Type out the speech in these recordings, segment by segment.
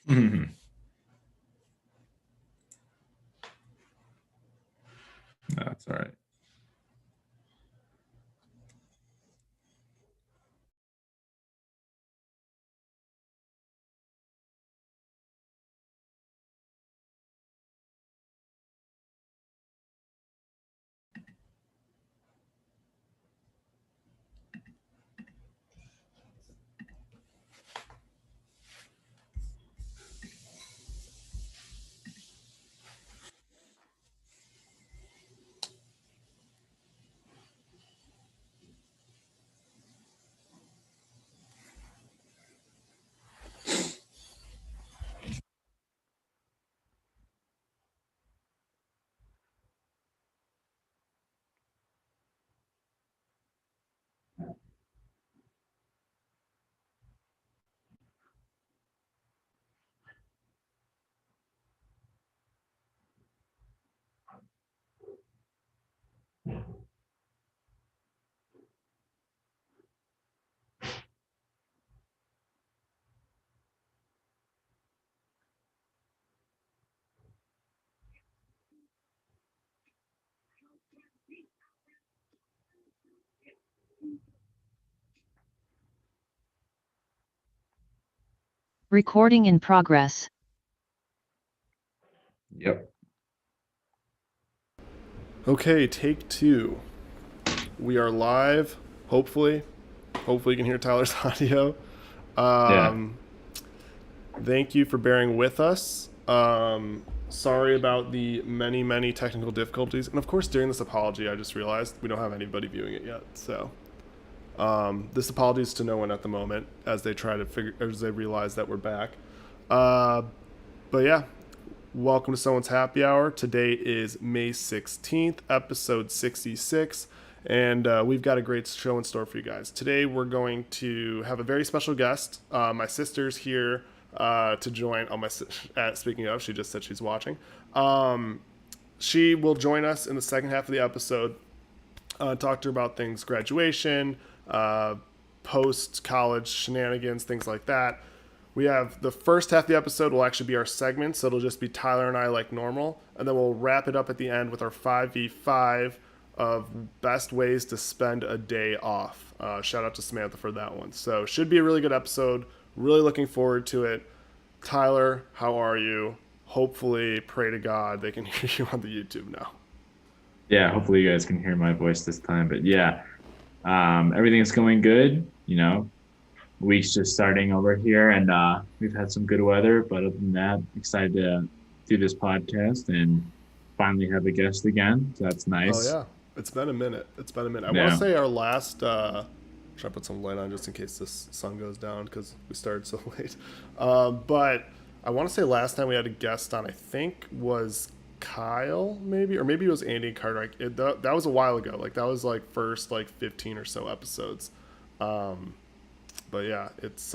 Mhm. That's all right. Recording in progress. Yep. Okay, take two. We are live. Hopefully, hopefully you can hear Tyler's audio. Yeah. Um, Thank you for bearing with us. Sorry about the many technical difficulties, and of course, during this apology, I just realized we don't have anybody viewing it yet. So, this apology is to no one at the moment as they try to figure, as they realize that we're back. Uh, but yeah, welcome to Someone's Happy Hour. Today is May 16th, episode 66, and we've got a great show in store for you guys. Today, we're going to have a very special guest. My sister's here to join. Oh, speaking of, she just said she's watching. She will join us in the second half of the episode. Talk to her about things, graduation, post college shenanigans, things like that. We have the first half of the episode will actually be our segment, so it'll just be Tyler and I like normal, and then we'll wrap it up at the end with our 5v5 of best ways to spend a day off. Shout out to Samantha for that one. So should be a really good episode. Really looking forward to it. Tyler, how are you? Hopefully, pray to God they can hear you on the YouTube now. Yeah. Hopefully you guys can hear my voice this time. But yeah, everything's going good. Week's just starting over here, and we've had some good weather. But other than that, excited to do this podcast and finally have a guest again. So that's Oh nice. yeah, it's been a minute. It's been a minute. I want to Yeah. say our last. Should I put some light on just in case this sun goes down because we started so late? But I want to say last time we had a guest on, I think was Kyle, maybe, or maybe it was Andy Cartwright. That was a while ago. Like that was like first like 15 or so episodes. Um, but yeah, it's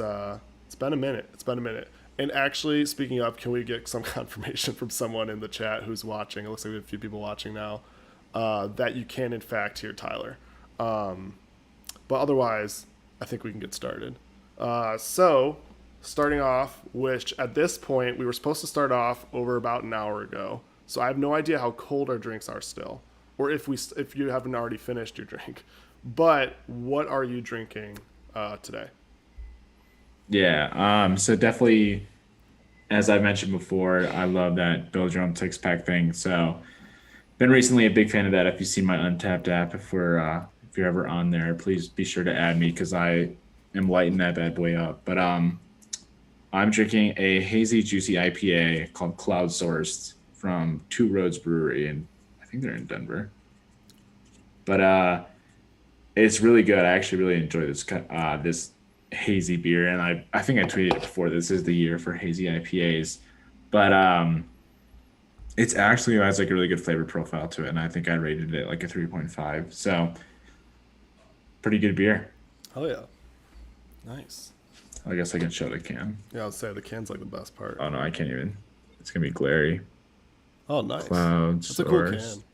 been a minute. It's been a minute. And actually, speaking of, can we get some confirmation from someone in the chat who's watching? It looks like we have a few people watching now. That you can in fact hear Tyler. Um, but otherwise, I think we can get started. So, starting off, which at this point we were supposed to start off over about an hour ago. So I have no idea how cold our drinks are still, or if you haven't already finished your drink. But what are you drinking today? Yeah. So definitely, as I mentioned before, I love that build your own six pack thing. So been recently a big fan of that. If you see my Untapped app, if you're ever on there, please be sure to add me because I am lighting that bad boy up. But I'm drinking a hazy juicy IPA called Cloud Sourced from Two Roads Brewery, and I think they're in Denver. But it's really good. I actually really enjoy this hazy beer, and I think I tweeted it before. This is the year for hazy IPAs, but it's actually has like a really good flavor profile to it, and I think I rated it like a 3.5. So pretty good beer. Oh yeah, nice. I guess I can show the can. Yeah, I'll say the can's like the best part. Oh no, I can't even. It's gonna be glary. Oh, nice. Cloud That's a cool source. can.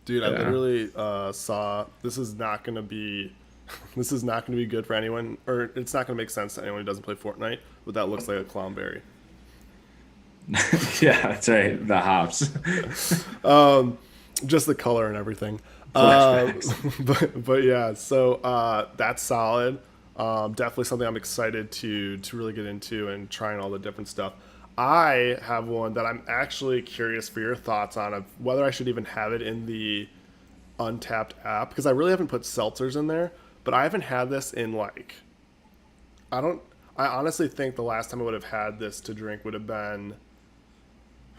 Dude, I Yeah. literally saw this is not gonna be this is not gonna be good for anyone, or it's not gonna make sense to anyone who doesn't play Fortnite. But that looks like a clownberry. Yeah, that's right. The hops. um, just the color and everything. Uh, Flashbacks. but yeah, so that's solid. Definitely something I'm excited to really get into and trying all the different stuff. I have one that I'm actually curious for your thoughts on of whether I should even have it in the Untapped app because I really haven't put seltzers in there, but I haven't had this in like I don't. I honestly think the last time I would have had this to drink would have been,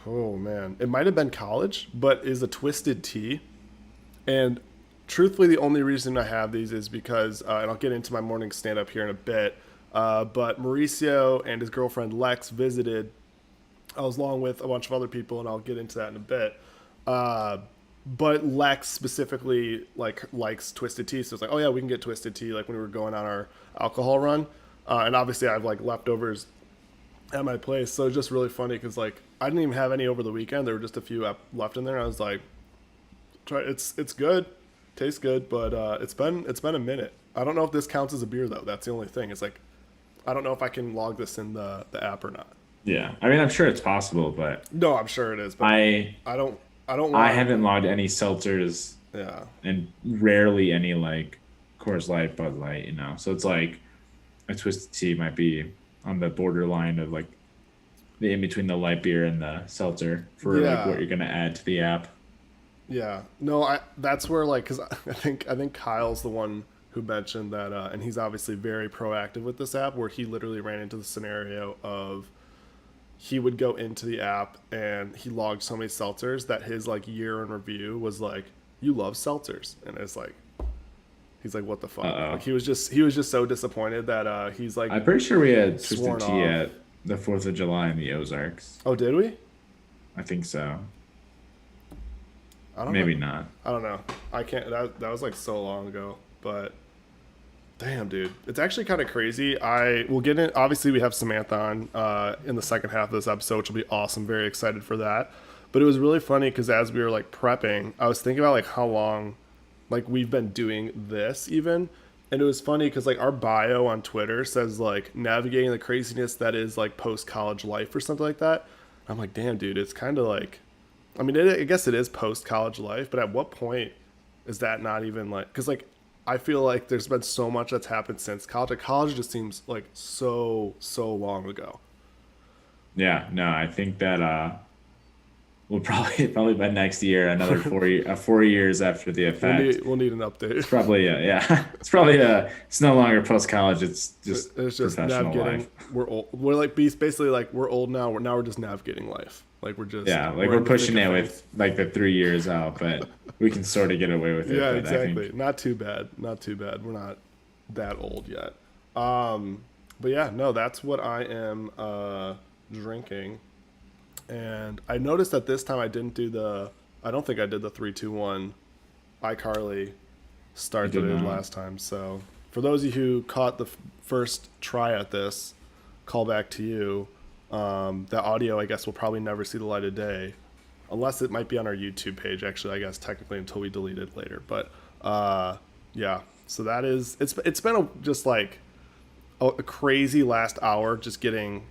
oh man, it might have been college, but is a twisted tea. And truthfully, the only reason I have these is because, and I'll get into my morning stand up here in a bit. But Mauricio and his girlfriend Lex visited. I was along with a bunch of other people, and I'll get into that in a bit. Uh, but Lex specifically like likes twisted tea, so it's like, oh yeah, we can get twisted tea. Like when we were going on our alcohol run, and obviously I have like leftovers at my place, so it's just really funny because like I didn't even have any over the weekend. There were just a few left in there. And I was like, try it's good, tastes good, but it's been a minute. I don't know if this counts as a beer though. That's the only thing. It's like I don't know if I can log this in the app or not. Yeah, I mean, I'm sure it's possible, but No, I'm sure it is, but I I don't I don't I want haven't logged any seltzers yeah. and rarely any like Coors Light, Bud Light, So it's like a twisted tea might be on the borderline of like the in between the light beer and the seltzer for like Yeah. what you're gonna add to the app. Yeah, no, I that's where like because I think Kyle's the one who mentioned that, and he's obviously very proactive with this app. Where he literally ran into the scenario of he would go into the app and he logged so many seltzers that his like year in review was like, "You love seltzers," and it's like he's like, "What the Uh fuck?" Like oh. he was just so disappointed that he's like I'm pretty sure we had twisted sworn tea off. at the 4th of July in the Ozarks. Oh, did we? I think so. I don't know. Maybe not. I don't know. I can't. That was like so long ago, but damn, dude, it's actually kind of crazy. I will get in. Obviously, we have Samantha on in the second half of this episode, which will be awesome. Very excited for that. But it was really funny because as we were like prepping, I was thinking about like how long, like we've been doing this even, and it was funny because like our bio on Twitter says like navigating the craziness that is like post college life or something like that. I'm like, damn, dude, it's kind of like, I mean, I guess it is post college life, but at what point is that not even like, because like I feel like there's been so much that's happened since college. Like college just seems like so long ago. Yeah, no, I think that we'll probably probably by next year, another 4 years after the We'll effect. need an It's update. probably yeah. It's probably it's no longer post college. It's just It's just professional life. navigating. We're old. We're like basically like we're old now. We're just navigating life. Like Yeah, like we're we're in the thick pushing of it things. with like the 3 years out, but we can sort of get away with it. Yeah, But I exactly. think Not too bad. Not too bad. We're not that old yet. But yeah, no, that's what I am drinking. And I noticed that this time I didn't do the. I don't think I did the 3, 2, 1 iCarly you start that did I did not. last time. So for those of you who caught the first try at this, call back to you. The audio, I guess, will probably never see the light of day, unless it might be on our YouTube page. Actually, I guess technically until we delete it later. But yeah, so that is it's been just like a crazy last hour, just getting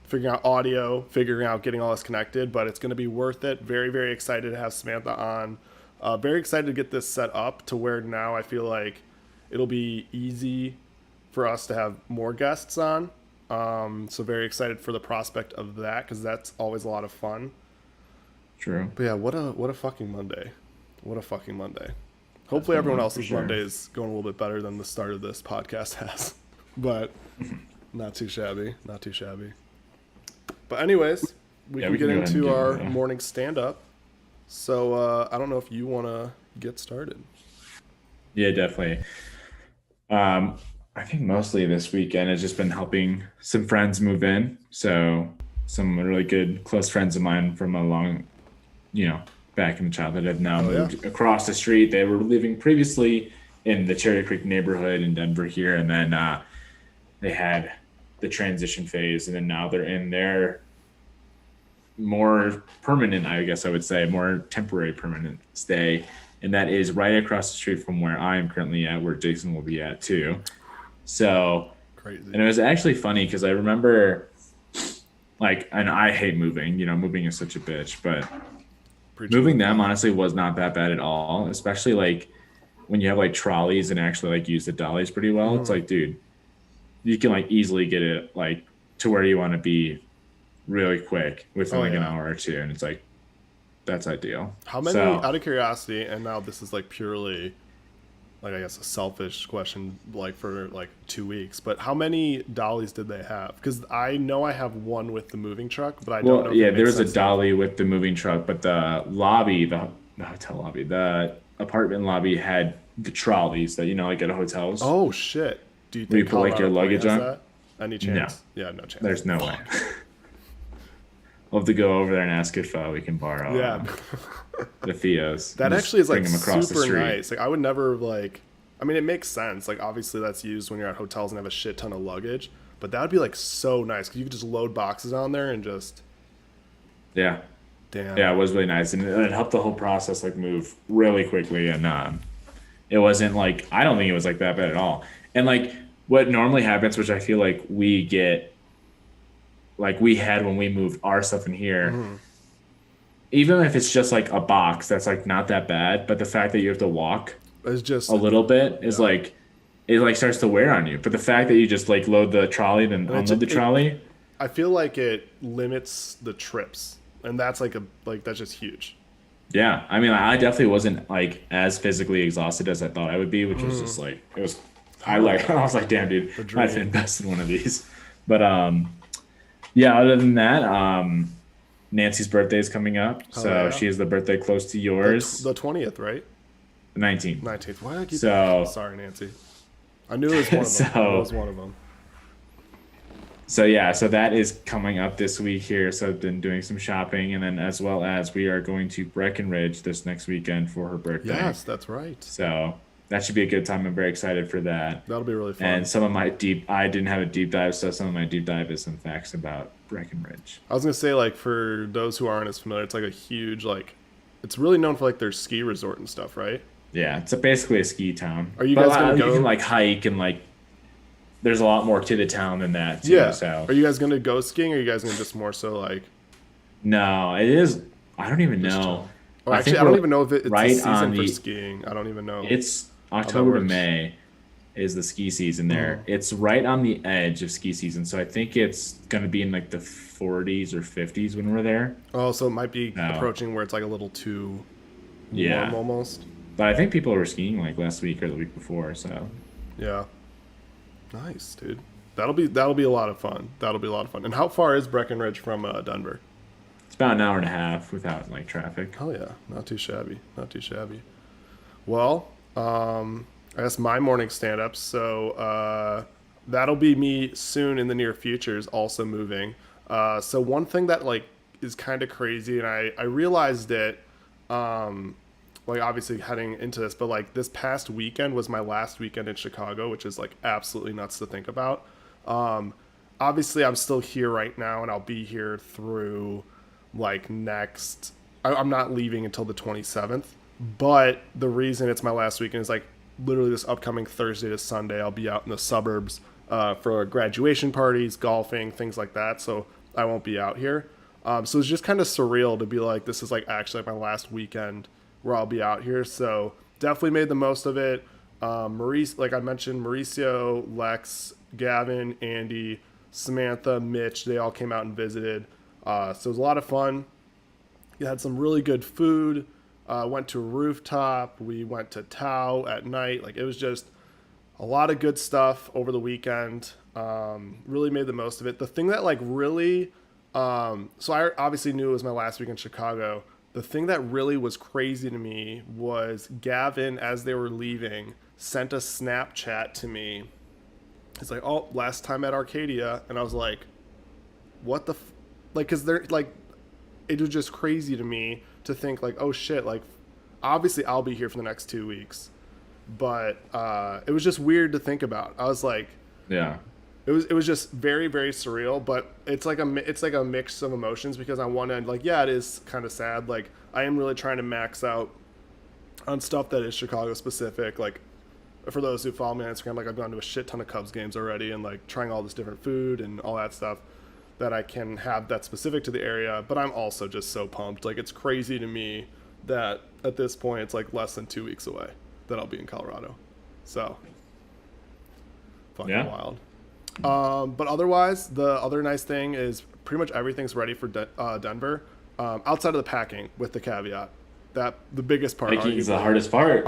figuring out audio, figuring out getting all this connected. But it's going to be worth it. Very very excited to have Samantha on. Very excited to get this set up to where now I feel like it'll be easy for us to have more guests on. So very excited for the prospect of that because that's always a lot of fun. True. But yeah, what a fucking Monday. What a fucking Monday. That's Hopefully been everyone one for else's Monday sure. is going a little bit better than the start of this podcast has. But not too shabby. Not too shabby. But anyways, we Yeah, can we get can go ahead and into get into our that. morning stand up. So I don't know if you want to get started. Yeah, definitely. I think mostly this weekend has just been helping some friends move in. So some really good close friends of mine from a long, back in childhood have now Oh yeah. moved across the street. They were living previously in the Cherry Creek neighborhood in Denver here, and then they had the transition phase, and then now they're in their more permanent, I guess I would say, more temporary permanent stay. And that is right across the street from where I am currently at, where Jason will be at too. So, Crazy. and it was actually funny because I remember Like, and I hate moving. Moving is such a bitch, but Preaching to the moving them choir. honestly was not that bad at all. Especially like when you have like trolleys and actually like use the dollies pretty well. It's Mm. like, dude, you can like easily get it like to where you want to be really quick within Oh like an yeah. hour or two, and it's like that's ideal. How many, So out of curiosity, and now this is like purely like I guess a selfish question, like for like 2 weeks, but how many dollies did they have? Because I know I have one with the moving truck, but I don't know well, if it yeah, there makes was a sense to have. dolly with the moving truck, but the lobby, the hotel lobby, the apartment lobby had the trolleys that like at hotels Oh shit! Do you where you think put like your Colorado Point luggage has on. that? Any No, chance? Yeah, no chance. there's no way. Fuck. We'll have to go over there and ask if we can borrow Yeah, the Theos and that actually just is bring like them across the super street. nice. Like I would never like. I mean, it makes sense. Like obviously that's used when you're at hotels and have a shit ton of luggage, but that would be like so nice because you could just load boxes on there and just Yeah, damn. yeah, it was really nice, and it helped the whole process like move really quickly, and it wasn't like I don't think it was like that bad at all. And like what normally happens, which I feel like we get, like we had when we moved our stuff in here, Hmm. even if it's just like a box that's like not that bad, but the fact that you have to walk It's a just little bit is yeah, like it like starts to wear on you. But the fact that you just like load the trolley, then and unload the it trolley, I feel like it limits the trips, and that's like a like that's just huge. yeah. I mean, I definitely wasn't like as physically exhausted as I thought I would be, which was just like it was. I Hell like yeah, I was like, damn, dude, the I have to dream. invest in one of these. But yeah. Other than that, Nancy's birthday is coming up, Hell so yeah, she has the birthday close to yours, the 20th, right? 19th. 19th. Why did I keep? So Sorry, Nancy. I knew it was one of them. I knew it so was one of them. So yeah, so that is coming up this week here. So I've been doing some shopping, and then as well as we are going to Breckenridge this next weekend for her birthday. Yes, that's right. So that should be a good time. I'm very excited for that. That'll be really fun. And some of my I didn't have a deep dive, so some of my deep dive is some facts about Breckenridge. I was gonna say like for those who aren't as familiar, it's like a huge like, it's really known for like their ski resort and stuff, right? Yeah, it's basically a ski town, Are you but guys gonna you can go? like hike and like there's a lot more to the town than that too. Yeah. So Are you guys gonna go skiing? Or are you guys gonna just more so like no, it is. I don't even just know. chill? Or I actually, think I don't we're even know if it's a right season on for the. skiing. I don't even know It's how that October to works. May is the ski season there. Mhm. It's right on the edge of ski season, so I think it's going to be in like the 40s or 50s when we're there. Oh, so it might be No, approaching where it's like a little too warm yeah, almost. but I think people were skiing like last week or the week before, so Yeah. Nice, dude. That'll be a lot of fun. That'll be a lot of fun. And how far is Breckenridge from Denver? it's about an hour and a half without like traffic. Oh yeah, not too shabby. Not too shabby. Well, I guess my morning stand up. So that'll be me soon in the near future. Is also moving. So one thing that like is kind of crazy, and I realized it. Like obviously heading into this, but like this past weekend was my last weekend in Chicago, which is like absolutely nuts to think about. Um, Obviously, I'm still here right now, and I'll be here through like next. I'm not leaving until the 27th, but the reason it's my last weekend is like literally this upcoming Thursday to Sunday. I'll be out in the suburbs for graduation parties, golfing, things like that. So I won't be out here. So it's just kind of surreal to be like, this is like actually my last weekend where I'll be out here. So definitely made the most of it. Maurice, like I mentioned, Mauricio, Lex, Gavin, Andy, Samantha, Mitch, they all came out and visited. So it was a lot of fun. We had some really good food. Went to a rooftop. We went to Tao at night. Like it was just a lot of good stuff over the weekend. Really made the most of it. The thing that like really, so I obviously knew it was my last week in Chicago. The thing that really was crazy to me was Gavin, as they were leaving, sent a Snapchat to me. He's like, "Oh, last time at Arcadia," and I was like, "What the?" Like, cause they're like, it was just crazy to me to think like, "Oh shit!" Like, obviously I'll be here for the next 2 weeks, but it was just weird to think about. I was like, Yeah, it was just very very surreal, but it's like a mix of emotions because on one end like yeah it is kind of sad, like I am really trying to max out on stuff that is Chicago specific, like for those who follow me on Instagram, like I've gone to a shit ton of Cubs games already and like trying all this different food and all that stuff. that I can have that's specific to the area. But I'm also just so pumped. Like, it's crazy to me that at this point it's like less than 2 weeks away that I'll be in Colorado. So fucking Yeah. wild. But otherwise, the other nice thing is pretty much everything's ready for Denver, outside of the packing, with the caveat that the biggest part, Packing is the arguably, hardest part.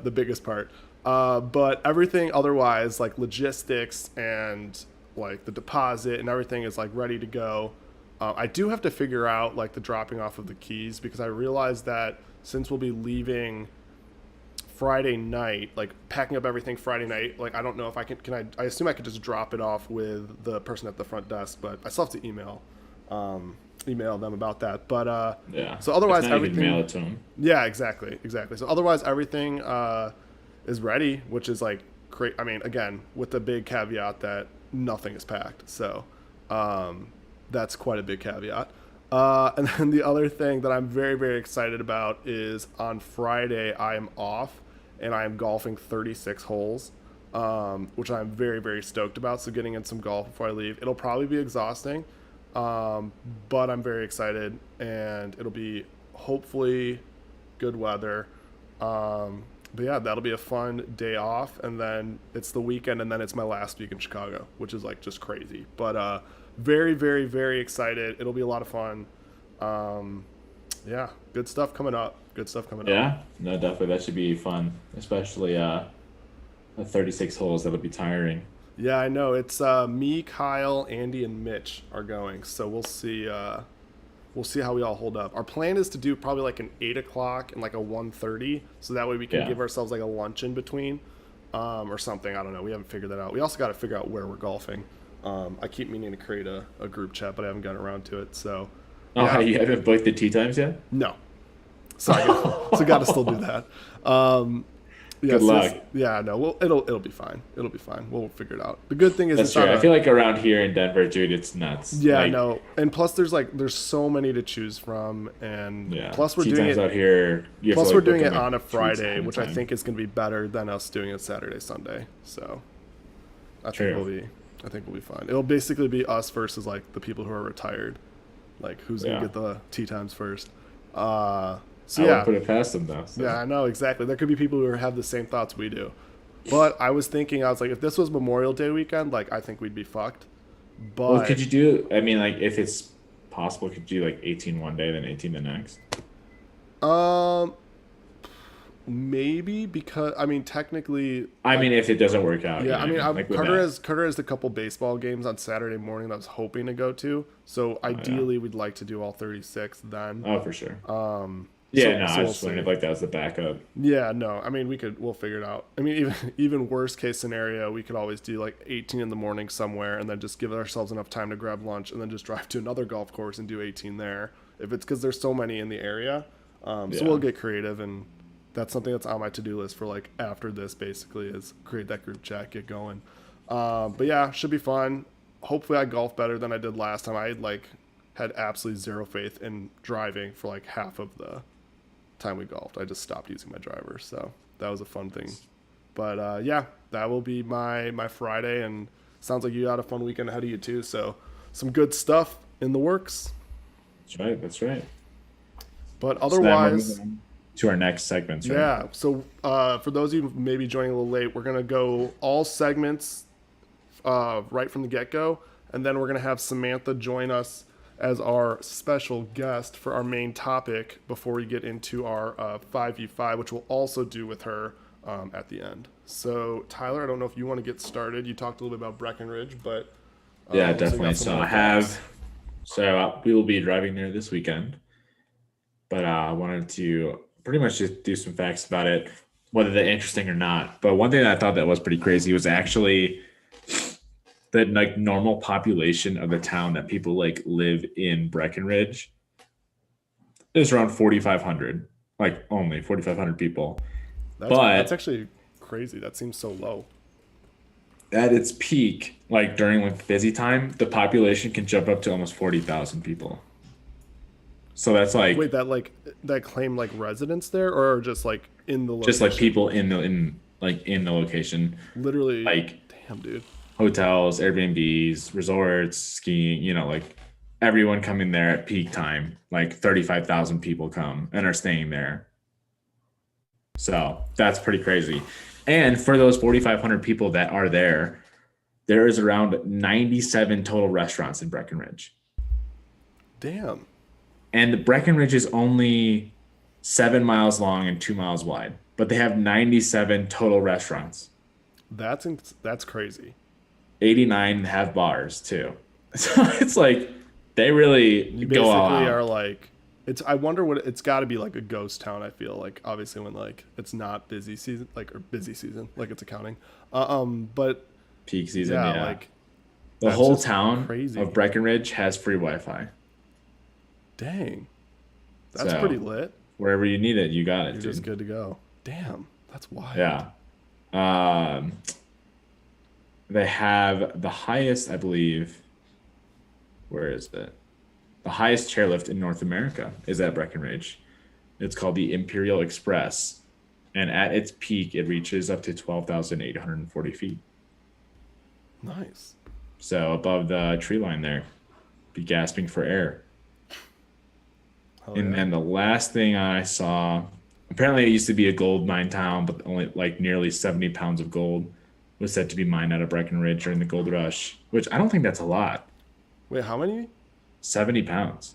the biggest part. But everything otherwise, like logistics and like the deposit and everything, is like ready to go. I do have to figure out like the dropping off of the keys, because I realized that since we'll be leaving Friday night, like packing up everything Friday night, like I don't know if I I assume I could just drop it off with the person at the front desk, but I still have to email them about that. But Yeah. so otherwise If not, you can everything, mail it to them. yeah, exactly. So otherwise everything is ready, which is like great. I mean, again, with the big caveat that nothing is packed. So that's quite a big caveat. And then the other thing that I'm very, very excited about is on Friday I am off and I am golfing 36 holes, which I'm very, very stoked about. So getting in some golf before I leave. It'll probably be exhausting, but I'm very excited, and it'll be hopefully good weather. But yeah, that'll be a fun day off, and then it's the weekend, and then it's my last week in Chicago, which is like just crazy. But very, very, very excited. It'll be a lot of fun. Yeah, good stuff coming up. Yeah. No, definitely. That should be fun, especially the 36 holes. That'll be tiring. Yeah, I know. It's me, Kyle, Andy, and Mitch are going, so we'll see. We'll see how we all hold up. Our plan is to do probably like an 8 o'clock and like a 1:30, so that way we can give ourselves like a lunch in between, or something. I don't know. We haven't figured that out. We also got to figure out where we're golfing. I keep meaning to create a group chat, but I haven't gotten around to it. So. Oh, Yeah. you haven't booked the tee times yet? No. So got to still do that. Yeah, Good luck. Yeah, no, well, it'll be fine. It'll be fine. We'll figure it out. The good thing is That's it's true. not I feel like around here in Denver, dude, it's nuts. yeah, Like, no, and plus there's so many to choose from, and Yeah. plus we're Tee doing times it. out here. You have Plus to, we're like, doing book it them, on a like, 3 Friday, times which I time. think is going to be better than us doing it Saturday, Sunday. So I True. think we'll be fine. It'll basically be us versus like the people who are retired, like who's Yeah. gonna get the tee times first. So I yeah, wouldn't put it past them though. So. yeah, I know exactly. There could be people who have the same thoughts we do. But I was thinking, I was like, if this was Memorial Day weekend, like I think we'd be fucked. But Well, could you do? I mean, like, if it's possible, could you do like 18 one day, then 18 the next? maybe, because I mean technically, I mean, if it doesn't work out. yeah, I mean, like with Carter that. has a couple baseball games on Saturday morning that I was hoping to go to. So ideally, we'd like to do all 36 then. Oh, for sure. So I was we'll just wondering see. if like that was the backup. Yeah, no, I mean we'll figure it out. I mean, even worst case scenario, we could always do like 18 in the morning somewhere, and then just give ourselves enough time to grab lunch, and then just drive to another golf course and do 18 there. If it's because there's so many in the area, so Yeah. we'll get creative, and that's something that's on my to-do list for like after this. Basically, is create that group chat, get going. But yeah, should be fun. Hopefully, I golf better than I did last time. I had absolutely zero faith in driving for like half of the time we golfed. I just stopped using my driver, so that was a fun thing. But yeah, that will be my Friday, and sounds like you had a fun weekend ahead of you too, so some good stuff in the works. That's right. But So then we're otherwise, moving on to our next segments, right? yeah, so for those of you who may be joining a little late, we're going to go all segments right from the get-go, and then we're going to have Samantha join us as our special guest for our main topic before we get into our 5v5, which we'll also do with her at the end. So, Tyler, I don't know if you want to get started. You talked a little bit about Breckenridge, but Yeah, so you definitely. got some So more I thoughts. have. So we will be driving there this weekend, but I wanted to pretty much just do some facts about it, whether they're interesting or not. But one thing that I thought that was pretty crazy was actually the like normal population of the town that people like live in Breckenridge is around 4,500, like only 4,500 people. That's actually crazy. That seems so low. At its peak, like during like busy time, the population can jump up to almost 40,000 people. So that's like Wait, that claim like residents there, or just like in the location? just like people in the location. Literally, Like damn, dude. hotels, Airbnbs, resorts, skiing, like everyone coming there at peak time, like 35,000 people come and are staying there. So that's pretty crazy. And for those 4,500 people that are there, there is around 97 total restaurants in Breckenridge. Damn. And Breckenridge is only 7 miles long and 2 miles wide, but they have 97 total restaurants. That's crazy. 89 have bars too. So it's like they really You go all basically out. are like, it's. I wonder what it's got to be like a ghost town. I feel like obviously when like it's not busy season, like or busy season, like it's accounting. But Peak season, yeah, yeah. like The that's whole just town of crazy. Breckenridge has free Wi-Fi. Dang, that's pretty So lit. wherever you need it, you got it, You're just dude. good to go. Damn, that's wild. Yeah. Um, they have the highest, I believe. Where is it? The highest chairlift in North America is at Breckenridge. It's called the Imperial Express, and at its peak, it reaches up to 12,840 feet. Nice. So above the tree line there, be gasping for air. Hell And yeah. then the last thing I saw, apparently it used to be a gold mine town, but only like nearly 70 pounds of gold was said to be mined out of Breckenridge during the gold rush, which I don't think that's a lot. Wait, how many? 70 pounds.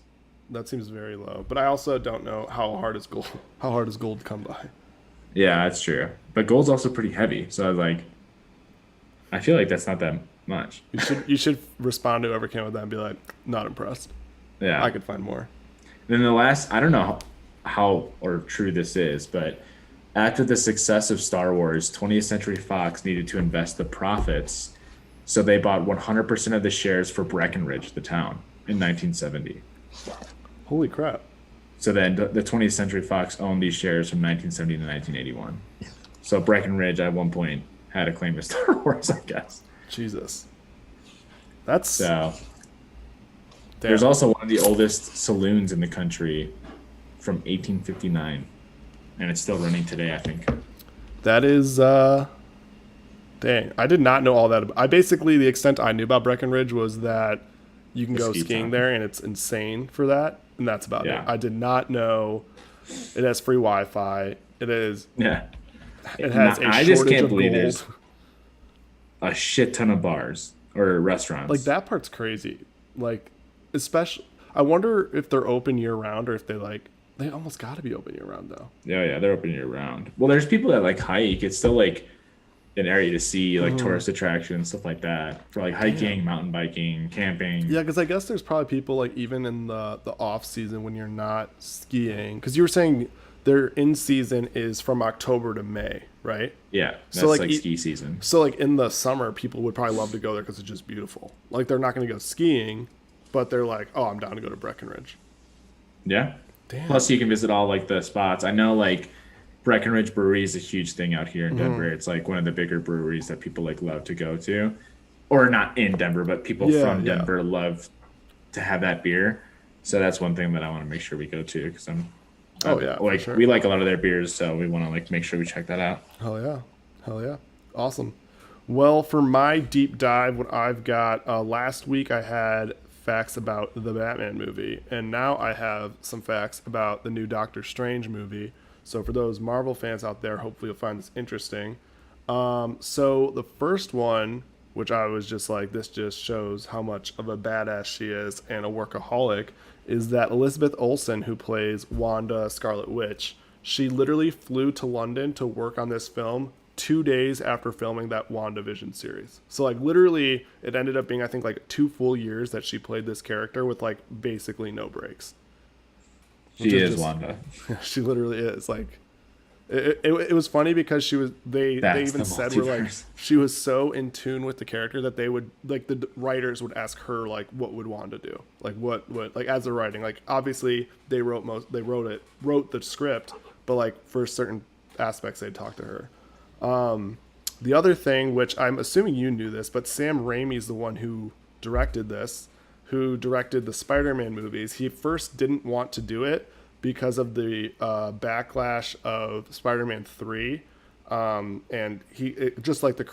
That seems very low. But I also don't know how hard is gold. How hard is gold to come by? Yeah, that's true. But gold's also pretty heavy. So I was like, I feel like that's not that much. You should respond to whoever came with that and be like, not impressed. I Yeah. could find more. Then the last, I don't know how or true this is, but after the success of Star Wars, 20th Century Fox needed to invest the profits. So they bought 100% of the shares for Breckenridge, the town, in 1970. Holy crap. So then the 20th Century Fox owned these shares from 1970 to 1981. So Breckenridge at one point had a claim to Star Wars, I guess. Jesus. That's So there's damn. also one of the oldest saloons in the country from 1859, and it's still running today, I think. That is dang. I did not know all that. I basically the extent I knew about Breckenridge was that you can The go ski skiing town. there and it's insane for that, and that's about it. Yeah. I did not know it has free Wi-Fi. Yeah. It has a I just shortage can't of believe gold. there's a shit ton of bars or Like restaurants. that part's crazy. Like especially I wonder if they're open year round or if they almost got to be open year round though. Yeah, yeah, they're open year round. Well, there's people that like hike. It's still like an area to see, like tourist attractions, stuff like that, for like hiking, Damn. mountain biking, camping. Yeah, because I guess there's probably people like even in the off season when you're not skiing, because you were saying their in season is from October to May, right? Yeah, So that's like like ski season. so like in the summer, people would probably love to go there because it's just beautiful. Like they're not going to go skiing, but they're like, oh, I'm down to go to Breckenridge. Yeah. Damn. Plus, you can visit all like the spots. I know like Breckenridge Brewery is a huge thing out here in Denver. It's like one of the bigger breweries that people like love to go to, or not in Denver, but people Yeah, from yeah. Denver love to have that beer. So that's one thing that I want to make sure we go to because Oh yeah, for like sure. we like a lot of their beers, so we want to like make sure we check that out. Hell yeah. Hell yeah. Awesome. Well, for my deep dive, what I've got last week, I had facts about the Batman movie, and now I have some facts about the new Doctor Strange movie. So, for those Marvel fans out there, hopefully you'll find this interesting. So, the first one, which I was just like, this just shows how much of a badass she is and a workaholic, is that Elizabeth Olsen, who plays Wanda Scarlet Witch, she literally flew to London to work on this film 2 days after filming that WandaVision series. So like literally it ended up being I think like 2 full years that she played this character with like basically no breaks. Which She is just Wanda. she literally is like it was funny because they That's even the said we're like multiverse. she was so in tune with the character that they would like the writers would ask her like what would Wanda do like what like as they're writing like obviously wrote the script but like for certain aspects they'd talk to her. The other thing, which I'm assuming you knew this, but Sam Raimi's the one who directed this, who directed the Spider-Man movies. He first didn't want to do it because of the backlash of Spider-Man 3. And just like the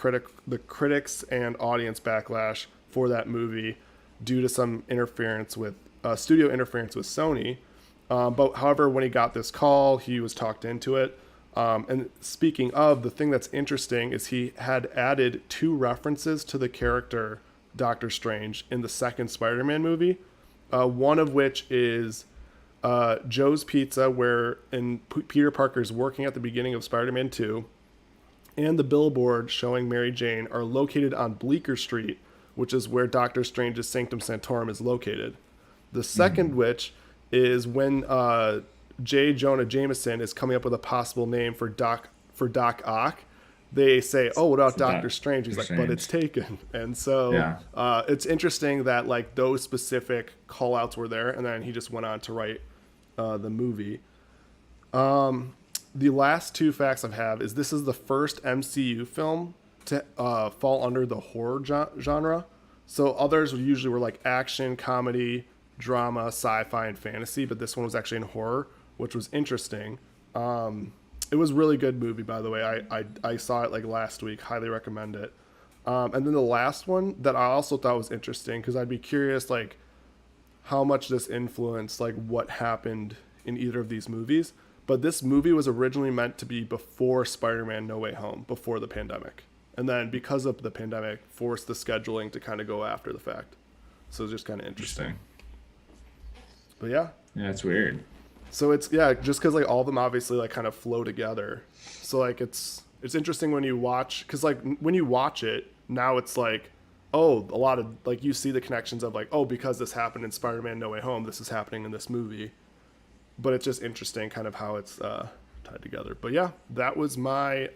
critics and audience backlash for that movie due to some interference with studio interference with Sony. But however, when he got this call, he was talked into it. And speaking of, the thing that's interesting is he had added 2 references to the character Doctor Strange in the second Spider-Man movie. One of which is Joe's Pizza, where Peter Parker's working at the beginning of Spider-Man 2, and the billboard showing Mary Jane are located on Bleecker Street, which is where Doctor Strange's Sanctum Sanctorum is located. The second which is when J. Jonah Jameson is coming up with a possible name for Doc Ock. They say, "Oh, what about Doctor Strange?" He's like, "But it's taken." And so it's interesting that like those specific call outs were there, and then he just went on to write the movie. The last 2 facts I have is this is the first MCU film to fall under the horror genre. So others usually were like action, comedy, drama, sci-fi, and fantasy, but this one was actually in horror, which was interesting. It was a really good movie, by the way. I saw it like last week. Highly recommend it. And then the last one that I also thought was interesting, because I'd be curious like how much this influenced like what happened in either of these movies. But this movie was originally meant to be before Spider-Man No Way Home, before the pandemic. And then because of the pandemic, forced the scheduling to kind of go after the fact. So it's just kind of interesting. But yeah. Yeah, it's weird. So it's, yeah, just because like all of them obviously like kind of flow together. So like it's interesting when you watch, because like when you watch it, now it's like, oh, a lot of like you see the connections of like, oh, because this happened in Spider-Man No Way Home, this is happening in this movie. But it's just interesting kind of how it's tied together. But yeah, that was my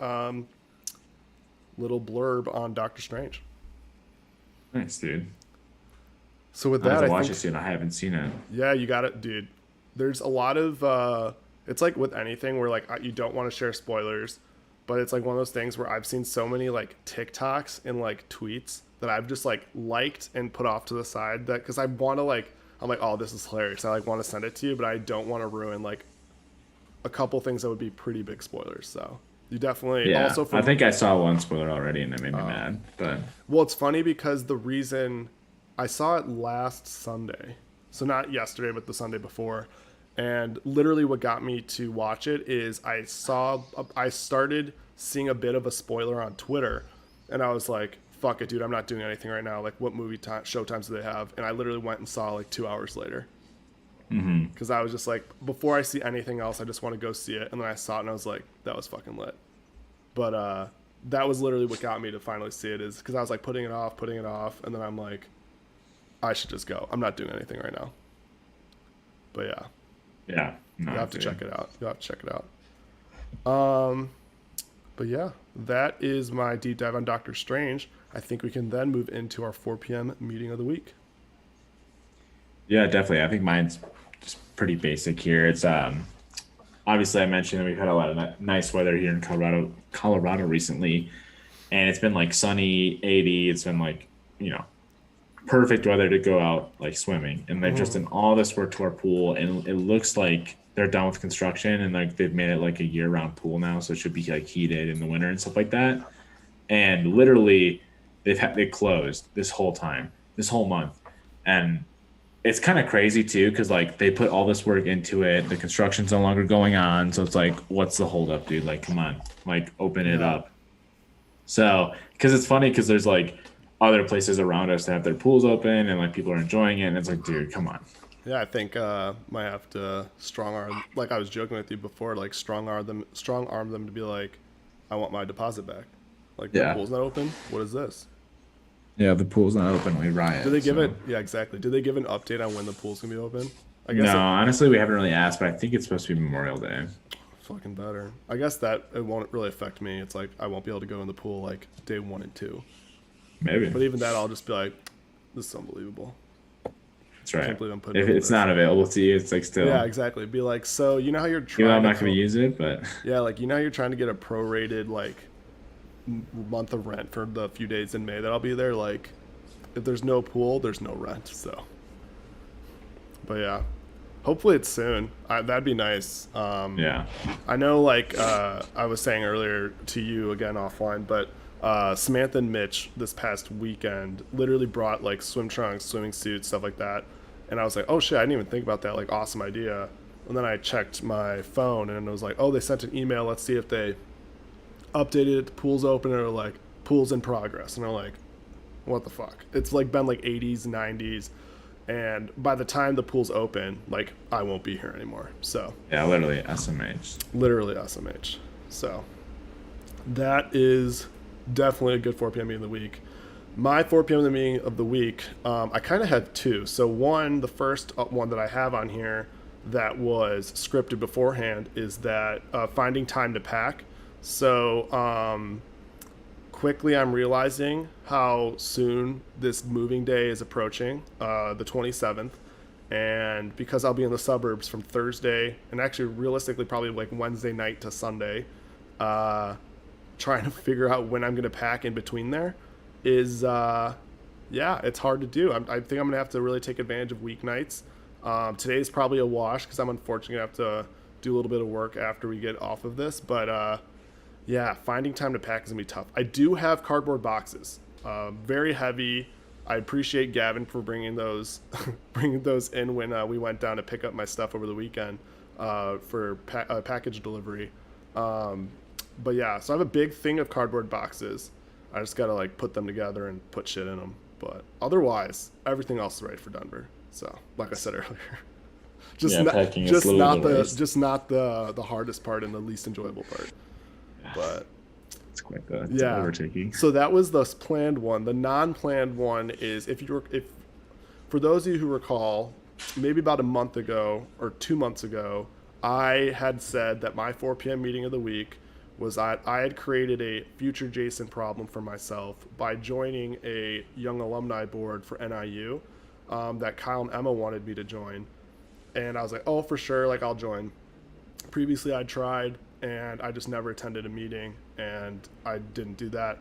little blurb on Doctor Strange. Nice, dude. So with I have that, to watch it soon. I haven't seen it. Yeah, you got it, dude. There's a lot of it's like with anything where like you don't want to share spoilers, but it's like one of those things where I've seen so many like TikToks and like tweets that I've just like liked and put off to the side, that because I want to like, I'm like, oh, this is hilarious, I like want to send it to you, but I don't want to ruin like a couple things that would be pretty big spoilers. So you definitely also I think I saw one spoiler already and it made me mad. But well, it's funny because the reason I saw it last Sunday, so not yesterday but the Sunday before, and literally what got me to watch it is I started seeing a bit of a spoiler on Twitter, and I was like, fuck it, dude, I'm not doing anything right now, like what movie show times do they have? And I literally went and saw like 2 hours later, because I was just like, before I see anything else, I just want to go see it. And then I saw it and I was like, that was fucking lit. But that was literally what got me to finally see it, is because I was like putting it off, and then I'm like, I should just go, I'm not doing anything right now. But yeah, no, you have to check it out. But yeah, that is my deep dive on Doctor Strange. I think we can then move into our 4 p.m. meeting of the week. Yeah, definitely. I think mine's just pretty basic here. It's obviously I mentioned that we've had a lot of nice weather here in Colorado recently, and it's been like sunny, 80. It's been like, perfect weather to go out like swimming. And they've just done all this work to our pool, and it looks like they're done with construction, and like they've made it like a year-round pool now, so it should be like heated in the winter and stuff like that. And literally they closed this whole month, and it's kind of crazy too, because like they put all this work into it, the construction's no longer going on, so it's like, what's the holdup, dude? Like, come on, like open it up. So because it's funny, because there's like other places around us that have their pools open and like people are enjoying it, and it's like, dude, come on. Yeah, I think might have to strong arm, like I was joking with you before, like strong arm them to be like, I want my deposit back. Like, the pool's not open. What is this? Yeah, the pool's not open. We riot. Do they give it? Yeah, exactly. Do they give an update on when the pool's gonna be open? I guess no, honestly, we haven't really asked, but I think it's supposed to be Memorial Day. Fucking better. I guess that it won't really affect me. It's like I won't be able to go in the pool like day 1 and 2. Maybe. But even that, I'll just be like, this is unbelievable. That's right. I can't believe I'm putting if it's not available to you, it's like still. Yeah, exactly. Be like, so you know how you're trying. I'm not going to use it, but. Yeah, like how you're trying to get a prorated like month of rent for the few days in May that I'll be there. Like, if there's no pool, there's no rent. So. But yeah. Hopefully it's soon. That'd be nice. Yeah. I know, like I was saying earlier to you again offline, but Samantha and Mitch this past weekend literally brought like swim trunks, swimming suits, stuff like that, and I was like, oh shit, I didn't even think about that. Like, awesome idea. And then I checked my phone, and it was like, oh, they sent an email. Let's see if they updated it. The pool's open, or like pool's in progress, and I'm like, what the fuck? It's like been like 80s, 90s, and by the time the pool's open, like I won't be here anymore. So Yeah, literally SMH. literally SMH. So that is definitely a good 4 p.m. meeting of the week. My 4 p.m. meeting of the week, I kind of had two. So one, the first one that I have on here that was scripted beforehand is that finding time to pack. So quickly I'm realizing how soon this moving day is approaching, the 27th. And because I'll be in the suburbs from Thursday and actually realistically probably like Wednesday night to Sunday, uh, trying to figure out when I'm going to pack in between there is, yeah, it's hard to do. I think I'm going to have to really take advantage of weeknights. Today's probably a wash because I'm unfortunately going to have to do a little bit of work after we get off of this. But yeah, finding time to pack is gonna be tough. I do have cardboard boxes, very heavy. I appreciate Gavin for bringing those, bringing those in when we went down to pick up my stuff over the weekend for package delivery. Um, but yeah, so I have a big thing of cardboard boxes. I just gotta like put them together and put shit in them. But otherwise, everything else is ready for Denver. So, like I said earlier, Yeah, packing is literally the worst. just not the hardest part and the least enjoyable part. But It's quite the it's yeah, overtaking. so that was the planned one. The non-planned one is if for those of you who recall, maybe about a month ago or 2 months ago, I had said that my 4 p.m. meeting of the week was I had created a future Jason problem for myself by joining a young alumni board for NIU that Kyle and Emma wanted me to join, and I was like, oh, for sure, like I'll join. Previously, I tried and I just never attended a meeting, and I didn't do that.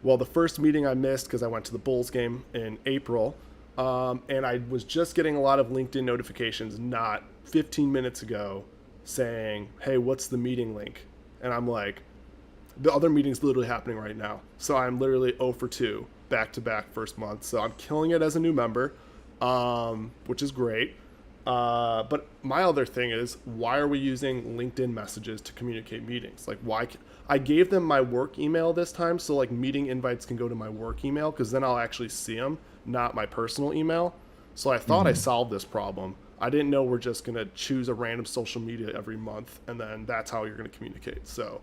Well, the first meeting I missed because I went to the Bulls game in April, and I was just getting a lot of LinkedIn notifications not 15 minutes ago saying, hey, what's the meeting link? And I'm like, the other meeting's literally happening right now. So I'm literally 0 for 2 back to back first month. So I'm killing it as a new member, which is great. But my other thing is, why are we using LinkedIn messages to communicate meetings? Like, why? I gave them my work email this time, so like meeting invites can go to my work email because then I'll actually see them, not my personal email. So I thought I solved this problem. I didn't know we're just gonna choose a random social media every month and then that's how you're gonna communicate. So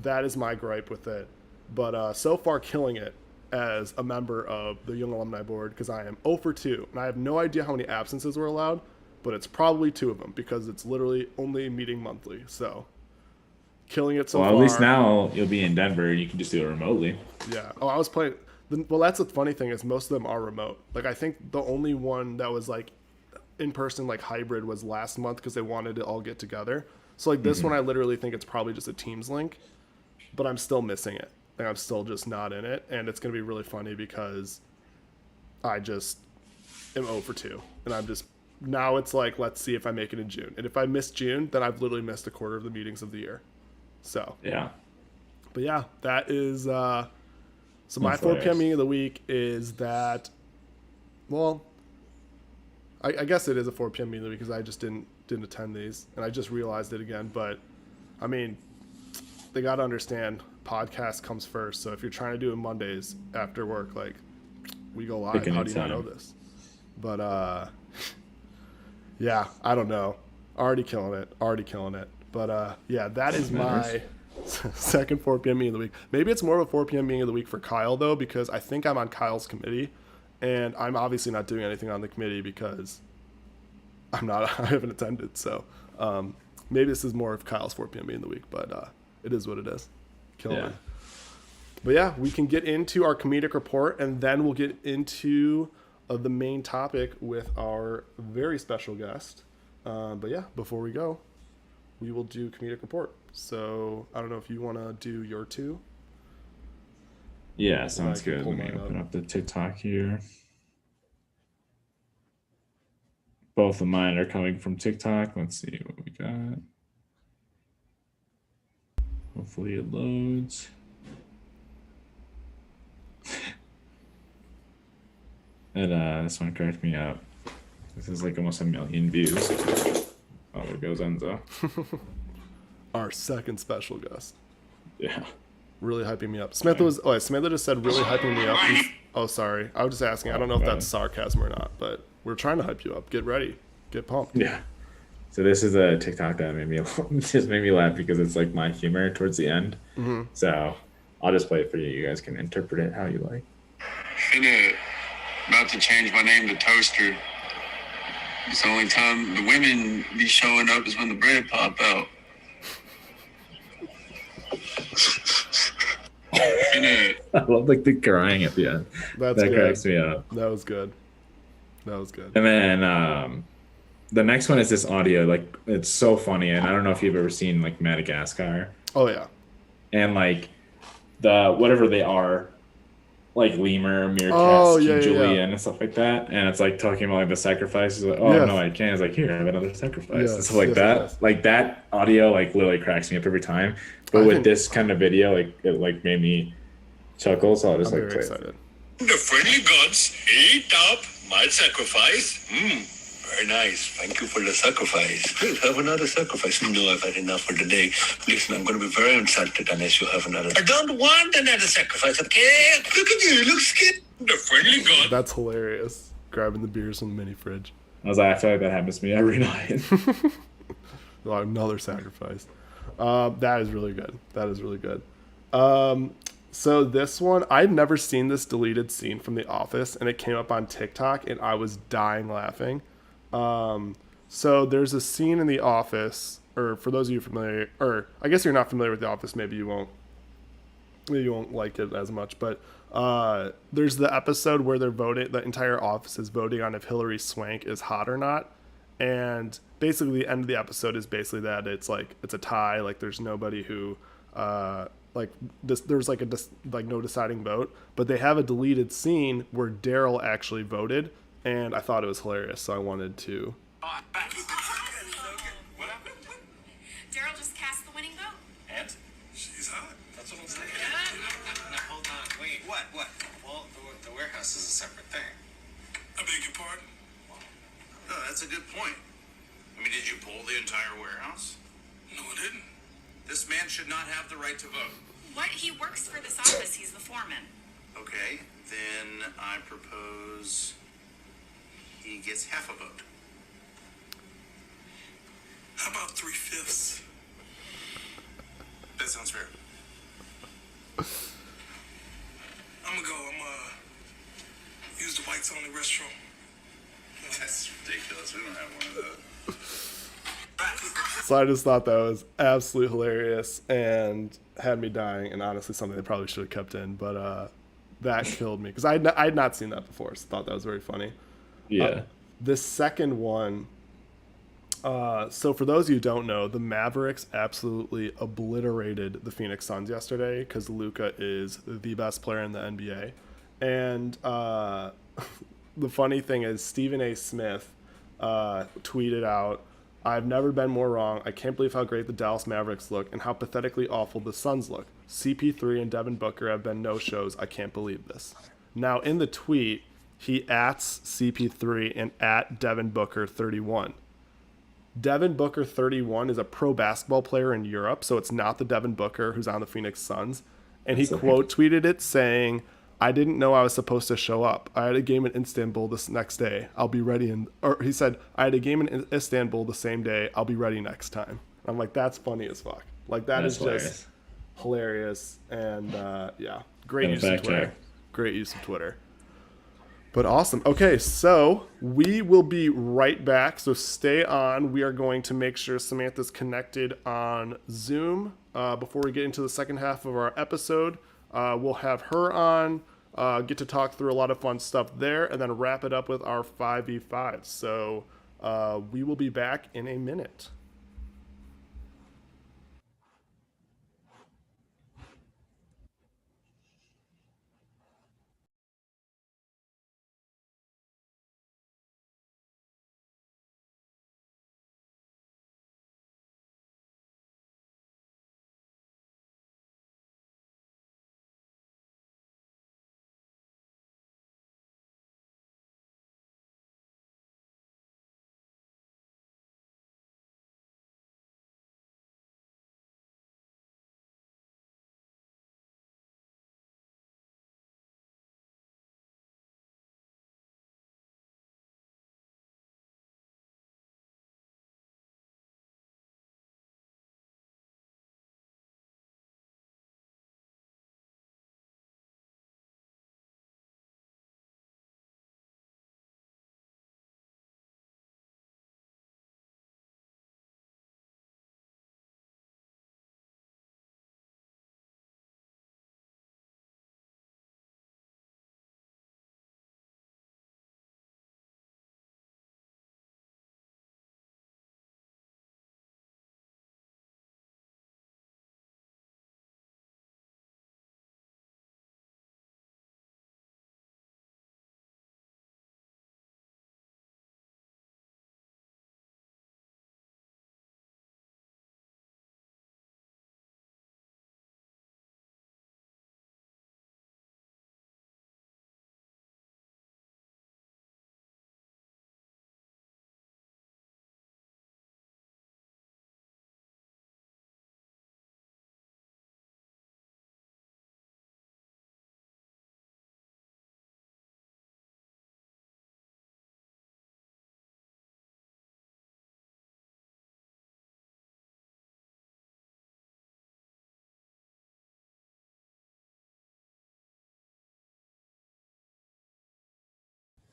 that is my gripe with it. But so far, killing it as a member of the Young Alumni Board because I am 0 for 2. And I have no idea how many absences were allowed, but it's probably 2 of them because it's literally only meeting monthly. So killing it so Well, at least far. now you'll be in Denver. You can just do it remotely. Yeah. Oh, I was playing. Well, that's the funny thing is most of them are remote. Like I think the only one that was like in person, like hybrid, was last month because they wanted to all get together. So like this one, I literally think it's probably just a Teams link, but I'm still missing it. Like I'm still just not in it, and it's gonna be really funny because I just am 0 for 2, and I'm just now it's like let's see if I make it in June, and if I miss June, then I've literally missed a quarter of the meetings of the year. So, Yeah, but yeah, that is so my that's 4 p.m. hilarious. meeting of the week is that well, I guess it is a 4 p.m. meeting of the week because I just didn't attend these, and I just realized it again. But I mean, they got to understand podcast comes first. So if you're trying to do it Mondays after work, like we go live. Pick How any do you not know time. this? But yeah, I don't know. Already killing it. Already killing it. But yeah, that is Matters. my second 4 p.m. meeting of the week. Maybe it's more of a 4 p.m. meeting of the week for Kyle though, because I think I'm on Kyle's committee, and I'm obviously not doing anything on the committee because I'm not. I haven't attended. So maybe this is more of Kyle's 4 p.m. meeting of the week. But it is what it is. Killing Yeah. it. But yeah, we can get into our comedic report, and then we'll get into the main topic with our very special guest. But yeah, before we go, we will do comedic report. So I don't know if you want to do your two, Yeah, and I sounds can good. pull Let me mine up. open up the TikTok here. Both of mine are coming from TikTok. Let's see what we got. Hopefully it loads. And this one cracked me up. This is like almost 1 million views. Oh, there goes Enzo. Our second special guest. Yeah. Really hyping me up. Samantha just said really hyping me up. Oh, sorry. I was just asking. I don't know if that's sarcasm or not, but we're trying to hype you up. Get ready. Get pumped. Yeah. So this is a TikTok that made me just made me laugh because it's like my humor towards the end. So I'll just play it for you. You guys can interpret it how you like. Finna about to change my name to Toaster. It's the only time the women be showing up is when the bread pop out. Finna I love like the crying at the end. That's That good. cracks me up. That was good. That was good. And then the next one is this audio. Like it's so funny, and I don't know if you've ever seen like Madagascar Oh, yeah. and like the whatever they are, like lemur, meerkats, Oh, yeah, King yeah, yeah. Julian, and stuff like that. And it's like talking about like the sacrifices. Like, oh Yes. no, I can't. It's like here, I have another sacrifice. Yes, And stuff like yes, that. yes. Like that audio, like literally cracks me up every time. But I with think- this kind of video, like it like made me chuckle. So I'll just I'm like very play it. excited. the friendly gods eat up my sacrifice. Very nice. Thank you for the sacrifice. Please have another sacrifice. No, I've had enough for today. Listen, I'm going to be very insulted unless you have another. I don't want another sacrifice, okay? Look at you, look skinny. The friendly god. That's hilarious. Grabbing the beers from the mini fridge. I was like, I feel like that happens to me every night. Oh, another sacrifice. That is really good. That is really good. So this one, I'd never seen this deleted scene from The Office, and it came up on TikTok, and I was dying laughing. So there's a scene in The Office, or for those of you familiar, or I guess you're not familiar with The Office, maybe you won't like it as much, but there's the episode where they're voting, the entire office is voting on if Hillary Swank is hot or not. And basically the end of the episode is basically that it's like it's a tie, like there's nobody who there's like no deciding vote, but they have a deleted scene where Daryl actually voted, and I thought it was hilarious, so I wanted to. Daryl just cast the winning vote. And? She's hot. That's what I'm saying. Now, hold on, wait. What? Well, the warehouse is a separate thing. I beg your pardon? Oh, that's a good point. I mean, did you pull the entire warehouse? No, I didn't. This man should not have the right to vote. What? He works for this office. He's the foreman. Okay, then I propose he gets half a vote. How about 3/5? That sounds fair. I'm gonna go. Use the whites only restroom. That's ridiculous. We don't have one of those. So I just thought that was absolutely hilarious and had me dying, and honestly something they probably should have kept in, but that killed me because I had not seen that before, so I thought that was very funny. Yeah. The second one, so for those of you who don't know, the Mavericks absolutely obliterated the Phoenix Suns yesterday because Luka is the best player in the NBA. And the funny thing is Stephen A. Smith tweeted out, "I've never been more wrong. I can't believe how great the Dallas Mavericks look and how pathetically awful the Suns look. CP3 and Devin Booker have been no-shows. I can't believe this." Now, in the tweet, he ats CP3 and at Devin Booker 31. Devin Booker 31 is a pro basketball player in Europe, so it's not the Devin Booker who's on the Phoenix Suns. And he quote tweeted it saying, "I didn't know I was supposed to show up. I had a game in Istanbul this next day. I'll be ready." Or he said, "I had a game in Istanbul the same day. I'll be ready next time." I'm like, that's funny as fuck. Like that That's is just hilarious. And yeah, great And use of fact Twitter. check. Great use of Twitter. But awesome. Okay, so we will be right back. So stay on. We are going to make sure Samantha's connected on Zoom before we get into the second half of our episode. We'll have her on, get to talk through a lot of fun stuff there, and then wrap it up with our 5v5. So we will be back in a minute.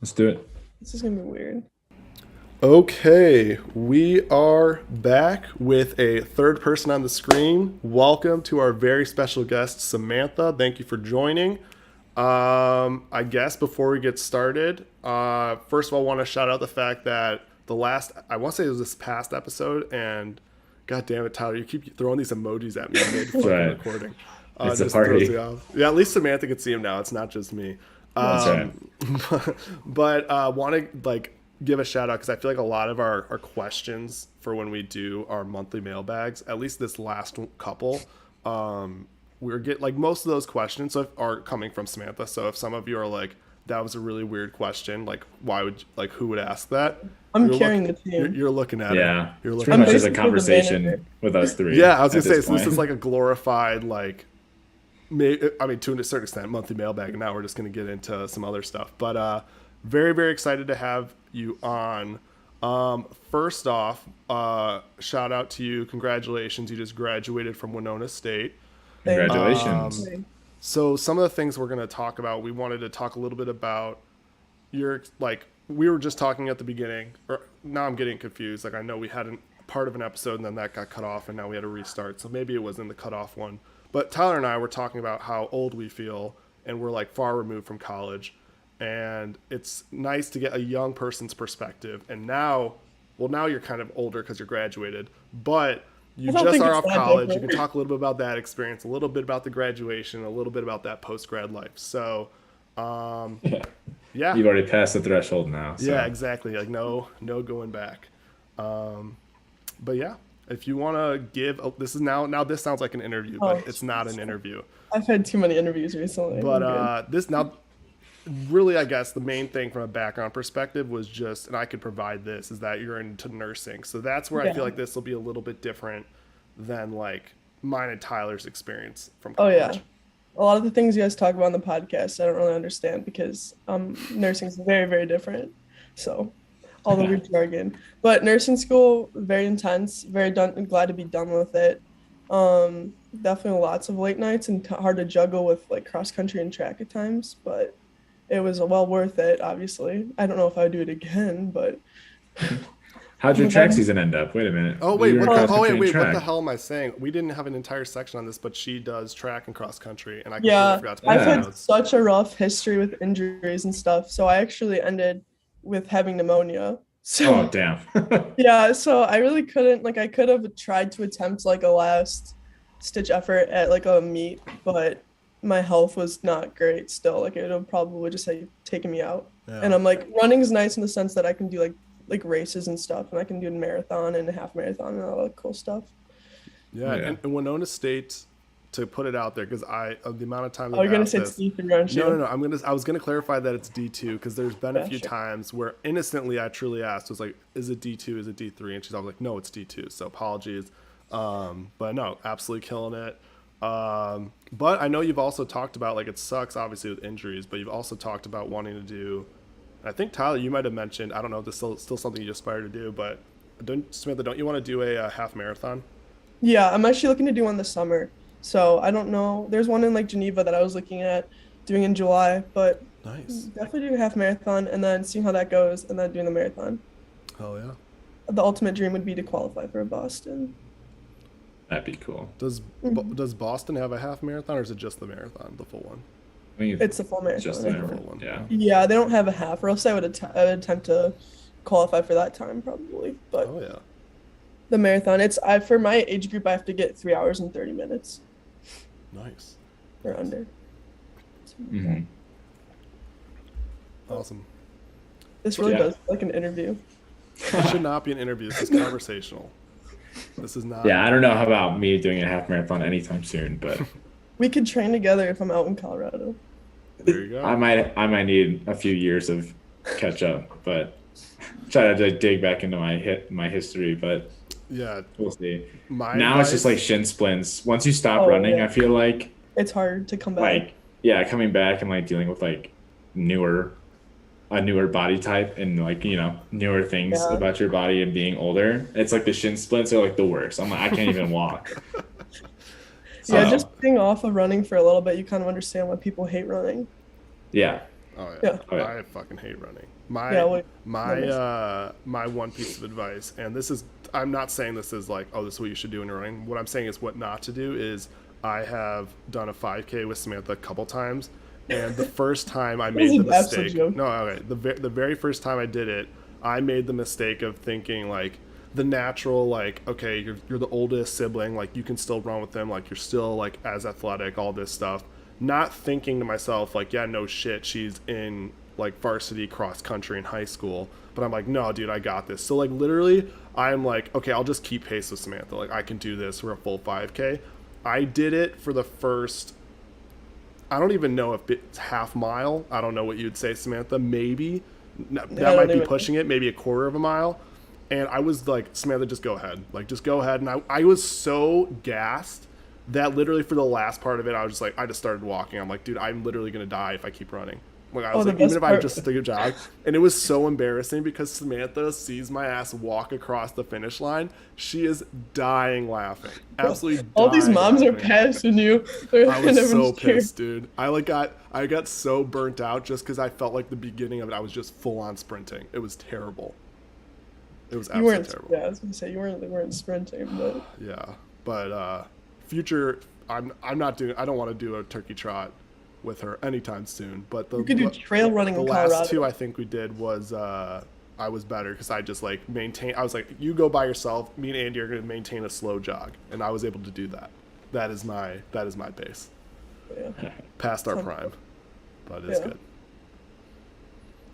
Let's do it. This is gonna be weird. Okay, we are back with a third person on the screen. Welcome to our very special guest, Samantha. Thank you for joining. I guess before we get started, first of all, I want to shout out the fact that I want to say it was this past episode, and God damn it, Tyler, you keep throwing these emojis at me mid fucking Right. recording. It's a just throws party. me off. Yeah, at least Samantha can see him now. It's not just me. That's right. But want to give a shout out because I feel like a lot of our questions for when we do our monthly mailbags, at least this last couple, we're most of those questions are coming from Samantha. So if some of you are like, that was a really weird question, like why would who would ask that? I'm carrying the team. You're looking at Yeah. it. You're It's looking pretty much at just a it. basically the conversation manager. with us three. Yeah, I was gonna at say, this so this point. is like a glorified I mean, to a certain extent, monthly mailbag, and now we're just going to get into some other stuff. But very, very excited to have you on. First off, shout out to you. Congratulations. You just graduated from Winona State. Congratulations. So some of the things we're going to talk about, we wanted to talk a little bit about your, we were just talking at the beginning, or now I'm getting confused. I know we had part of an episode and then that got cut off and now we had to restart. So maybe it was in the cutoff one. But Tyler and I were talking about how old we feel and we're far removed from college. And it's nice to get a young person's perspective. And now you're kind of older because you're graduated, but you I don't just think are it's off that college. different. You can talk a little bit about that experience, a little bit about the graduation, a little bit about that post-grad life. So, yeah. You've already passed the threshold now. So. Yeah, exactly. No going back. But yeah, if you want to give, this is now this sounds like an interview, but it's not an interview. I've had too many interviews recently. But this now, really, I guess the main thing from a background perspective was just, and I could provide this, is that you're into nursing. So that's where I feel Yeah. like this will be a little bit different than mine and Tyler's experience from Oh college. yeah, a lot of the things you guys talk about on the podcast, I don't really understand because nursing is very, very different. So all the weird jargon, but nursing school, very intense. Glad to be done with it. Definitely lots of late nights and hard to juggle with cross country and track at times, but it was well worth it. Obviously, I don't know if I would do it again, but How'd your track season end up? Wait a minute. Oh wait, You were what in cross-country and what track. the hell am I saying? We didn't have an entire section on this, but she does track and cross country, and I yeah, completely forgot to I've put that in had notes. such a rough history with injuries and stuff. So I actually ended with having pneumonia. So Oh, damn. yeah, so I really couldn't I could have tried to attempt a last stitch effort at a meet, but my health was not great still. It would have probably just taken me out. Yeah. And I'm running is nice in the sense that I can do races and stuff, and I can do a marathon and a half marathon and all that cool stuff. Yeah, Yeah. and Winona State, to put it out there, because of the amount of time. Oh, you're gonna I've say asked it's this- D3, aren't you? No. I was gonna clarify that it's D2 because there's been a Yeah, few sure. times where innocently I truly asked, was is it D2? Is it D3? And she's always like, no, it's D2. So apologies. But no, absolutely killing it. But I know you've also talked about it sucks obviously with injuries, but you've also talked about wanting to do. I think Tyler, you might have mentioned. I don't know if this is still something you aspire to do, but Samantha, don't you want to do a half marathon? Yeah, I'm actually looking to do one this summer. So I don't know. There's one in Geneva that I was looking at doing in July, but Nice. definitely doing a half marathon and then seeing how that goes and then doing the marathon. Oh yeah. The ultimate dream would be to qualify for a Boston. That'd be cool. Does Boston have a half marathon or is it just the marathon, the full one? I think It's a full marathon. just I the think. full one. Yeah. Yeah, they don't have a half, or else I would attempt to qualify for that time probably. But Oh yeah. the marathon, for my age group, I have to get 3 hours and 30 minutes Nice. or under. hmm Awesome. This really Yeah. does feel like an interview. This should not be an interview. This is conversational. This is not. Yeah, I don't know about me doing a half marathon anytime soon, but We could train together if I'm out in Colorado. There you go. I might need a few years of catch up, but try to dig back into my history, but Yeah. we'll see. My Now it's just advice- shin splints. Once you stop Oh, running, yeah. I feel like It's hard to come back. coming back and dealing with a newer body type and newer things Yeah. about your body and being older. It's the shin splints are the worst. I'm I can't even walk. Yeah, So, just being off of running for a little bit, you kind of understand why people hate running. yeah. Oh Yeah. Oh, yeah. I fucking hate running. Yeah, wait, My one piece of advice, and this is, I'm not saying this is like, oh, this is what you should do when you're running. What I'm saying is what not to do is, I have done a 5K with Samantha a couple times, and the first time I was made the an absolute mistake. joke. No, okay, the very first time I did it, I made the mistake of thinking like the natural, like, okay, you're the oldest sibling, like you can still run with them, like you're still like as athletic, all this stuff. Not thinking to myself like, yeah, no shit, she's in like varsity cross country in high school. But I'm like, no, dude, I got this. So like literally, I'm like, okay, I'll just keep pace with Samantha. Like I can do this for a full 5K. I did it for the first, I don't even know if it's half mile. I don't know what you'd say, Samantha. Maybe that I might don't be even- pushing it. Maybe a quarter of a mile. And I was like, Samantha, just go ahead. Like, just go ahead. And I was so gassed that literally for the last part of it, I was just like, I just started walking. I'm like, dude, I'm literally gonna die if I keep running. Like, I was the like, even best if I part- just take a jog. And it was so embarrassing because Samantha sees my ass walk across the finish line. She is dying laughing. Absolutely All these dying moms are laughing. passing you. I was so Everyone's scared. pissed, dude. I got so burnt out just because I felt like the beginning of it, I was just full on sprinting. It was terrible. It was You absolutely weren't. terrible. Yeah, I was gonna say they weren't sprinting, but Yeah, but future, I'm not doing. I don't want to do a turkey trot with her anytime soon. But you could do trail running the in last Colorado. two I think we did was I was better because I just like maintain. I was like, you go by yourself. Me and Andy are going to maintain a slow jog, and I was able to do that. That is my pace. Yeah. Past our Sounds prime, but it's Yeah. good.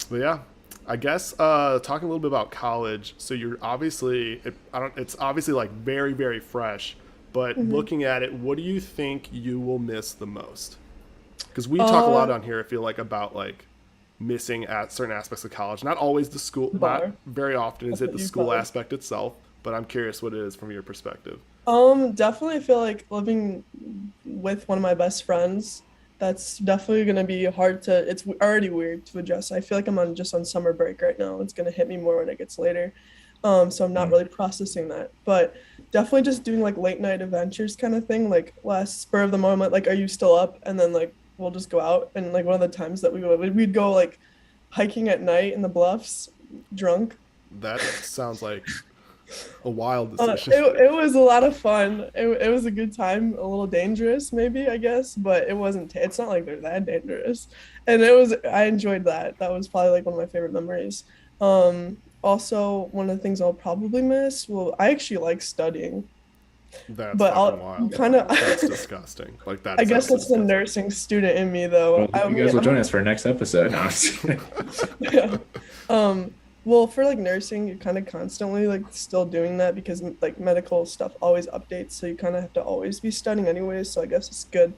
But yeah, I guess talking a little bit about college. So you're obviously, it's obviously like very very fresh. But Mm-hmm. looking at it, what do you think you will miss the most? Because we talk a lot on here, I feel like, about like missing at certain aspects of college. Not always the school, not Bar. very often is That's it what the you school call it. aspect itself. But I'm curious what it is from your perspective. Definitely feel like living with one of my best friends. That's definitely gonna be hard to. It's already weird to adjust. I feel like I'm just on summer break right now. It's gonna hit me more when it gets later. So I'm not really processing that. But definitely just doing like late night adventures kind of thing. Like last spur of the moment, like, are you still up? And then like we'll just go out. And like one of the times that we'd go like hiking at night in the bluffs, drunk. That sounds like a wild It, decision. it was a lot of fun. It was a good time, a little dangerous maybe, I guess, but it wasn't, it's not like they're that dangerous. And I enjoyed that. That was probably like one of my favorite memories. Also, one of the things I'll probably miss, well, I actually like studying, That's but fucking I'll wild. kind of, That's disgusting. Like that. I is guess that's the disgusting. nursing student in me though. Well, you guys will join us for our next episode. No, I'm just kidding. Yeah. Well, for like nursing, you're kind of constantly like still doing that because like medical stuff always updates, so you kind of have to always be studying anyways. So I guess it's good.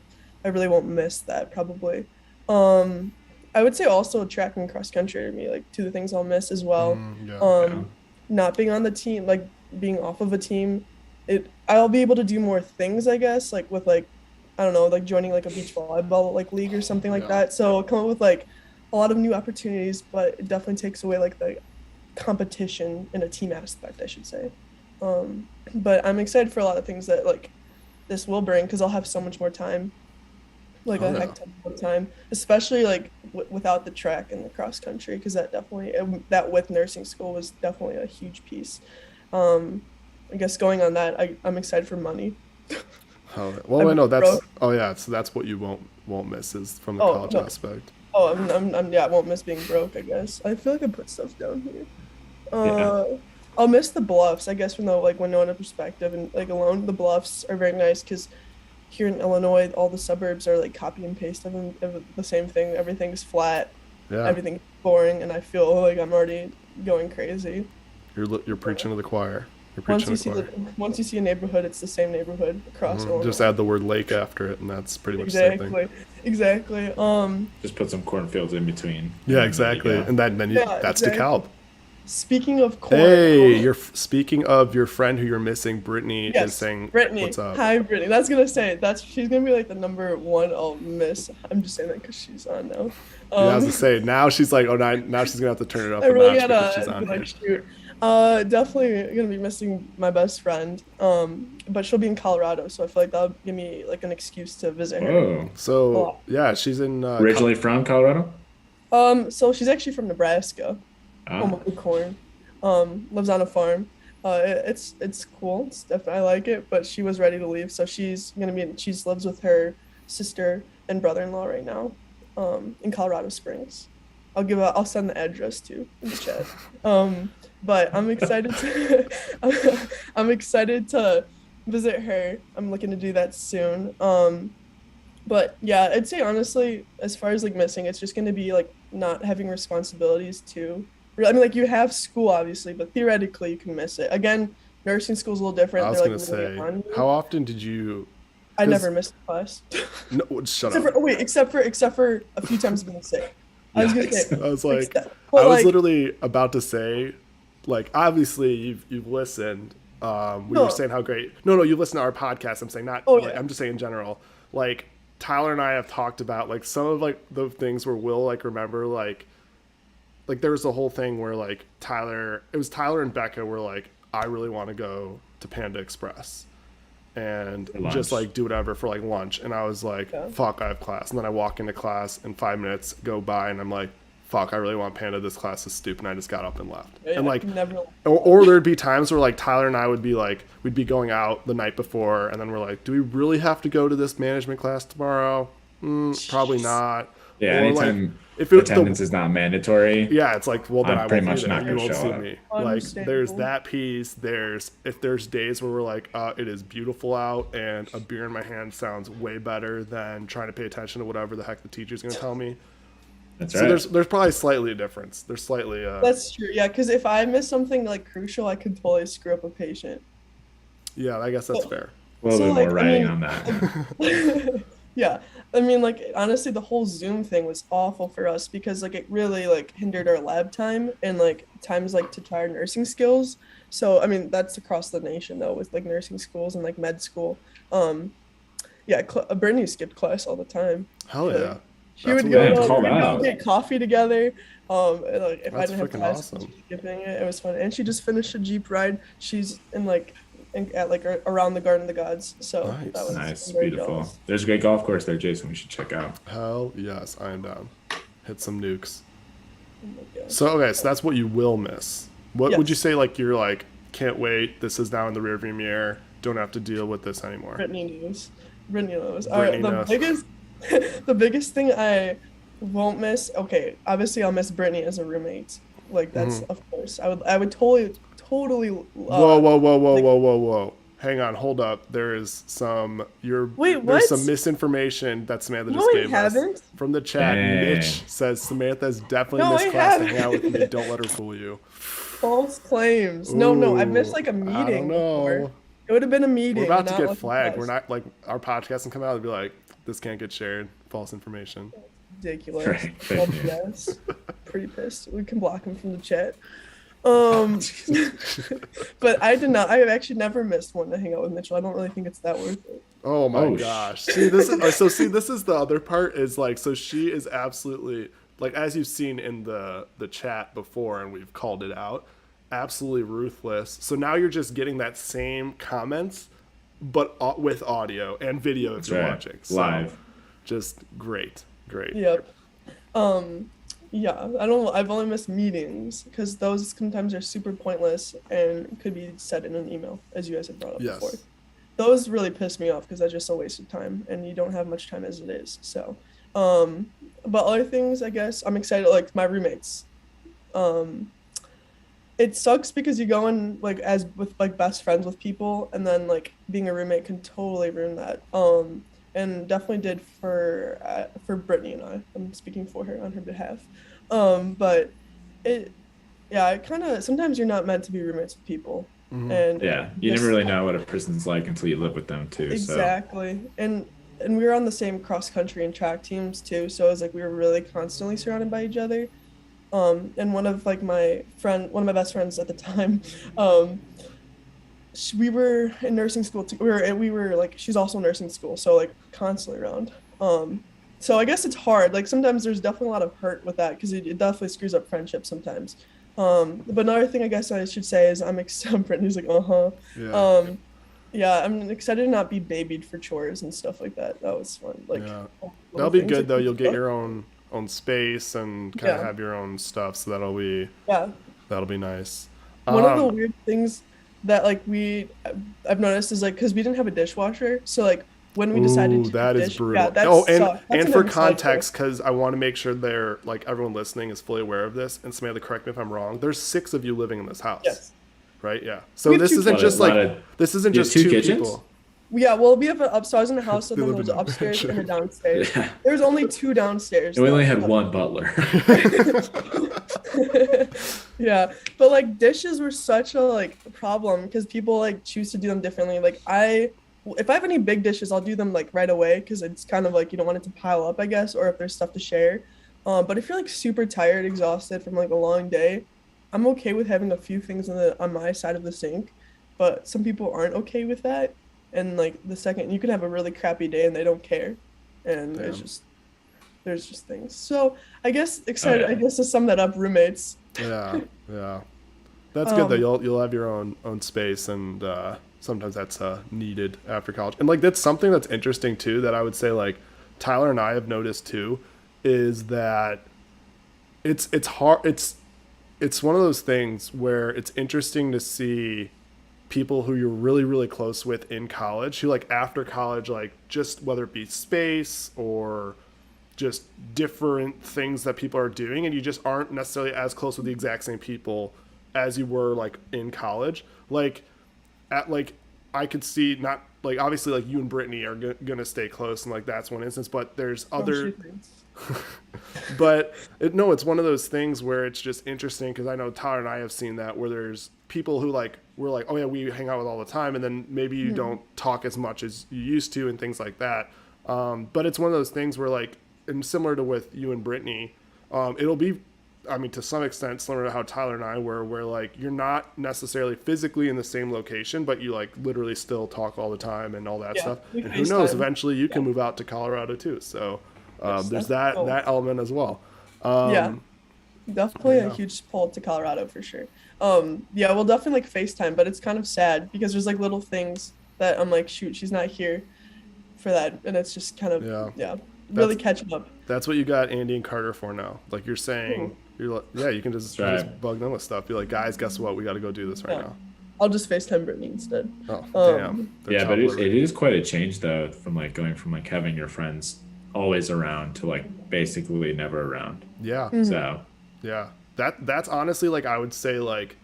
I really won't miss that probably. I would say also track and cross country are me like two of the things I'll miss as well. Yeah. Not being on the team, like being off of a team, I'll be able to do more things, I guess, like with like I don't know, like joining like a beach volleyball like league or something like Yeah. that. So I'll come up with like a lot of new opportunities, but it definitely takes away like the competition in a team aspect, I should say. But I'm excited for a lot of things that like this will bring because I'll have so much more time, like Oh, a yeah. heck ton more time, especially like without the track and the cross country, because that definitely that with nursing school was definitely a huge piece. I guess going on that, I'm excited for money. Oh, well, I know that's. broke. Oh yeah, so that's what you won't miss is from the Oh, college no. aspect. Oh, yeah, I won't miss being broke, I guess. I feel like I put stuff down here. I'll miss the bluffs, I guess, from the like Winona perspective and like alone. The bluffs are very nice because here in Illinois, all the suburbs are like copy and paste of the same thing. Everything's flat, Yeah, everything's boring, and I feel like I'm already going crazy. you're preaching to the choir. You're Once preaching you to see the choir. once you see a neighborhood, it's the same neighborhood across Illinois. Just add the word lake after it, and that's pretty much the same thing. Exactly. Just put some cornfields in between. Yeah, exactly. Yeah. And then Yeah, that's exactly. DeKalb. Speaking of corn, Hey, speaking of your friend who you're missing, Brittany is yes, saying, Brittany. "What's up?" Hi, Brittany. That's gonna say she's gonna be like the number one I'll miss. I'm just saying that because she's on now. Yeah, I was to say now she's like, oh, now she's gonna have to turn it up I a really notch because gotta she's on be like, here. shoot. Definitely gonna be missing my best friend. But she'll be in Colorado, so I feel like that'll give me like an excuse to visit her. Oh, So Oh. yeah, she's in originally from Colorado? So she's actually from Nebraska, home Ah, of the corn. Lives on a farm. It's cool. I like it, but she was ready to leave, so she's lives with her sister and brother-in-law right now, in Colorado Springs. I'll send the address too in the chat. But I'm excited to I'm excited to visit her. I'm looking to do that soon. But yeah, I'd say honestly, as far as like missing, it's just going to be like not having responsibilities too. I mean, like you have school obviously, but theoretically you can miss it. Again, nursing school's a little I different. was They're like gonna really say, on how you. often did you? I Because never missed a class. no, shut Except up. for, oh wait, except for a few times being sick. I was gonna say, yikes. I was like, but I was like literally about to say, like, obviously you've listened. We were no, saying how great. No, no, you listened to our podcast. I'm saying not oh like yeah, I'm just saying in general. Like Tyler and I have talked about like some of like the things where we'll like remember like there was a whole thing where like it was Tyler and Becca were like, I really want to go to Panda Express and For just lunch. like do whatever for like lunch. And I was like, yeah, fuck, I have class. And then I walk into class and 5 minutes go by and I'm like, fuck, I really want Panda. This class is stupid. And I just got up and left. yeah, And like, never. or there'd be times where like Tyler and I would be like, we'd be going out the night before and then we're like, do we really have to go to this management class tomorrow? Probably not. Yeah, Or like, anytime if it attendance the is not mandatory, yeah, it's like, well, then I I'm pretty won't be much there. not You gonna won't show see up. me. Like, there's Understandable. that piece. If there's days where we're like, it is beautiful out, and a beer in my hand sounds way better than trying to pay attention to whatever the heck the teacher's gonna tell me. That's So right. there's probably slightly a difference. There's slightly That's true. Yeah, because if I miss something like crucial, I could totally screw up a patient. yeah, I guess that's So, fair. A little so bit more like I writing mean, on that. yeah, I mean like honestly, the whole Zoom thing was awful for us because like it really like hindered our lab time and like times like to try our nursing skills. So I mean that's across the nation though with like nursing schools and like med school. Um, yeah, Brittany skipped class all the time. Hell Like, yeah, she that's would Damn, go, call we'd go out. get coffee together. And, like if I that's didn't have freaking class, awesome. she was skipping it. It was fun, and she just finished a Jeep ride. She's in like at like around the Garden of the Gods, so that Nice. was Nice, I'm very beautiful. jealous. There's a great golf course there, Jason. We should check out. Hell yes, I am down. Hit some nukes. Oh my gosh. So okay, so that's what you will miss. What would you Yes. say like you're like can't wait? This is now in the rearview mirror. Don't have to deal with this anymore. Brittany knows. Brittany knows. All Brittany right, the knows. biggest, the biggest thing I won't miss. Okay, obviously I'll miss Brittany as a roommate. Like that's of course. I would totally. Whoa, whoa, whoa, whoa, like, whoa, whoa, whoa. Hang on, hold up. There is some Wait, there's what? some misinformation that Samantha No, just I gave us. haven't. From the chat, Dang. Mitch says Samantha's definitely No, missed I class to haven't. hang out with me. Don't let her fool you. False claims. No, I missed Ooh, like a I don't meeting before. know. It would have been a meeting. We're about to not get like a flagged. We're class. not like our podcast can come out and be like, this can't get shared. False information. Ridiculous. Right, fake Well, news. yes. Pretty pissed. We can block him from the chat. Oh, But I did not. I have actually never missed one to hang out with Mitchell. I don't really think it's that worth it. Oh my Oh, gosh. See, this is see, this is the other part is like, so she is absolutely like, as you've seen in the chat before, and we've called it out, absolutely ruthless. So now you're just getting that same comments, but with audio and video if That's you're right. watching. So, Live. just great. Yep. Yeah, I've only missed meetings because those sometimes are super pointless and could be said in an email, as you guys had brought up Yes. before. Those really piss me off because that's just a waste of time and you don't have much time as it is. So, but other things, I guess, I'm excited, like my roommates. It sucks because you go in like as with like best friends with people and then like being a roommate can totally ruin that. And definitely did for Brittany and I. I'm speaking for her on her behalf. But it kind of sometimes you're not meant to be roommates with people, and Yeah, you just- never really know what a person's like until you live with them too. exactly. And we were on the same cross country and track teams too, so it was like we were really constantly surrounded by each other. And one of my best friends at the time, we were in nursing school too. We were like she's also in nursing school, so like constantly around. So I guess it's hard. Like sometimes there's definitely a lot of hurt with that because it definitely screws up friendships sometimes. But another thing I guess I should say is I'm excited. Brittany's like, Yeah. Yeah, I'm excited to not be babied for chores and stuff like that. That was fun. Like, Yeah. little That'll be things good like though. You'll get that. your own own space and kind of Yeah. have your own stuff. So Yeah. that'll be nice. One of the Um, weird things that like I've noticed is like because we didn't have a dishwasher, so like when we decided Ooh, to do that is dish, yeah, brutal. that Oh, sucked. That's and an for inside joke. context, because I want to make sure they're like everyone listening is fully aware of this, and Samantha, correct me if I'm wrong. There's 6 of you living in this house, Yes, right? Yeah. we So have this two isn't lot of, just kitchens. lot like of this isn't you have just two two kitchens? people. Yeah, well, we have so I was in a house, so They then there live was in an the upstairs and a mansion. downstairs. Yeah. There was only two downstairs And we only though. had one butler. Yeah, but like dishes were such a like problem because people like choose to do them differently. Like if I have any big dishes, I'll do them like right away because it's kind of like you don't want it to pile up, I guess, or if there's stuff to share. But if you're like super tired, exhausted from like a long day, I'm okay with having a few things on my side of the sink. But some people aren't okay with that, and like the second you can have a really crappy day and they don't care, and Damn. there's just things. So I guess Oh excited. I yeah. guess to sum that up, roommates. Yeah, yeah. That's good though. Um, You'll have your own space, and sometimes that's needed after college. And like that's something that's interesting too. That I would say like Tyler and I have noticed too, is that it's hard. It's one of those things where it's interesting to see people who you're really close with in college who like after college like just whether it be space or just different things that people are doing and you just aren't necessarily as close with the exact same people as you were like in college like at like I could see not like obviously like you and Brittany are gonna stay close and like that's one instance but there's oh, other shoot, thanks. but no, it's one of those things where it's just interesting because I know Tyler and I have seen that where there's people who like we're like, oh yeah, we hang out with all the time, and then maybe you don't talk as much as you used to and things like that. But it's one of those things where like, and similar to with you and Brittany, it'll be, I mean, to some extent similar to how Tyler and I were, where like you're not necessarily physically in the same location, but you like literally still talk all the time and all that Yeah, stuff. we And who knows, FaceTime. eventually you can Yeah. move out to Colorado too. So Yes, there's that's the goal. that element as well. Yeah, definitely a Yeah. huge pull to Colorado for sure. Yeah, we'll definitely like FaceTime, but it's kind of sad because there's like little things that I'm like, shoot, she's not here for that, and it's just kind of Yeah. really That's catching up. that's what you got Andy and Carter for now. Like you're saying, Cool. you're like, yeah, you can just, Right. just bug them with stuff. Be like, guys, guess what? We got to go do this right Yeah. now. I'll just FaceTime Brittany instead. Oh, Um, damn. They're Yeah, but chopped liver. it is quite a change though from like going from like having your friends always around to like basically never around. Yeah, So yeah. That's honestly like I would say like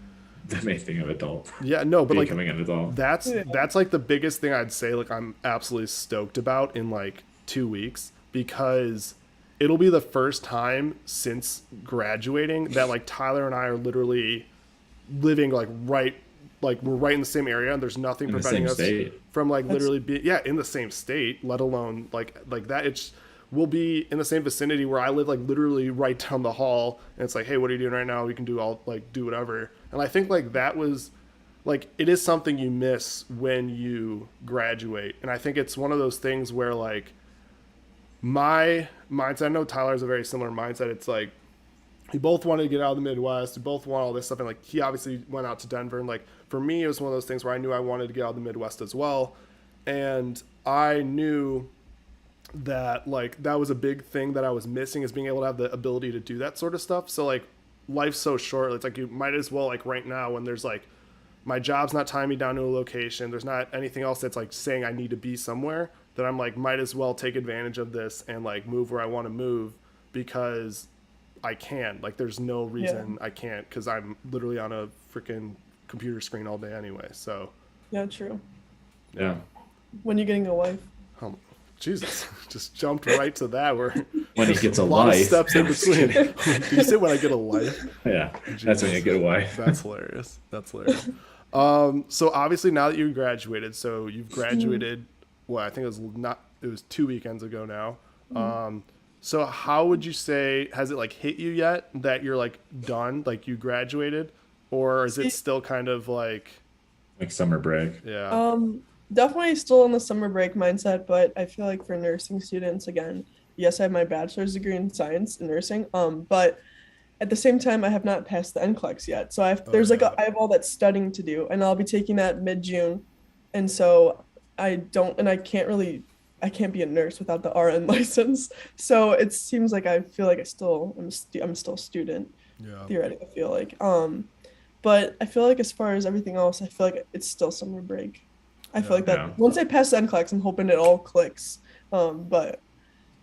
the main thing of adult yeah no, but like becoming an adult. that's like the biggest thing I'd say like I'm absolutely stoked about in like 2 weeks because it'll be the first time since graduating that like Tyler and I are literally living like we're right in the same area and there's nothing In the preventing same us state. from like literally being in the same state, let alone like that. It's we'll be in the same vicinity where I live like literally right down the hall and it's like, hey, what are you doing right now? We can do all like do whatever. And I think like that was like it is something you miss when you graduate. And I think it's one of those things where like my mindset, I know Tyler has a very similar mindset. It's like we both wanted to get out of the Midwest. We both want all this stuff. And like, he obviously went out to Denver. And like, for me, it was one of those things where I knew I wanted to get out of the Midwest as well. And I knew that like, that was a big thing that I was missing is being able to have the ability to do that sort of stuff. So like, life's so short. It's like, you might as well like right now when there's like, my job's not tying me down to a location. There's not anything else that's like saying I need to be somewhere that I'm like, might as well take advantage of this and like move where I want to move because I can. Like, there's no reason I can't because I'm literally on a freaking computer screen all day anyway. So, Yeah, true. Yeah. When you getting a wife? Jesus, just jumped right to that. Where When he gets a lot of life. steps in between. Do you say when I get a life? Yeah. That's when you get a wife. That's hilarious. That's hilarious. So obviously now that you graduated, so you've graduated. Well, I think it was 2 weekends ago now. So how would you say, has it like hit you yet that you're like done, like you graduated, or is it still kind of like, Like summer break. yeah, Definitely still in the summer break mindset, but I feel like for nursing students, again, yes, I have my bachelor's degree in science in nursing. But at the same time, I have not passed the NCLEX yet. So I have all that studying to do, and I'll be taking that mid-June. And so I can't really I can't be a nurse without the RN license. So it seems like I feel like I'm still a student Yeah. theoretically. I feel like but I feel like as far as everything else, I feel like it's still summer break. I feel Yeah. like Yeah. that once I pass the NCLEX, I'm hoping it all clicks. But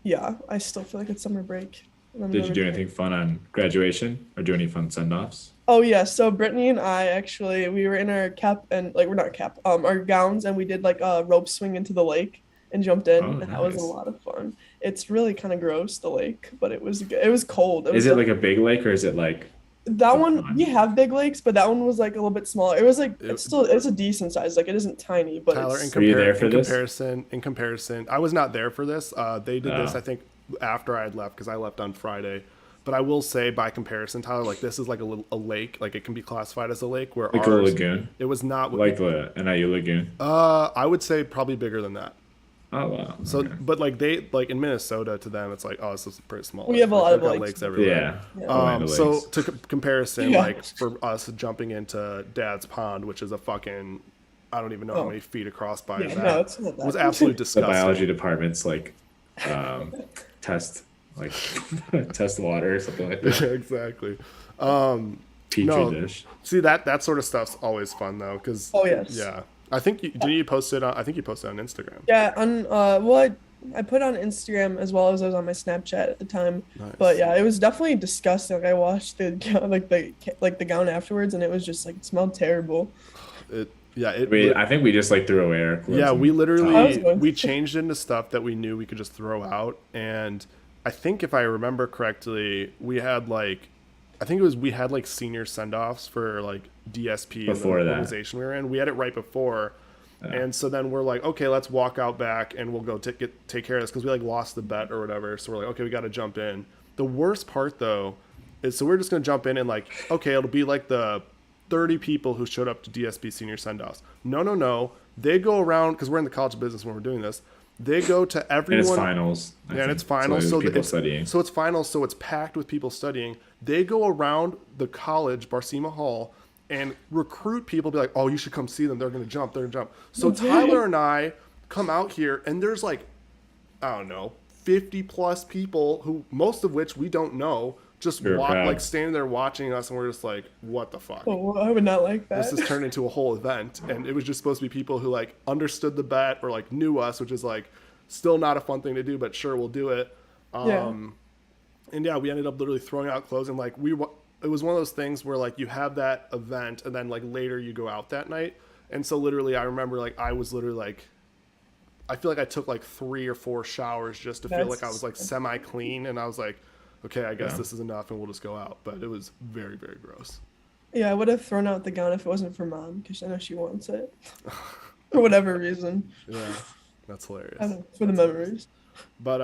yeah, I still feel like it's summer break. And I'm Did you never do gonna- anything fun on graduation or do any fun send-offs? Oh yeah, so Brittany and I actually we were in our cap and like we're not cap, our gowns and we did like a rope swing into the lake and jumped in Oh, and that was a nice. lot of fun. It's really kind of gross, the lake, but it was good. It was cold. It Is was it like a big lake or is it like that a one we pond? have big lakes, but that one was like a little bit smaller. It was like It- it's a decent size. Like it isn't tiny, but Tyler, it's Were you there for this? in comparison, I was not there for this. They did this, Oh. I think, after I had left because I left on Friday. But I will say, by comparison, Tyler, like this is like a lake, like it can be classified as a lake. Where Like a ours, lagoon? it was not. Like the NIU lagoon? I would say probably bigger than that. Oh wow. So, Okay. but like they like in Minnesota, to them, it's like, oh, this is a pretty small. We lake. have a Like, lot of they've got lakes. everywhere. Yeah. So Lakes. to comparison, Yeah. like for us jumping into Dad's Pond, which is a fucking, I don't even know how Oh. many feet across by yeah, that, no, it's not that. was absolutely The disgusting. biology department's like test like test water or something like that. Exactly. Petri No. dish. See that sort of stuff's always fun though, because Oh, yes. yeah, I think did you post it on? I think you posted it on Instagram. Yeah, on well, I put it on Instagram as well as I was on my Snapchat at the time. Nice. But yeah, it was definitely disgusting. Like I watched the gown, like the gown afterwards, and it was just like it smelled terrible. I think we just like threw away our clothes. Yeah, we I was literally going- we changed into stuff that we knew we could just throw out, and I think if I remember correctly, we had like, I think it was we had like senior send-offs for like DSP and the Before that. organization we were in. We had it right before, and so then we're like, okay, let's walk out back and we'll go take care of this because we like lost the bet or whatever. So we're like, okay, we got to jump in. The worst part though is so we're just gonna jump in and like, okay, it'll be like the 30 people who showed up to DSP senior send-offs. No. They go around because we're in the college of business when we're doing this. They go to and everyone. it's finals. I Yeah, and think. it's finals, so people it's studying. so it's finals, so it's packed with people studying. They go around the college, Barcema Hall, and recruit people. Be like, "Oh, you should come see them. They're gonna jump. They're gonna jump." So Tyler and I come out here, and there's like, I don't know, 50 plus people who most of which we don't know, just You're proud. like standing there watching us, and we're just like, "What the fuck?" Oh, well, I would not like that. This has turned into a whole event, and it was just supposed to be people who like understood the bet or like knew us, which is like still not a fun thing to do, but sure, we'll do it. Yeah. And yeah, we ended up literally throwing out clothes, and like it was one of those things where like you have that event, and then like later you go out that night, and so literally I remember like I was literally like, I feel like I took like 3 or 4 showers just to feel like I was like semi clean, and I was like, okay, I guess this is enough, and we'll just go out. But it was very, very gross. Yeah, I would have thrown out the gown if it wasn't for mom because I know she wants it for whatever reason. Yeah, that's hilarious. I don't know, for the memories. But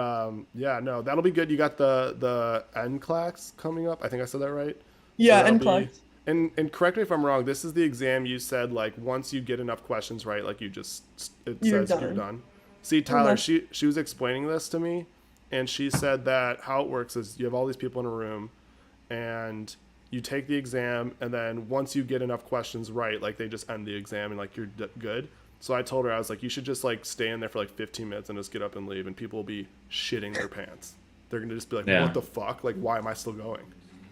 yeah, no, that'll be good. You got the NCLEX coming up. I think I said that right. Yeah, that'll and be- class. And correct me if I'm wrong. This is the exam you said like once you get enough questions right, like it You're says you're done. done. See, Tyler, Uh-huh. she was explaining this to me, and she said that how it works is you have all these people in a room, and you take the exam, and then once you get enough questions right, like they just end the exam and like you're good. So I told her, I was like, you should just like stay in there for like 15 minutes and just get up and leave, and people will be shitting their pants. They're gonna just be like, Yeah. what the fuck? Like, why am I still going?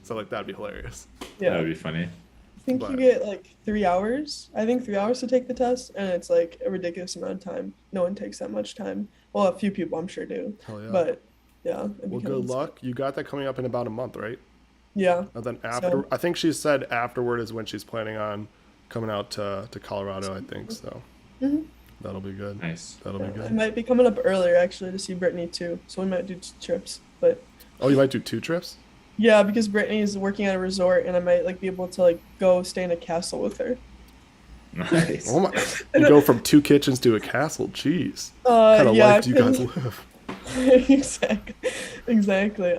So like that'd be hilarious. Yeah. That would be funny. I think But- you get like 3 hours. I think 3 hours to take the test, and it's like a ridiculous amount of time. No one takes that much time. Well, a few people I'm sure do. Hell yeah. But yeah. it Well, becomes- good luck. You got that coming up in about a month, right? Yeah. And then after, I think she said afterward is when she's planning on coming out to Colorado, I think. So that'll be good. Nice. That'll be I good. might be coming up earlier actually to see Brittany too. So we might do trips. But Oh, you might do 2 trips? yeah, because Brittany is working at a resort, and I might like be able to like go stay in a castle with her. Nice. Oh my! You go from 2 kitchens to a castle. Jeez. What kind of Yeah, life do you guys because- live? exactly.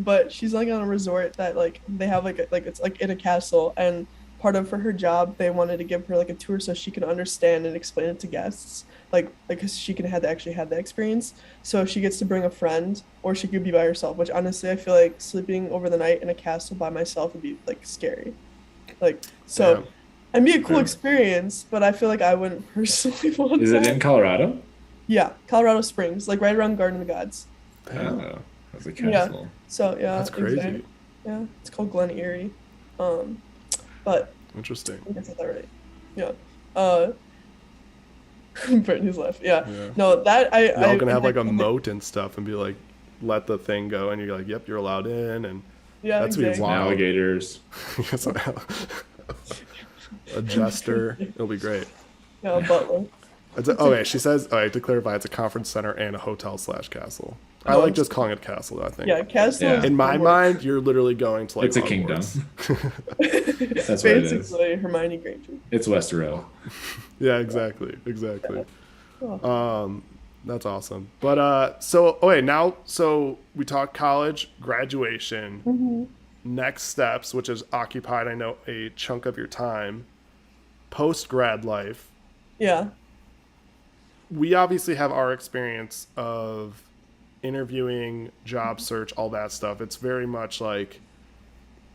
But she's like on a resort that like they have like it's like in a castle, and part of for her job they wanted to give her like a tour so she can understand and explain it to guests, like because she can actually have the experience. So she gets to bring a friend, or she could be by herself. Which honestly, I feel like sleeping over the night in a castle by myself would be like scary. Like so. Damn. It'd be a cool Yeah. experience, but I feel like I wouldn't personally want Is it that. in Colorado? Yeah, Colorado Springs, like right around Garden of the Gods. Oh, that's a Yeah. castle. So yeah, That's crazy. exactly. Yeah, it's called Glen Erie. Um, but Interesting. I think I said that right. Yeah. Uh, Brittany's left. Yeah. Yeah. No, that Y'all gonna have I like a moat and stuff and be like, let the thing go, and you're like, yep, you're allowed in, and yeah, that's gonna be exactly. wild. Alligators. A jester. It'll be great. Yeah, Butler. Okay, she says, to clarify, it's a conference center and a hotel/castle. I like just calling it castle, though, I think. Yeah, castle. Yeah. is In my more- mind, you're literally going to like It's a kingdom. Hogwarts. That's what it is. Basically, Hermione Granger. It's Westeros. Yeah, exactly. Oh. That's awesome. But so we talked college, graduation, Mm-hmm. next steps, which has occupied, I know, a chunk of your time, post grad life. Yeah. We obviously have our experience of interviewing, job search, all that stuff. It's very much like,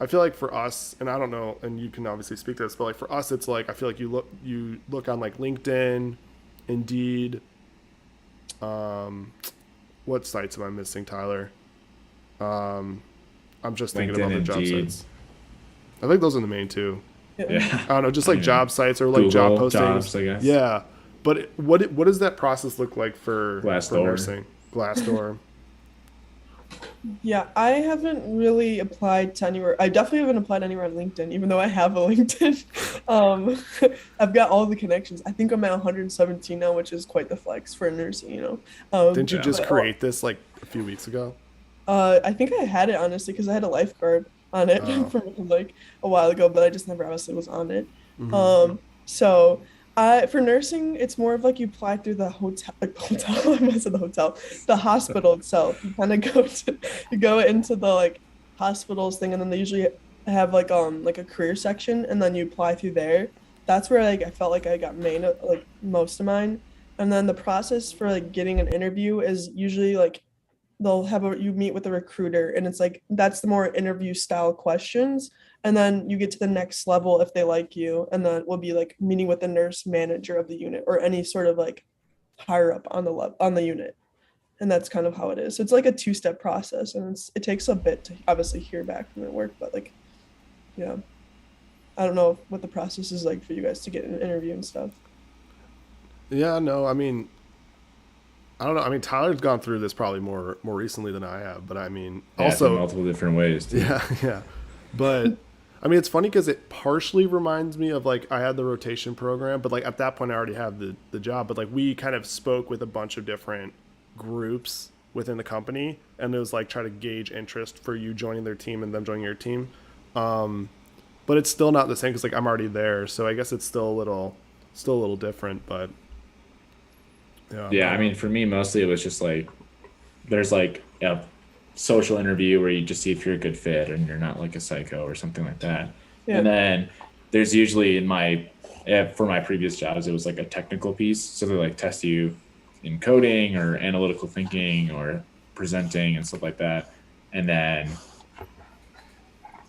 I feel like for us, and I don't know, and you can obviously speak to this, but like for us, it's like I feel like you look on like LinkedIn, Indeed. What sites am I missing, Tyler? I'm just thinking about the LinkedIn, job Indeed. sites. I think those are the main two. Yeah. I don't know, just like Yeah. job sites or like job Google postings. jobs, I guess. Yeah, but what does that process look like for Glassdoor. nursing? Glassdoor. Yeah, I haven't really applied to anywhere. I definitely haven't applied anywhere on LinkedIn, even though I have a LinkedIn. I've got all the connections. I think I'm at 117 now, which is quite the flex for nursing, you know. Didn't you just but- create this like a few weeks ago? I think I had it honestly because I had a lifeguard on it Oh. from like a while ago, but I just never honestly was on it. Mm-hmm. So for nursing, it's more of like you apply through the hotel. I said the hotel, the hospital itself. You kind of you go into the like hospitals thing, and then they usually have like a career section, and then you apply through there. That's where like I felt like I got like most of mine, and then the process for like getting an interview is usually like you meet with a recruiter, and it's like that's the more interview style questions, and then you get to the next level if they like you, and then we'll be like meeting with the nurse manager of the unit or any sort of like higher up on the unit, and that's kind of how it is. So it's like a two-step process, and it takes a bit to obviously hear back from the work, but like yeah, I don't know what the process is like for you guys to get an interview and stuff. Yeah, no, I mean, I don't know. I mean, Tyler's gone through this probably more recently than I have, but I mean, Yeah, it's in also, multiple different ways. Too. yeah. But I mean, it's funny because it partially reminds me of like I had the rotation program, but like at that point I already have the job. But like we kind of spoke with a bunch of different groups within the company, and it was like try to gauge interest for you joining their team and them joining your team. But it's still not the same because like I'm already there, so I guess it's still a little different. But Yeah, I mean, for me, mostly it was just like there's like a social interview where you just see if you're a good fit and you're not like a psycho or something like that. Yeah. And then there's usually for my previous jobs, it was like a technical piece. So they like test you in coding or analytical thinking or presenting and stuff like that. And then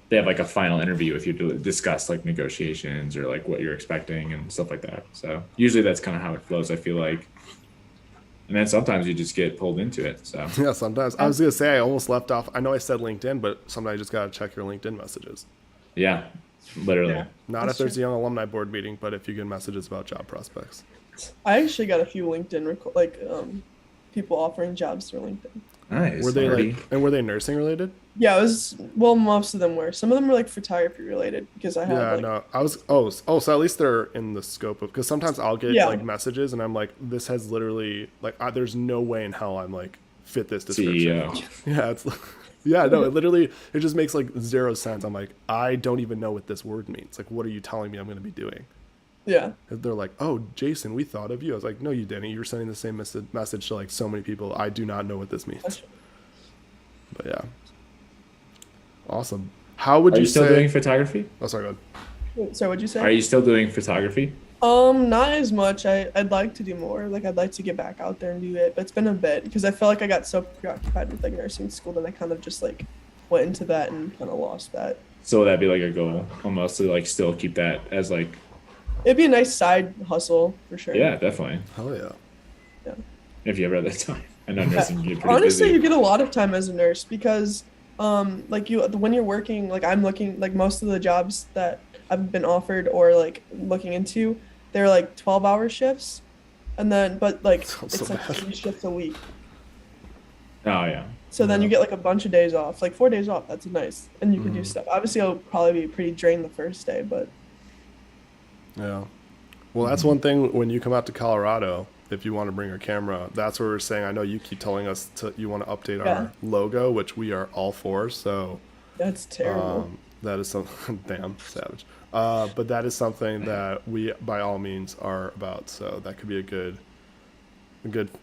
they have like a final interview with you to discuss like negotiations or like what you're expecting and stuff like that. So usually that's kind of how it flows, I feel like. And then sometimes you just get pulled into it. So yeah, sometimes I was gonna say I almost left off. I know I said LinkedIn, but sometimes you just gotta check your LinkedIn messages. yeah, literally. Yeah. Not That's if there's true. a young alumni board meeting, but if you get messages about job prospects. I actually got a few LinkedIn people offering jobs through LinkedIn. Nice. Were they Marty. were they nursing related? Yeah, most of them were. Some of them were like photography related because I had Yeah, like no. I was so at least they're in the scope of, because sometimes I'll get Yeah. like messages and I'm like, this has literally like there's no way in hell I'm like fit this description. CEO. Yeah, it's yeah, no, it just makes like zero sense. I'm like, I don't even know what this word means. Like, what are you telling me I'm going to be doing? yeah. And they're like, oh, Jason, we thought of you. I was like, no, you didn't. You were sending the same message to like so many people. I do not know what this means. But yeah, awesome. How would Are you you still say? doing photography? Oh, sorry, go ahead. So what'd you say? Are you still doing photography? Not as much. I'd like to do more. Like I'd like to get back out there and do it, but it's been a bit because I feel like I got so preoccupied with like nursing school that I kind of just like went into that and kind of lost that. So would that be like a goal almost to like still keep that as like, It'd be a nice side hustle for sure. yeah, definitely. Hell yeah. Yeah. if you ever have that time. I know nursing can get pretty Honestly, you busy. get a lot of time as a nurse because, like you when you're working, like I'm looking, like most of the jobs that I've been offered or like looking into, they're like 12-hour shifts, and then but like Sounds so it's like bad. 3 shifts a week. Oh yeah. So then Yeah. you get like a bunch of days off, like 4 days off. That's nice, and you can do Mhm. stuff. Obviously, I'll probably be pretty drained the first day, but Yeah. Well, that's one thing when you come out to Colorado, if you want to bring your camera, that's where we're saying. I know you keep telling us you want to update Yeah. our logo, which we are all for. So that's terrible. that is something, damn savage. But that is something that we, by all means, are about. So that could be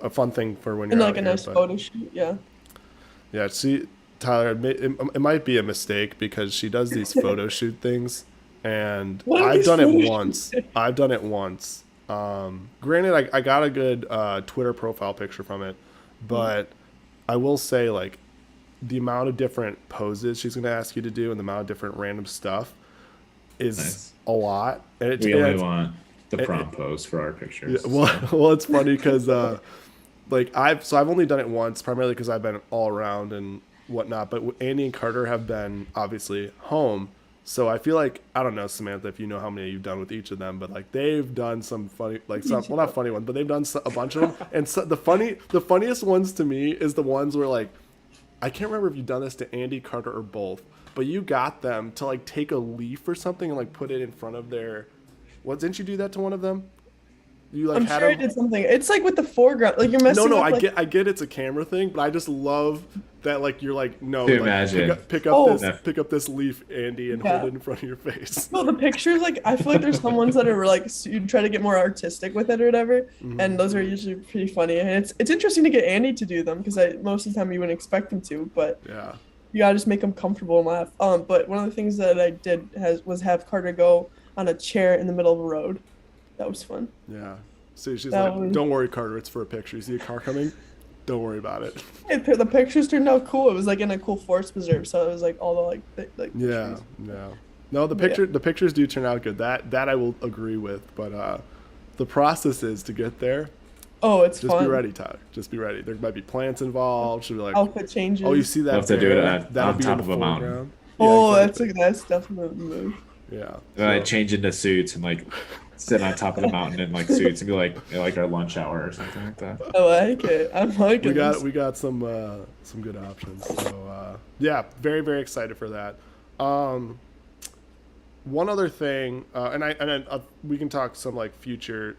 a fun thing for when And you're like out a here. nice But photo shoot, yeah. yeah, see, Tyler, it might be a mistake because she does these photo shoot things, and What are I've these done it photo once. shoots? I've done it once. Granted, I got a good Twitter profile picture from it, but I will say, like, the amount of different poses she's going to ask you to do and the amount of different random stuff is Nice. a lot. And We only it's, want the it- prom pose for our yeah, pictures. well, so. well, it's funny because like I've only done it once, primarily because I've been all around and whatnot. But Andy and Carter have been obviously home, so I feel like, I don't know, Samantha, if you know how many you've done with each of them, but like they've done some funny, like some, well, not funny ones, but they've done a bunch of them. And so the funniest ones to me is the ones where, like, I can't remember if you've done this to Andy, Carter, or both, but you got them to like take a leaf or something and like put it in front of their. What, didn't you do that to one of them? You like I'm had sure I them. did something. It's like with the foreground, like you're No, messing no, with I like, get it's a camera thing, but I just love that, like, you're like, no, To like imagine. Oh. pick up this leaf, Andy, and Yeah. hold it in front of your face. well, the pictures, like I feel like there's some ones that are like you try to get more artistic with it or whatever, and those are usually pretty funny. And it's interesting to get Andy to do them because I most of the time you wouldn't expect him to, but Yeah. you gotta just make him comfortable and laugh. But one of the things that I did was have Carter go on a chair in the middle of a road. That was fun. Yeah. So she's That like, was- don't worry, Carter, it's for a picture. You see a car coming? Don't worry about it. The pictures turned out cool. It was like in a cool forest preserve, so it was like all the like Yeah. trees. Yeah. No, Yeah. the pictures do turn out good. That I will agree with, but the process is to get there. Oh, it's Just fun. be ready, Tyler. Just be ready. There might be plants involved. Should be like, Outfit changes. oh, you see that? We'll have to do it bear? at- That'll on be top in the of a mountain. foreground. Oh, Yeah, that's a nice definite move. yeah. I So- change into suits and like sit on top of the mountain in like suits and be like our lunch hour or something like that. I like it. I'm liking this. we got some good options. So yeah, very very excited for that. One other thing, we can talk some like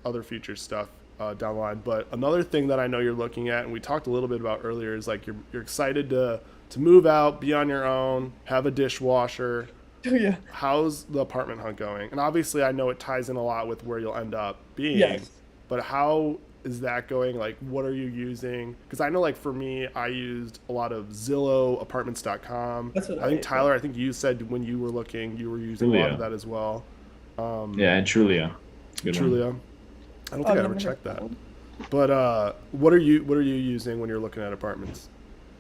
other future stuff down the line. But another thing that I know you're looking at, and we talked a little bit about earlier, is like you're excited to move out, be on your own, have a dishwasher. Oh, yeah. How's the apartment hunt going? And obviously, I know it ties in a lot with where you'll end up being. Yes. But how is that going? Like, what are you using? Because I know, like, for me, I used a lot of Zillow, apartments.com. That's what I think, I- Tyler, I think you said when you were looking, you were using a lot of Trulia. that as well. Yeah, and Trulia. Good one. Trulia. I don't think I've I ever never checked heard that. one. But what are you using when you're looking at apartments?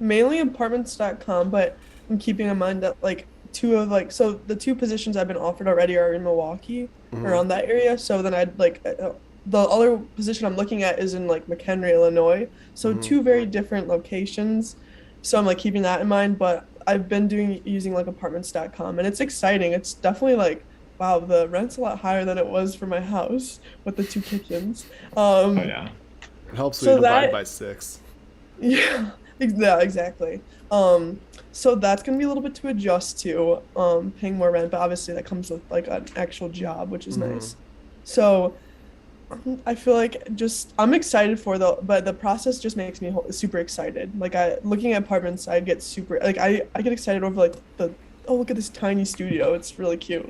Mainly apartments.com, but I'm keeping in mind that like the two positions I've been offered already are in Milwaukee, around that area. So then I'd like the other position I'm looking at is in like McHenry, Illinois. So two very different locations. So I'm like keeping that in mind, but I've been using like apartments.com and it's exciting. It's definitely like, wow, the rent's a lot higher than it was for my house with the two kitchens. Oh yeah. It helps So when you divide that- by 6. Yeah, exactly. So that's gonna be a little bit to adjust to, paying more rent, but obviously that comes with like an actual job, which is nice. So I feel like I'm excited but the process just makes me super excited. Like looking at apartments, I get super like I get excited over like oh, look at this tiny studio, it's really cute.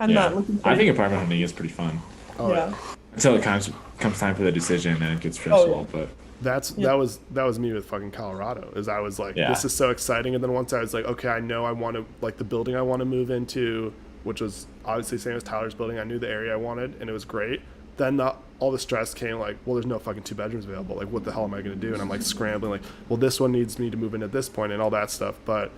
I'm Yeah. not looking for I think apartment hunting is pretty fun Oh, yeah. until it comes time for the decision and it gets stressful. yeah. But That was me with fucking Colorado. Is I was like, Yeah. this is so exciting, and then once I was like, okay, I know I want to like the building I want to move into, which was obviously same as Tyler's building. I knew the area I wanted, and it was great. Then all the stress came like, well, there's no fucking 2 bedrooms available. Like, what the hell am I gonna do? And I'm like scrambling, like, well, this one needs me to move in at this point, and all that stuff. But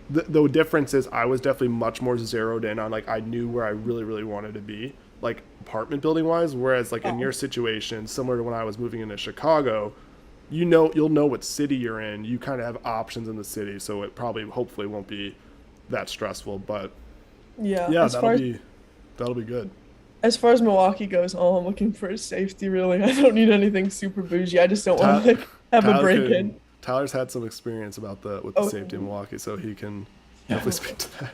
the difference is I was definitely much more zeroed in on like I knew where I really really wanted to be. like apartment building wise. Whereas like in your situation, similar to when I was moving into Chicago, you'll know what city you're in. You kind of have options in the city, so it probably hopefully won't be that stressful. But Yeah. yeah, that'll be good. As far as Milwaukee goes, all I'm looking for is safety, really. I don't need anything super bougie. I just don't want to like have a break in. Tyler's had some experience about with the Oh, safety in Milwaukee, so he can Yeah. definitely speak to that.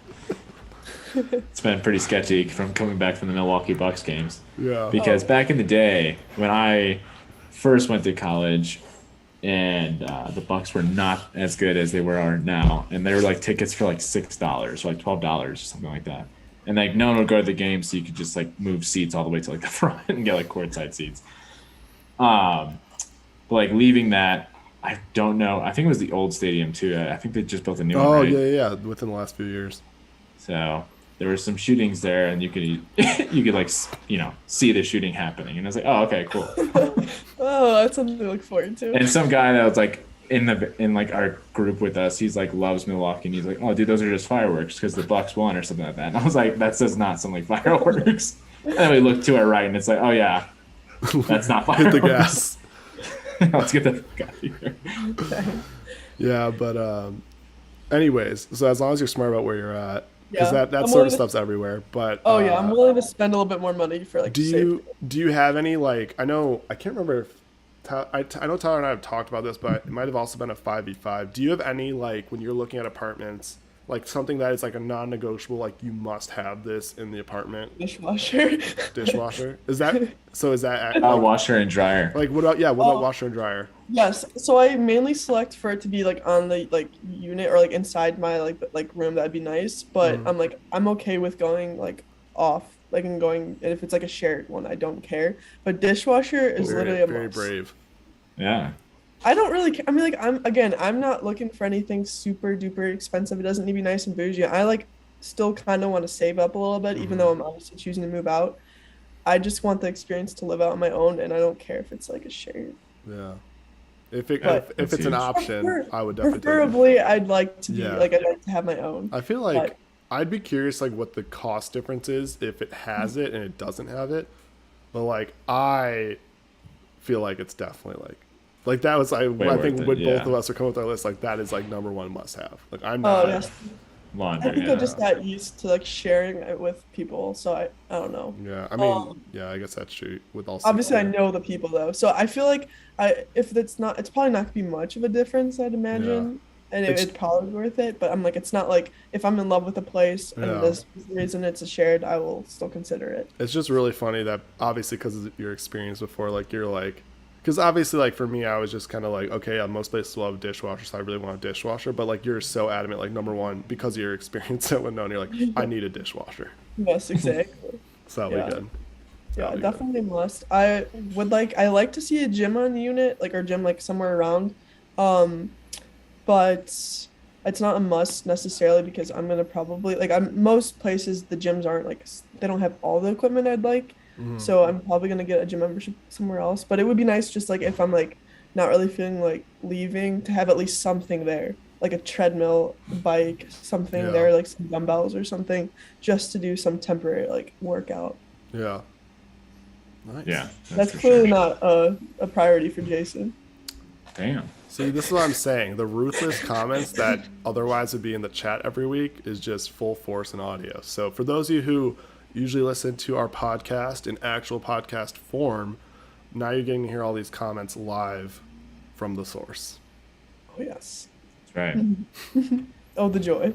It's been pretty sketchy from coming back from the Milwaukee Bucks games. Yeah. Because back in the day, when I first went to college, and the Bucks were not as good as they are now, and they were like tickets for like $6 or like $12 or something like that, and like no one would go to the game, so you could just like move seats all the way to like the front and get like courtside seats. But like leaving that, I don't know. I think it was the old stadium too. I think they just built a new one. Oh Right? yeah, within the last few years. So there were some shootings there, and you could you could like see the shooting happening, and I was like, oh, okay, cool. Oh, that's something to look forward to. And some guy that was like in like our group with us, he's like loves Milwaukee, and he's like, oh, dude, those are just fireworks because the Bucks won or something like that. And I was like, that does not sound like fireworks. And then we look to our right, and it's like, oh yeah, that's not fireworks. Hit the gas. Let's get the fuck out of here. Yeah, but anyways, so as long as you're smart about where you're at, because Yeah, that I'm sort willing of to- stuff's everywhere. But Oh yeah, I'm willing to spend a little bit more money for like do safety. you have any like I can't remember if I know Tyler and I have talked about this, but it might have also been a 5v5. Do you have any like when you're looking at apartments, like something that is like a non-negotiable, like you must have this in the apartment? Dishwasher. Dishwasher? Is that Washer and dryer. like what about washer and dryer? Yes. So I mainly select for it to be like on the like unit or like inside my like room. That'd be nice. But I'm okay with going like off, like and going, and if it's like a shared one, I don't care. But dishwasher is literally a Very must. brave. Yeah. I don't really care. I mean, like I'm not looking for anything super duper expensive. It doesn't need to be nice and bougie. I like still kind of want to save up a little bit, even though I'm obviously choosing to move out. I just want the experience to live out on my own, and I don't care if it's like a shared. Yeah. If But- it's an huge. option, I would definitely take it. Preferably, I'd like to be Yeah. like I'd like to have my own. I feel like But- I'd be curious like what the cost difference is if it has it and it doesn't have it. But like I feel like it's definitely like that was I Way think worth it, when yeah. both of us are coming with our list, like that is like number one must have. Like I'm Oh not yes, I Laundry. think I Yeah. just got used to like sharing it with people, so I don't know. yeah, I mean Um, yeah, I guess that's true with all Obviously, I six, know the people though, so I feel like if it's not, it's probably not gonna be much of a difference, I'd imagine, and It's- it'd probably be worth it. But I'm like, it's not like if I'm in love with a place Yeah. and this is the reason it's a shared, I will still consider it. It's just really funny that obviously because of your experience before, like you're like, because obviously like for me, I was just kind of like, okay, yeah, most places will have a dishwasher, so I really want a dishwasher. But like you're so adamant, like number one, because of your experience at Winona, you're like, I need a dishwasher, Yes, exactly. so that'll Yeah. be good. Yeah, That'll be good. definitely must. I like to see a gym on the unit, like or gym like somewhere around. But it's not a must necessarily because I'm gonna probably like I'm most places the gyms aren't like they don't have all the equipment I'd like. So I'm probably gonna get a gym membership somewhere else. But it would be nice just like if I'm like not really feeling like leaving to have at least something there. Like a treadmill, a bike, something Yeah. there, like some dumbbells or something, just to do some temporary like workout. Yeah. Nice. Yeah. That's for clearly sure. not a priority for Jason. Damn. See, this is what I'm saying. The ruthless comments that otherwise would be in the chat every week is just full force in audio. So for those of you who usually listen to our podcast in actual podcast form, now you're getting to hear all these comments live from the source. Oh yes. That's right. Oh, the joy.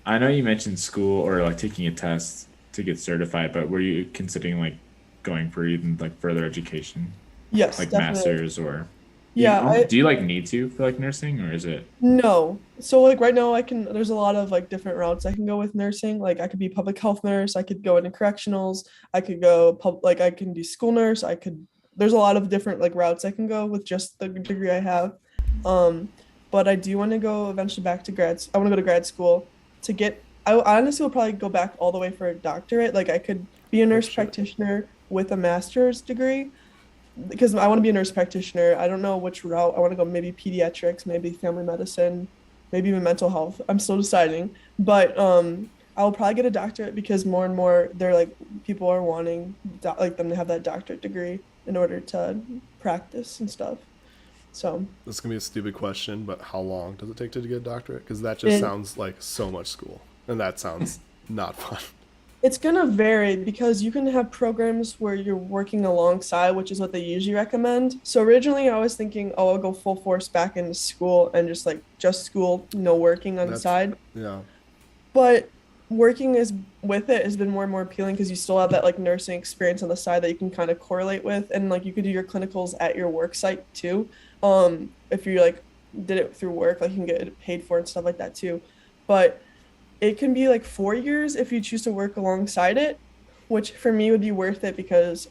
I know you mentioned school or like taking a test to get certified, but were you considering like going for even like further education, Yes, like definitely. masters or? Yeah, Do you like need to for like nursing, or is it? No. So like right now there's a lot of like different routes I can go with nursing. Like I could be public health nurse, I could go into correctionals, I could go like I can do school nurse, there's a lot of different like routes I can go with just the degree I have. But I do want to go eventually back to I want to go to grad school to get I honestly will probably go back all the way for a doctorate. Like I could be a nurse shit. practitioner with a master's degree. Because I want to be a nurse practitioner. I don't know which route. I want to go maybe pediatrics, maybe family medicine, maybe even mental health. I'm still deciding. But I'll probably get a doctorate because more and more they're like people are wanting like them to have that doctorate degree in order to practice and stuff. So This is gonna be a stupid question, but how long does it take to get a doctorate? Because that just it sounds like so much school, and that sounds not fun. it's gonna vary because you can have programs where you're working alongside, which is what they usually recommend. So originally I was thinking, oh, I'll go full force back into school and just like just school, no working on the That's side. yeah. But working is with it has been more and more appealing because you still have that like nursing experience on the side that you can kind of correlate with, and like you could do your clinicals at your work site too. If you like did it through work, like you can get it paid for and stuff like that too. But it can be like 4 years if you choose to work alongside it, which for me would be worth it because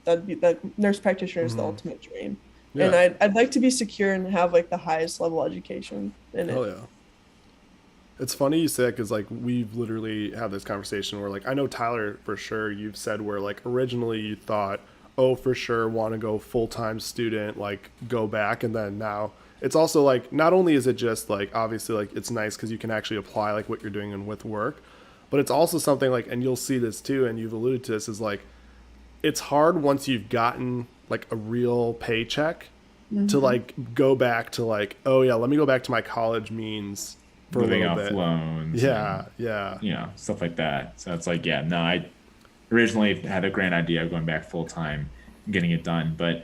that'd be the nurse practitioner is the Hmm. ultimate dream. And Yeah. I'd like to be secure and have like the highest level education in Oh it. yeah. It's funny you say that because like we've literally had this conversation where like I know Tyler for sure you've said where like originally you thought, oh for sure want to go full time student, like go back, and then now it's also like not only is it just like obviously like it's nice because you can actually apply like what you're doing and with work, but it's also something like, and you'll see this too and you've alluded to this, is like it's hard once you've gotten like a real paycheck to Hmm. like go back to like, oh yeah, let me go back to my college means for a Living little off bit. loans Yeah, and yeah. stuff like that. So it's like, yeah, no, I originally had a grand idea of going back full time and getting it done, but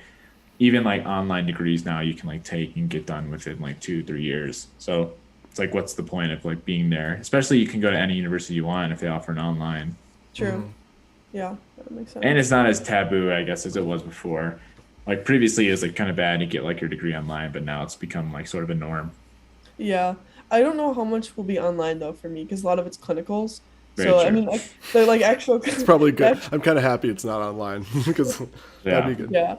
even like online degrees now you can like take and get done within like 2 3 years. So it's like, what's the point of like being there? Especially you can go to any university you want if they offer an online, True. Yeah, that makes and sense. it's not as taboo, I guess, as it was before. Like previously, it was like kind of bad to get like your degree online, but now it's become like sort of a norm. Yeah. I don't know how much will be online though for me because a lot of it's clinicals. Very So I true. mean, they're like actual, It's probably good. the I'm kind of happy it's not online because that'd be Yeah. good. yeah.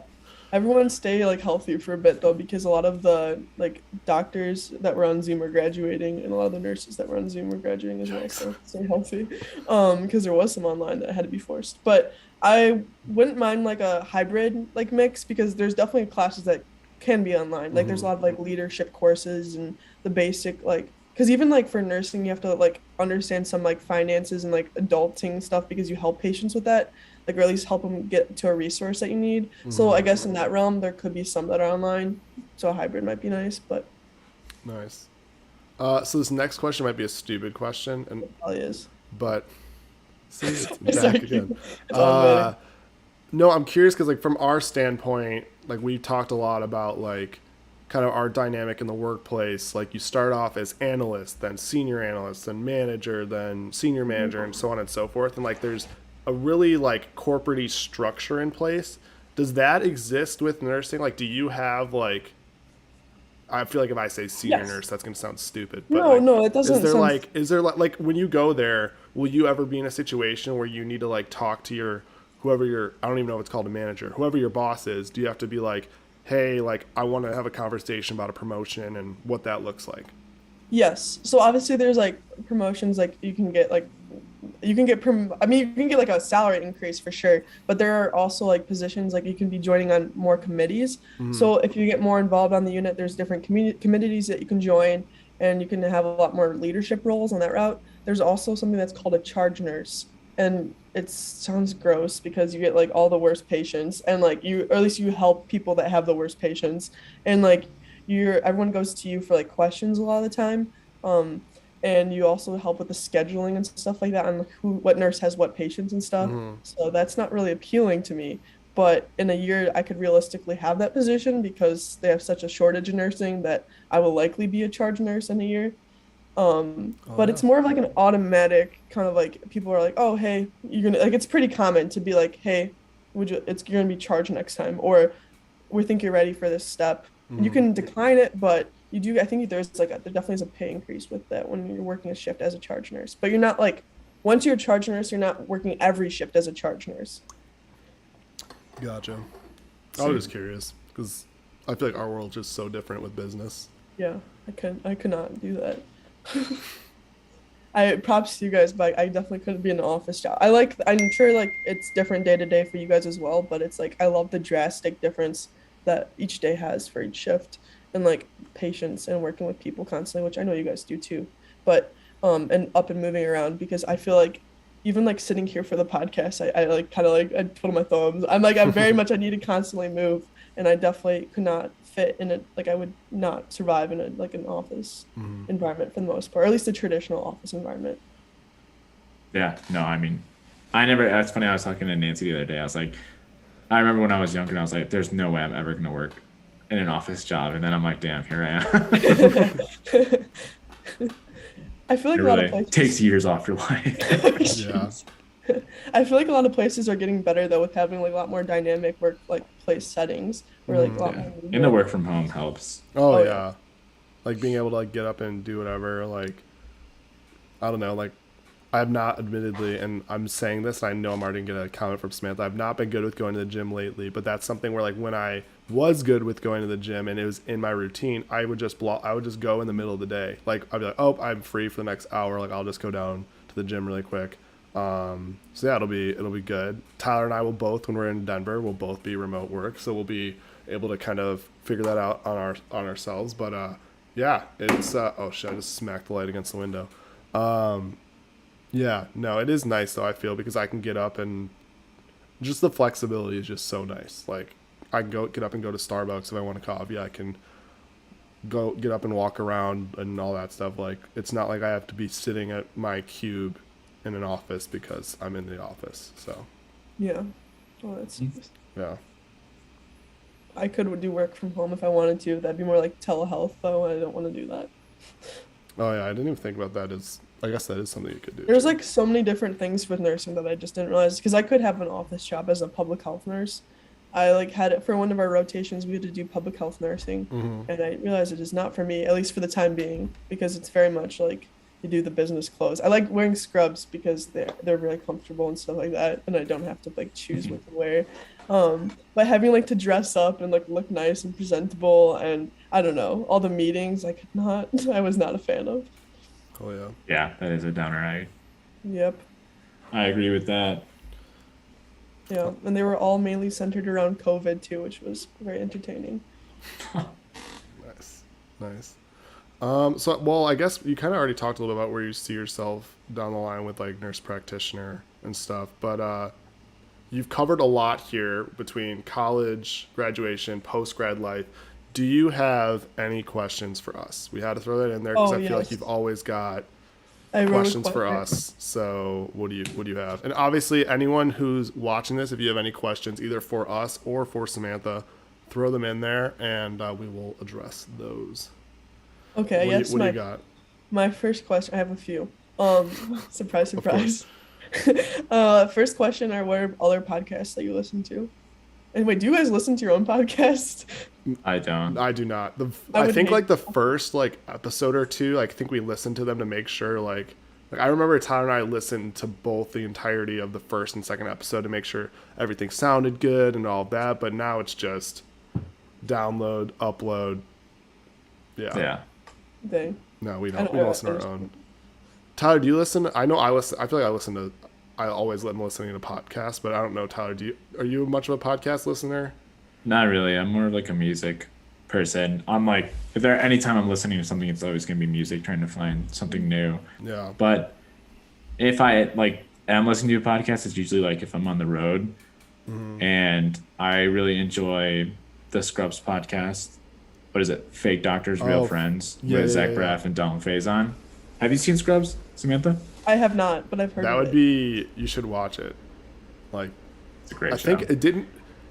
Everyone stay like healthy for a bit though because a lot of the like doctors that were on Zoom are graduating and a lot of the nurses that were on Zoom are graduating as well. Yikes. So stay healthy. Because there was some online that had to be forced. But I wouldn't mind like a hybrid like mix because there's definitely classes that can be online. Like there's a Hmm. lot of like leadership courses and the basic like because even like for nursing you have to like understand some like finances and like adulting stuff because you help patients with that, like or at least help them get to a resource that you need. So Hmm. I guess in that realm there could be some that are online, so a hybrid might be nice, but Nice. So this next question might be a stupid question, and it probably is. but see, it's Sorry, back again. it's automatic. Uh, no, I'm curious because like from our standpoint, like we've talked a lot about like kind of our dynamic in the workplace. Like you start off as analyst, then senior analyst, then manager, then senior manager, and so on and so forth. And like there's a really like corporate structure in place. Does that exist with nursing? Like, do you have like I feel like if I say senior Yes. nurse, that's gonna sound stupid. But No, like, no, it doesn't sound. is there like when you go there, will you ever be in a situation where you need to like talk to your whoever your I don't even know if it's called a manager, whoever your boss is? Do you have to be like, hey, like I want to have a conversation about a promotion and what that looks like? Yes. So obviously there's like promotions like you can get I mean you can get like a salary increase for sure, but there are also like positions like you can be joining on more committees. Mm-hmm. So if you get more involved on the unit, there's different committees that you can join and you can have a lot more leadership roles on that route. There's also something that's called a charge nurse, and it sounds gross because you get like all the worst patients and like you or at least you help people that have the worst patients and like everyone goes to you for like questions a lot of the time. Um, and you also help with the scheduling and stuff like that on who what nurse has what patients and stuff. Mm-hmm. So that's not really appealing to me. But in a year, I could realistically have that position because they have such a shortage in nursing that I will likely be a charge nurse in a year. Oh But yeah. it's more of like an automatic kind of like people are like, oh hey, you're gonna like it's pretty common to be like, hey, would you it's you're gonna be charged next time, or we think you're ready for this step. You Mm-hmm. can decline it, but you do. I think there's like there definitely is a pay increase with that when you're working a shift as a charge nurse. But you're not like once you're a charge nurse, you're not working every shift as a charge nurse. Gotcha. I was just curious because I feel like our world's just so different with business. Yeah, I could not do that. I props to you guys, but I definitely couldn't be in an office job. I'm sure like it's different day to day for you guys as well, but it's like I love the drastic difference that each day has for each shift and like patience and working with people constantly, which I know you guys do too. But and up and moving around because I feel like even like sitting here for the podcast, I like kind of like I twiddle my thumbs. I'm very much I need to constantly move, and I definitely could not fit in it. Like I would not survive in a like an office environment for the most part, or at least a traditional office environment. Yeah, no, I mean, I never. That's funny. I was talking to Nancy the other day. I was like, I remember when I was younger, and I was like, "There's no way I'm ever gonna work in an office job." And then I'm like, "Damn, here I am." I feel like It a lot of really places. takes years off your life. Yeah. I feel like a lot of places are getting better though with having like a lot more dynamic work like place settings or like a lot Yeah. more And the movement. work from home helps. Oh, Oh, yeah. yeah. Like being able to like get up and do whatever. Like, I don't know. Like, I've not admittedly, and I'm saying this, and I know I'm already gonna get a comment from Samantha. I've not been good with going to the gym lately, but that's something where like when I was good with going to the gym and it was in my routine, I would just I would just go in the middle of the day. Like I'd be like, oh, I'm free for the next hour. Like I'll just go down to the gym really quick. So yeah, it'll be good. Tyler and I will both, when we're in Denver, we'll both be remote work, so we'll be able to kind of figure that out on ourselves. But yeah, it's oh shit, I just smacked the light against the window. Yeah, no, it is nice though, I feel, because I can get up and just the flexibility is just so nice. Like I can get up and go to Starbucks if I want a coffee. I can go get up and walk around and all that stuff. Like it's not like I have to be sitting at my cube in an office because I'm in the office. So Yeah. Oh, that's yeah. I could do work from home if I wanted to. That'd be more like telehealth though. I don't want to do that. Oh yeah, I didn't even think about that. I guess that is something you could do. There's too. like so many different things with nursing that I just didn't realize because I could have an office job as a public health nurse. I like had it for one of our rotations. We had to do public health nursing, and I realized it is not for me, at least for the time being, because it's very much like you do the business clothes. I like wearing scrubs because they're really comfortable and stuff like that, and I don't have to like choose what to wear. But having like to dress up and like look nice and presentable, and I don't know, all the meetings I could not. I was not a fan of. Oh yeah. Yeah, that is a downer. Yep. I agree with that. Yeah, and they were all mainly centered around COVID too, which was very entertaining. Nice. Nice. So, well, I guess you kind of already talked a little about where you see yourself down the line with like nurse practitioner and stuff, but you've covered a lot here between college, graduation, post-grad life. Do you have any questions for us? We had to throw that in there because Oh, I feel like yes. you've always got I wrote a questions for question. us. So what do you have? And obviously anyone who's watching this, if you have any questions either for us or for Samantha, throw them in there and we will address those. Okay, What, yes, what do you got? my first question. I have a few. Surprise, surprise. First question are what are other podcasts that you listen to? And wait, do you guys listen to your own podcast? I don't. I do not. I I would think hate- like the first like episode or two, like, I think we listened to them to make sure like I remember Tyler and I listened to both the entirety of the first and second episode to make sure everything sounded good and all of that. But now it's just download, upload. Yeah. Yeah. Dang. No, we I don't. don't- We don't listen to our I own. Tyler, do you listen? I know I listen. I feel like I listen to. I always let them listening to podcasts, but I don't know, Tyler. Are you much of a podcast listener? Not really. I'm more of like a music person. I'm like, if there anytime I'm listening to something, it's always gonna be music, trying to find something new. Yeah. But if I like am listening to a podcast, it's usually like if I'm on the road, and I really enjoy the Scrubs podcast. What is it? Fake Doctors, Real Oh, Friends yeah, with yeah, Zach yeah. Braff and Dalton Faison. Have you seen Scrubs, Samantha? I have not, but I've heard That of would it. be. You should watch it. Like It's a great I show. think it didn't.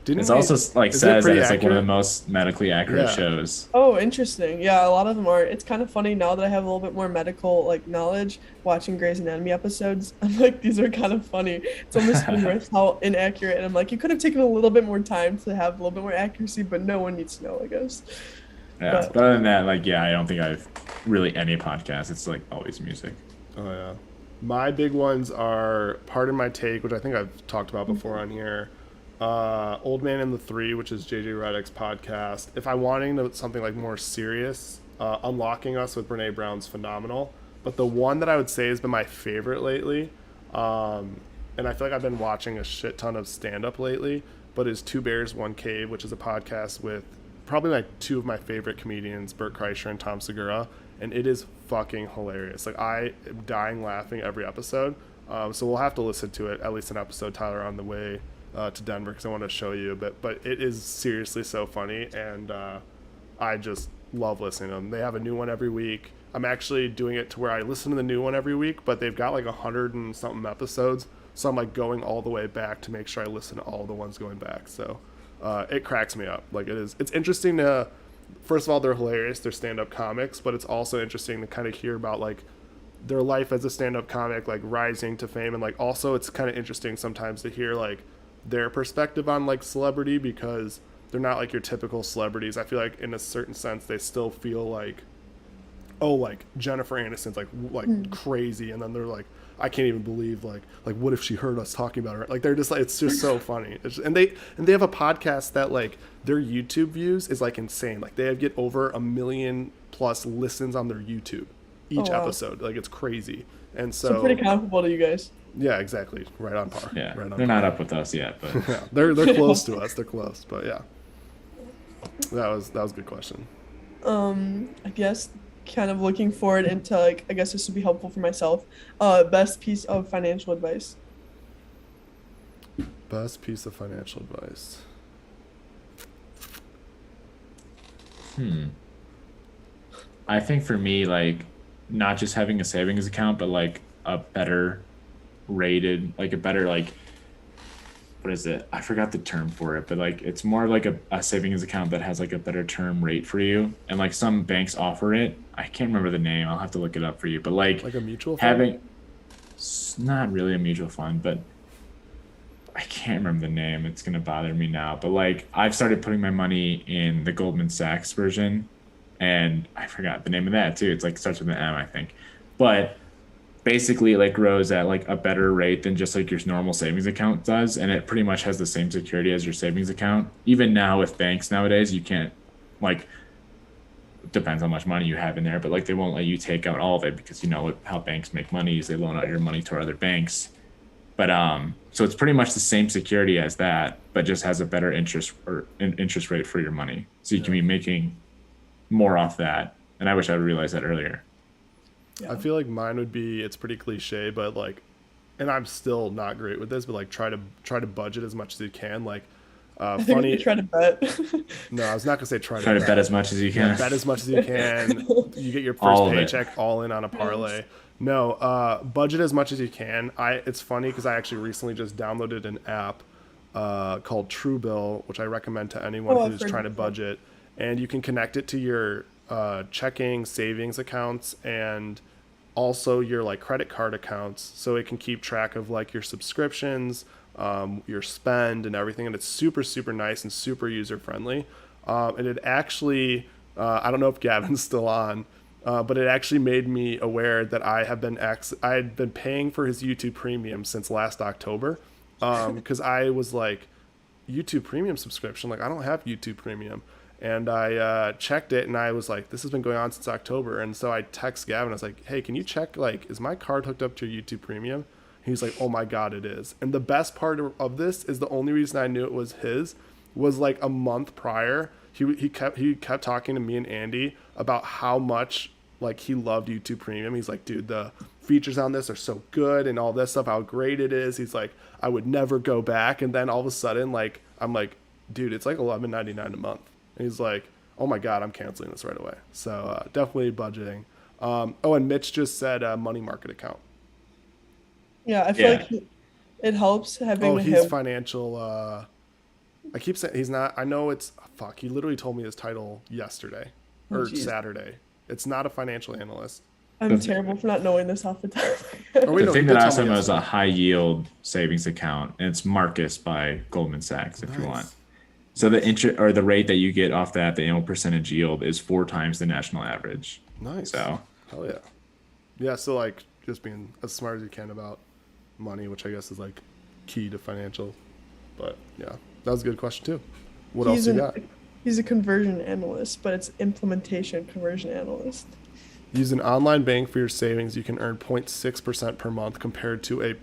It's we- also like isn't it says that pretty it's like one of the accurate? most medically accurate Yeah. shows. Oh, interesting. Yeah, a lot of them are. It's kind of funny now that I have a little bit more medical like knowledge watching Grey's Anatomy episodes. I'm like, these are kind of funny. It's almost humorous how inaccurate. And I'm like, you could have taken a little bit more time to have a little bit more accuracy, but no one needs to know, I guess. Yeah. But- But other than that, like, yeah, I don't think I've really any podcast. It's like always music. Oh yeah. My big ones are Pardon My Take, which I think I've talked about before on here. Old Man and the Three, which is JJ Redick's podcast. If I'm wanting something like more serious, Unlocking Us with Brene Brown's phenomenal. But the one that I would say has been my favorite lately, and I feel like I've been watching a shit ton of stand-up lately, but is Two Bears, One Cave, which is a podcast with probably like two of my favorite comedians, Bert Kreischer and Tom Segura. and it is fucking hilarious. Like, I am dying laughing every episode. So we'll have to listen to it, at least an episode, Tyler, on the way to Denver, because I want to show you a bit. But it is seriously so funny, and I just love listening to them. They have a new one every week. I'm actually doing it to where I listen to the new one every week, but they've got like 100 and something episodes. So I'm like going all the way back to make sure I listen to all the ones going back. So it cracks me up. Like, it's interesting to, first of all, they're hilarious. They're stand-up comics, but it's also interesting to kind of hear about like their life as a stand-up comic, like rising to fame. And like, also it's kind of interesting sometimes to hear like their perspective on like celebrity, because they're not like your typical celebrities. I feel like in a certain sense, they still feel like, oh, like Jennifer Aniston's like crazy. And then they're like, I can't even believe like what if she heard us talking about her? Like, they're just like, it's just so funny. And they have a podcast that like their YouTube views is like insane. Like, they get over 1 million plus listens on their YouTube each episode. Like, it's crazy. And so pretty comparable to you guys. Yeah, exactly. Right on par. Yeah, right on they're par. not up with us yet, but Yeah, they're close to us. They're close, but yeah, that was a good question. I guess kind of looking forward into, like, I guess this would be helpful for myself. Best piece of financial advice. Best piece of financial advice. I think for me, like, not just having a savings account, but like a better rated, like a better, like, what is it? I forgot the term for it, but like it's more like a savings account that has like a better term rate for you. And like some banks offer it. I can't remember the name. I'll have to look it up for you. But like Like a mutual fund? it's not really a mutual fund, but I can't remember the name. It's gonna bother me now. But like I've started putting my money in the Goldman Sachs version, and I forgot the name of that too. It's like starts with an M, I think. But basically, it like grows at like a better rate than just like your normal savings account does, and it pretty much has the same security as your savings account. Even now with banks nowadays, you can't, like, depends how much money you have in there, but like they won't let you take out all of it, because you know how banks make money is they loan out your money to other banks. But so it's pretty much the same security as that, but just has a better interest rate for your money, so you can be making more off that. And I wish I would realize that earlier. I feel like mine would be, it's pretty cliche, but like, and I'm still not great with this, but like try to budget as much as you can. Like, funny. Try to bet. No, I was not gonna say try Try to bet as much as you can. Yeah, bet as much as you can. You get your All first of it. paycheck all in on a parlay. No, budget as much as you can. It's funny because I actually recently just downloaded an app called Truebill, which I recommend to anyone I've who's heard trying to of that. budget. And you can connect it to your checking, savings accounts, and also your like credit card accounts, so it can keep track of like your subscriptions, your spend and everything. And it's super, super nice and super user friendly. And it actually, I don't know if Gavin's still on, but it actually made me aware that I had been paying for his YouTube Premium since last October, because I was like, YouTube Premium subscription, like I don't have YouTube Premium. And I checked it, and I was like, this has been going on since October. And so I text Gavin. I was like, hey, can you check, like, is my card hooked up to your YouTube Premium? He's like, oh my God, it is. And the best part of this is the only reason I knew it was his was like a month prior. He kept talking to me and Andy about how much like he loved YouTube Premium. He's like, dude, the features on this are so good and all this stuff, how great it is. He's like, I would never go back. And then all of a sudden, like, I'm like, dude, it's like $11.99 a month. And he's like, oh my God, I'm canceling this right away. So definitely budgeting. And Mitch just said money market account. Yeah, I feel Yeah. like it helps having He's him. financial. I keep saying he's not. I know it's fuck. He literally told me his title yesterday or Jeez. Saturday. It's not a financial analyst. I'm terrible for not knowing this off the top of my head. Or wait, The no, thing he that did I tell me sent was a yesterday. high yield savings account, and it's Marcus by Goldman Sachs, if you want. Nice. So the interest or the rate that you get off that, the annual percentage yield, is 4 times the national average. Nice. So Hell yeah. Yeah. So like just being as smart as you can about money, which I guess is like key to financial. But yeah, that was a good question too. What else you got? He's a conversion analyst, but it's implementation conversion analyst. Use an online bank for your savings. You can earn 0.6% per month compared to a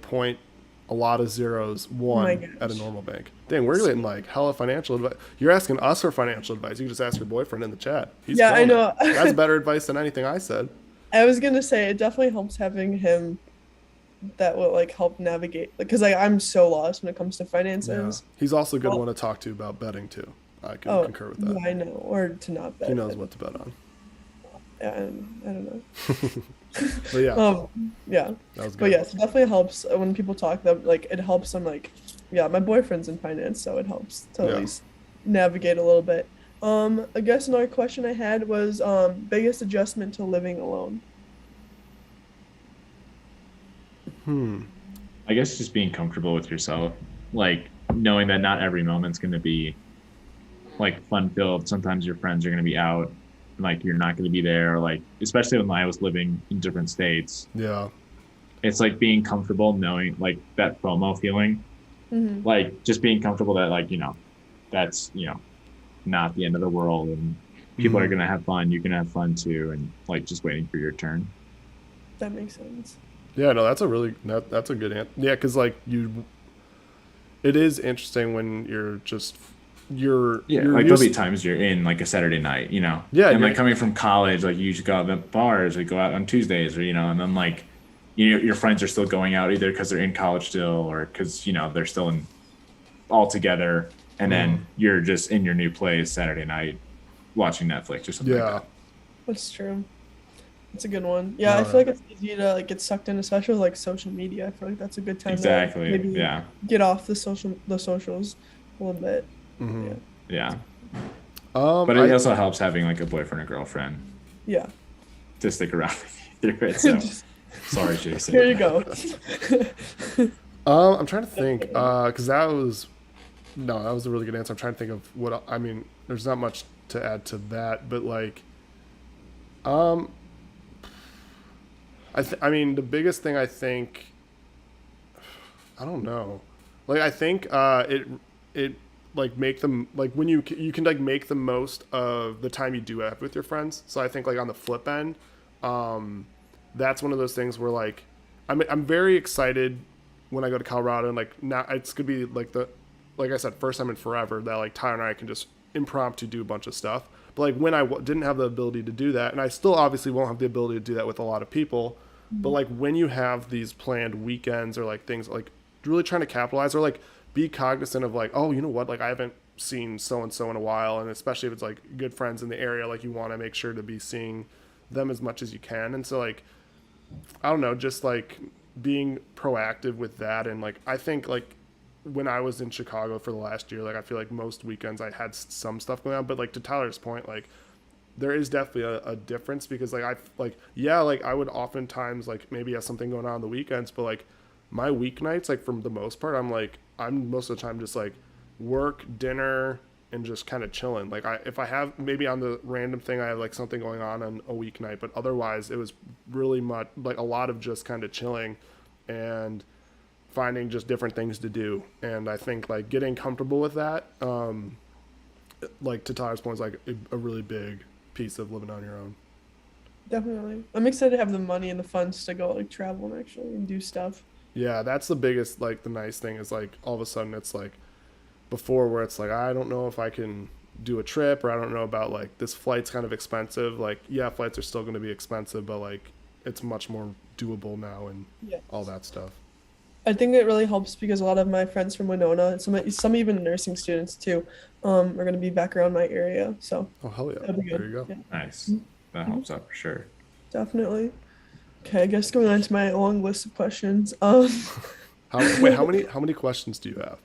a lot of zeros, my one at a gosh. normal bank. Dang, we're getting like hella financial advice. You're asking us for financial advice. You can just ask your boyfriend in the chat. He's Yeah, I killing know. it. That's better advice than anything I said. I was gonna say it definitely helps having him that will like help navigate because like I'm so lost when it comes to Yeah. finances. He's also a good Well, one to talk to about betting too. I can oh, concur with that. yeah, I know, or to not He bet. knows what to bet on. I don't know. But yeah, Yeah, that was but good. yes, it definitely helps when people talk that like it helps them like, yeah, my boyfriend's in finance, so it helps to at Yeah. least navigate a little bit. I guess another question I had was biggest adjustment to living alone. I guess just being comfortable with yourself, like knowing that not every moment's going to be like fun filled. Sometimes your friends are going to be out, and like you're not going to be there. Or, like especially when I was living in different states, Yeah. it's like being comfortable knowing like that FOMO feeling, Mm-hmm. like just being comfortable that like that's not the end of the world, and people are Mhm. going to have fun. You can have fun too, and like just waiting for your turn. That makes sense. Yeah, no, that's a good answer. Yeah, because like it is interesting when you're just Yeah, you're like there'll be used. times you're in like a Saturday night, Yeah, and you're like coming from college, like you usually go out to bars or go out on Tuesdays, or and then like your friends are still going out either because they're in college still or because they're still in all together, and then you're just in your new place Saturday night watching Netflix or something like Yeah. that. That's true. That's a good one. Yeah, I No, feel like it's easy to like get sucked in, especially with, like social media. I feel like that's a good time to Exactly. maybe Yeah. get off the socials a little bit. Yeah. Yeah. But it I also helps having like a boyfriend or girlfriend Yeah. to stick around with you through it. So Just, sorry, Jason. here you go. I'm trying to think because that was a really good answer. I'm trying to think of I mean. There's not much to add to that, but like, I mean the biggest thing I think I don't know. Like I think it like make them like when you can like make the most of the time you do have with your friends. So I think like on the flip end, that's one of those things where like I'm very excited when I go to Colorado and like now it's gonna be like like I said first time in forever that like Tyler and I can just impromptu do a bunch of stuff. But like when I didn't have the ability to do that, and I still obviously won't have the ability to do that with a lot of people. But like when you have these planned weekends or like things like really trying to capitalize or like be cognizant of like, oh, you know what, like I haven't seen so and so in a while, and especially if it's like good friends in the area, like you want to make sure to be seeing them as much as you can. And so like I don't know, just like being proactive with that. And like I think like when I was in Chicago for the last year, like I feel like most weekends I had some stuff going on, but like to Tyler's point, like there is definitely a difference because like like I would oftentimes like maybe have something going on the weekends, but like my weeknights, like from the most part, I'm most of the time just like work, dinner, and just kind of chilling. Like if I have maybe on the random thing I have like something going on a weeknight, but otherwise it was really much like a lot of just kind of chilling and finding just different things to do. And I think like getting comfortable with that, like to Tyler's point, is like a really big piece of living on your own. Definitely. I'm excited to have the money and the funds to go like travel and actually and do stuff. Yeah, that's the biggest, like the nice thing is like all of a sudden it's like before where it's like, I don't know if I can do a trip or I don't know about like this flight's kind of expensive. Like, yeah, flights are still going to be expensive, but like it's much more doable now and Yeah. all that stuff. I think it really helps because a lot of my friends from Winona, some even nursing students too, are going to be back around my area. So Oh, hell yeah. that'll be good. There you go. Yeah, Nice. That helps out for sure. definitely. Okay, I guess going on to my long list of questions. How many questions do you have?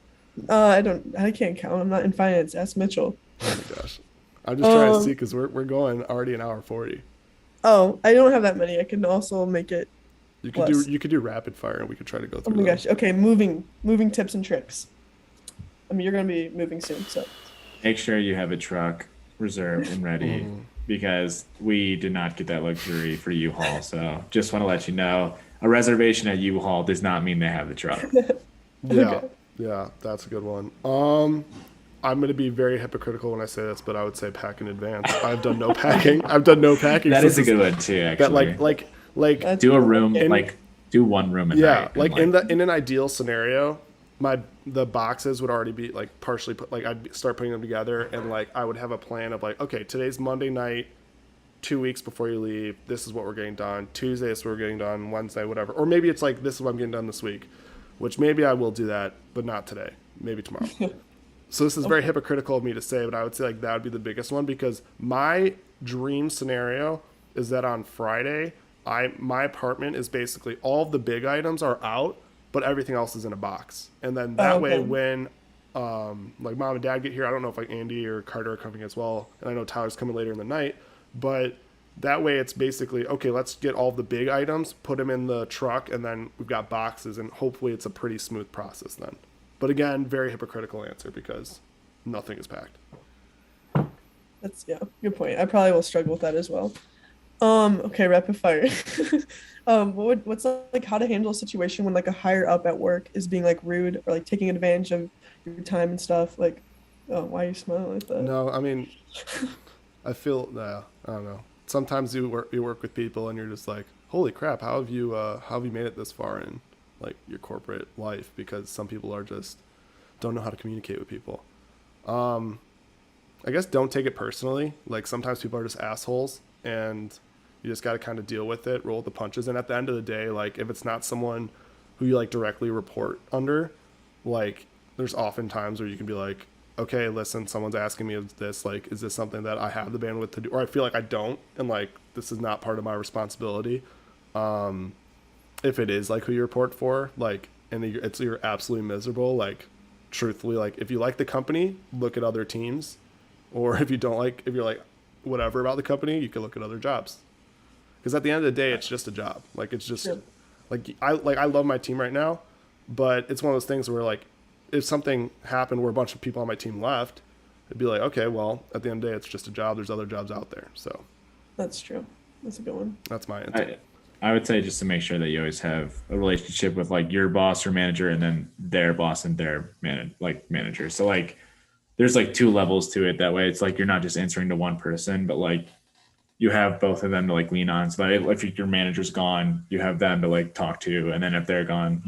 I can't count. I'm not in finance. Ask Mitchell. Oh my gosh. I'm just trying to see Um, because we're going already an hour 40. oh, I don't have that many. I can also make it less. You could do rapid fire and we could try to go Oh through my them. gosh. Okay, moving tips and tricks. I mean, you're gonna be moving soon, so Make sure you have a truck reserved and ready because we did not get that luxury for U-Haul. So just want to let you know, a reservation at U-Haul does not mean they have the truck. Yeah. Okay. Yeah, that's a good one. I'm going to be very hypocritical when I say this, but I would say pack in advance. I've done no packing. I've done no packing. That since is a this- good one too, That actually. like That's Do a room, okay. like do one room a Yeah, night. And like in an ideal scenario, the boxes would already be like partially put, like I'd start putting them together, and like I would have a plan of like, okay, today's Monday night, 2 weeks before you leave, this is what we're getting done. Tuesday is what we're getting done. Wednesday, whatever. Or maybe it's like, this is what I'm getting done this week, which maybe I will do that, but not today. Maybe tomorrow. So this is very hypocritical of me to say, but I would say like that would be the biggest one, because my dream scenario is that on Friday, my apartment is basically all of the big items are out, but everything else is in a box. And then that way when like mom and dad get here, I don't know if like Andy or Carter are coming as well, and I know Tyler's coming later in the night, but that way it's basically, okay, let's get all the big items, put them in the truck, and then we've got boxes, and hopefully it's a pretty smooth process then. But again, very hypocritical answer because nothing is packed. That's good point. I probably will struggle with that as well. Okay, rapid fire. What's like how to handle a situation when like a higher up at work is being like rude or like taking advantage of your time and stuff? Like, oh, why are you smiling like that? No, I mean, I feel, I don't know. Sometimes you work with people and you're just like, holy crap, how have you made it this far in like your corporate life? Because some people are just don't know how to communicate with people. I guess don't take it personally. Like sometimes people are just assholes, and you just got to kind of deal with it, roll the punches. And at the end of the day, like if it's not someone who you like directly report under, like there's often times where you can be like, okay, listen, someone's asking me this, like, is this something that I have the bandwidth to do? Or I feel like I don't, and like, this is not part of my responsibility. If it is like who you report for, like, and you're absolutely miserable, like, truthfully, like, if you like the company, look at other teams. Or if you don't like, if you're like, whatever about the company, you can look at other jobs. Because at the end of the day, it's just a job. Like, it's just, I love my team right now, but it's one of those things where like, if something happened where a bunch of people on my team left, it'd be like, okay, well, at the end of the day, it's just a job. There's other jobs out there. So That's true. That's a good one. that's my answer. I would say just to make sure that you always have a relationship with like your boss or manager, and then their boss and their manager. So like there's like two levels to it. That way it's like you're not just answering to one person, but like you have both of them to like lean on. So that if your manager's gone, you have them to like talk to, and then if they're gone,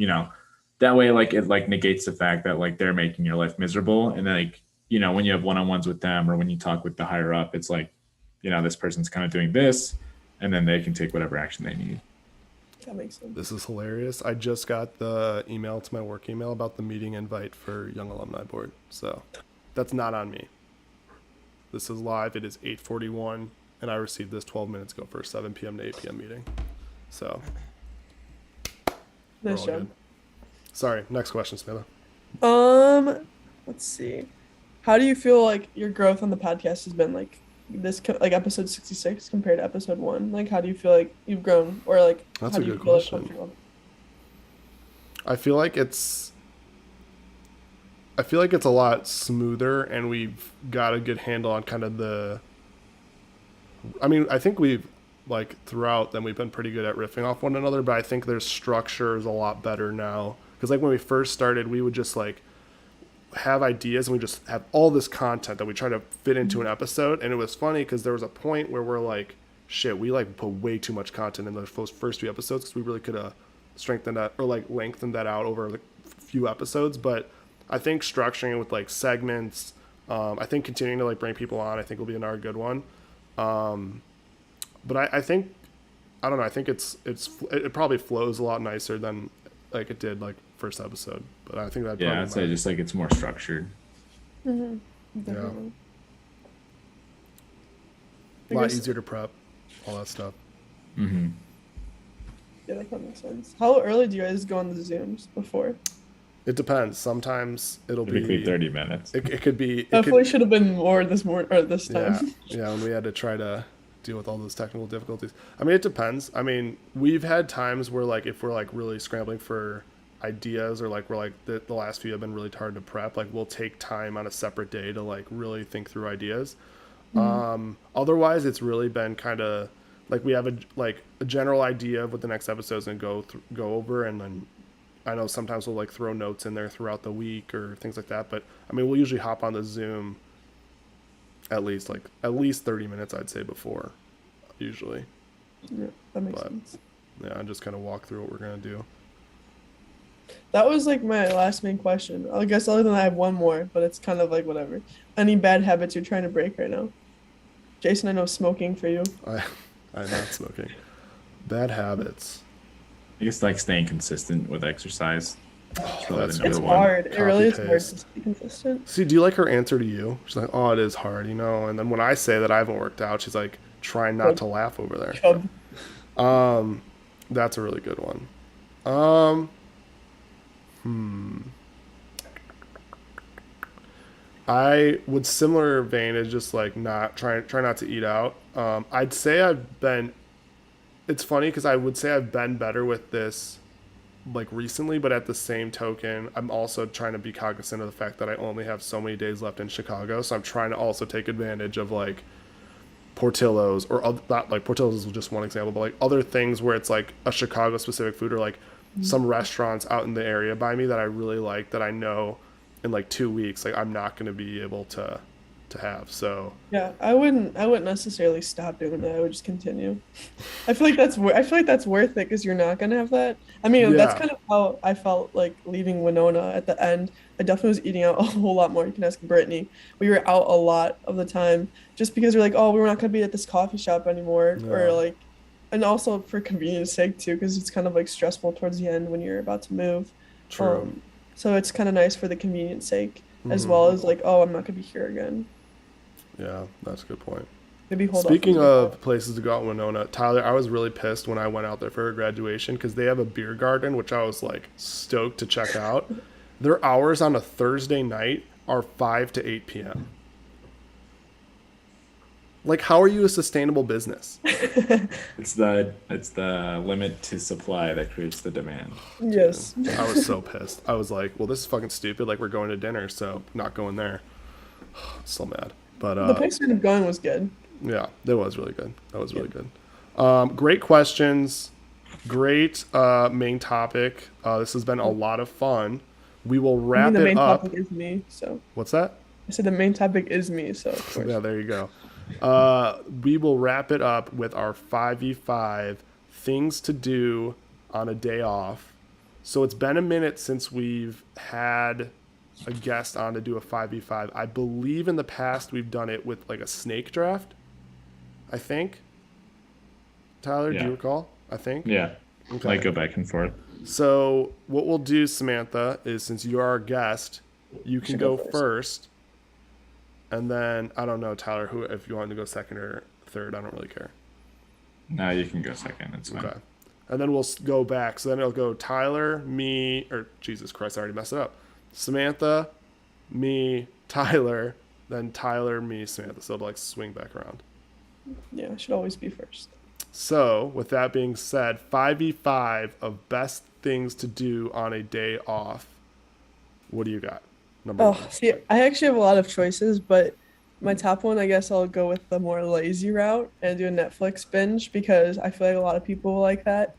that way like it like negates the fact that like they're making your life miserable. And then like when you have one-on-ones with them, or when you talk with the higher up, it's like this person's kind of doing this, and then they can take whatever action they need. That makes sense. This is hilarious. I just got the email to my work email about the meeting invite for Young Alumni Board. So that's not on me. This is live. It is 8:41, and I received this 12 minutes ago for a 7 p.m. to 8 p.m. meeting. So Nice all job. good. Sorry, next question, Samantha. Let's see. How do you feel like your growth on the podcast has been like like episode 66 compared to episode 1? Like how do you feel like you've grown, or like That's how a do you good feel like question. comfortable? I feel like it's a lot smoother, and we've got a good handle on kind of I think we've like throughout then we've been pretty good at riffing off one another, but I think their structure is a lot better now. Because like when we first started, we would just like have ideas and we just have all this content that we try to fit into an episode. And it was funny because there was a point where we're like, shit, we like put way too much content in those first few episodes, because we really could have strengthened that or like lengthened that out over like a few episodes. But I think structuring it with like segments, I think continuing to like bring people on, I think will be another good one. But I think, I don't know, I think it probably flows a lot nicer than like it did like first episode. But I think that Yeah, I'd say just like it's more structured. Mm-hmm. Yeah. Definitely. A lot easier to prep, all that stuff. Mm-hmm. Yeah, that makes sense. How early do you guys go on the Zooms before? It depends. Sometimes it'll Typically be 30 minutes. It could be. Definitely should have been more this morning or this Yeah, time. yeah. When we had to try to deal with all those technical difficulties. I mean, it depends. I mean, we've had times where like if we're like really scrambling for ideas, or like we're like the last few have been really hard to prep, like we'll take time on a separate day to like really think through ideas. Otherwise it's really been kind of like we have a general idea of what the next episode's gonna go over, and then I know sometimes we'll like throw notes in there throughout the week or things like that, but I mean we'll usually hop on the Zoom at least 30 minutes I'd say before, usually. Yeah, that makes But- sense. Yeah, and just kind of walk through what we're gonna do. That was like my last main question. I guess other than that, I have one more, but it's kind of like whatever. Any bad habits you're trying to break right now? Jason, I know smoking for you. I I'm not smoking. Bad habits. I guess like staying consistent with exercise. It's really That's the a It's number good one. hard. It really is Copy hard to paste. stay consistent. See, do you like her answer to you? She's like, "Oh, it is hard, you know." And then when I say that I haven't worked out, she's like, "Trying not to laugh over there." Chub. That's a really good one. Um, I would similar vein as just like not try not to eat out. I'd say I've been. It's funny because I would say I've been better with this like recently, but at the same token, I'm also trying to be cognizant of the fact that I only have so many days left in Chicago. So I'm trying to also take advantage of like Portillo's or not like Portillo's is just one example, but like other things where it's like a Chicago specific food or like some restaurants out in the area by me that I really like that I know in like 2 weeks like I'm not going to be able to have. So Yeah, I wouldn't necessarily stop doing that. I would just continue. I feel like that's worth it because you're not gonna have that. I mean, that's yeah, kind of how I felt like leaving Winona at the end. I definitely was eating out a whole lot more. You can ask Brittany. We were out a lot of the time just because we're like, oh, we're not gonna be at this coffee shop anymore, or yeah, like, and also for convenience sake too, because it's kind of like stressful towards the end when you're about to move. true. Um, so it's kind of nice for the convenience sake as Hmm. well as like, oh, I'm not gonna be here again. Yeah, that's a good point. Maybe hold off on Speaking the of places to go out in Winona, Tyler, I was really pissed when I went out there for her graduation because they have a beer garden, which I was like stoked to check out. Their hours on a Thursday night are 5 to 8 p.m. Like, how are you a sustainable business? It's the limit to supply that creates the demand. Yes. I was so pissed. I was like, well, this is fucking stupid. Like, we're going to dinner, so not going there. Still mad. But The place we ended up going was good. yeah, that was really good. That was really good. Great questions. Great main topic. This has been a lot of fun. We will I mean, wrap the it main up. topic is me, so What's that? I said the main topic is me, so of course. Yeah, there you go. We will wrap it up with our 5v5 things to do on a day off. So it's been a minute since we've had a guest on to do a 5v5. I believe in the past we've done it with like a snake draft. I think. Tyler, do Yeah. you recall? I think. Yeah. Okay. Like go back and forth. So what we'll do, Samantha, is since you're our guest, you can should go go first. And then I don't know, Tyler, who if you want to go second or third, I don't really care. No, you can go second. It's fine. Okay. And then we'll go back. So then it'll go Tyler, me, or Jesus Christ, I already messed it up. Samantha, me, Tyler, then Tyler, me, Samantha. So it'll like swing back around. Yeah, I should always be first. So with that being said, 5v5 of best things to do on a day off. What do you got? Number Oh, one. see, I actually have a lot of choices, but my top one, I guess I'll go with the more lazy route and do a Netflix binge because I feel like a lot of people will like that.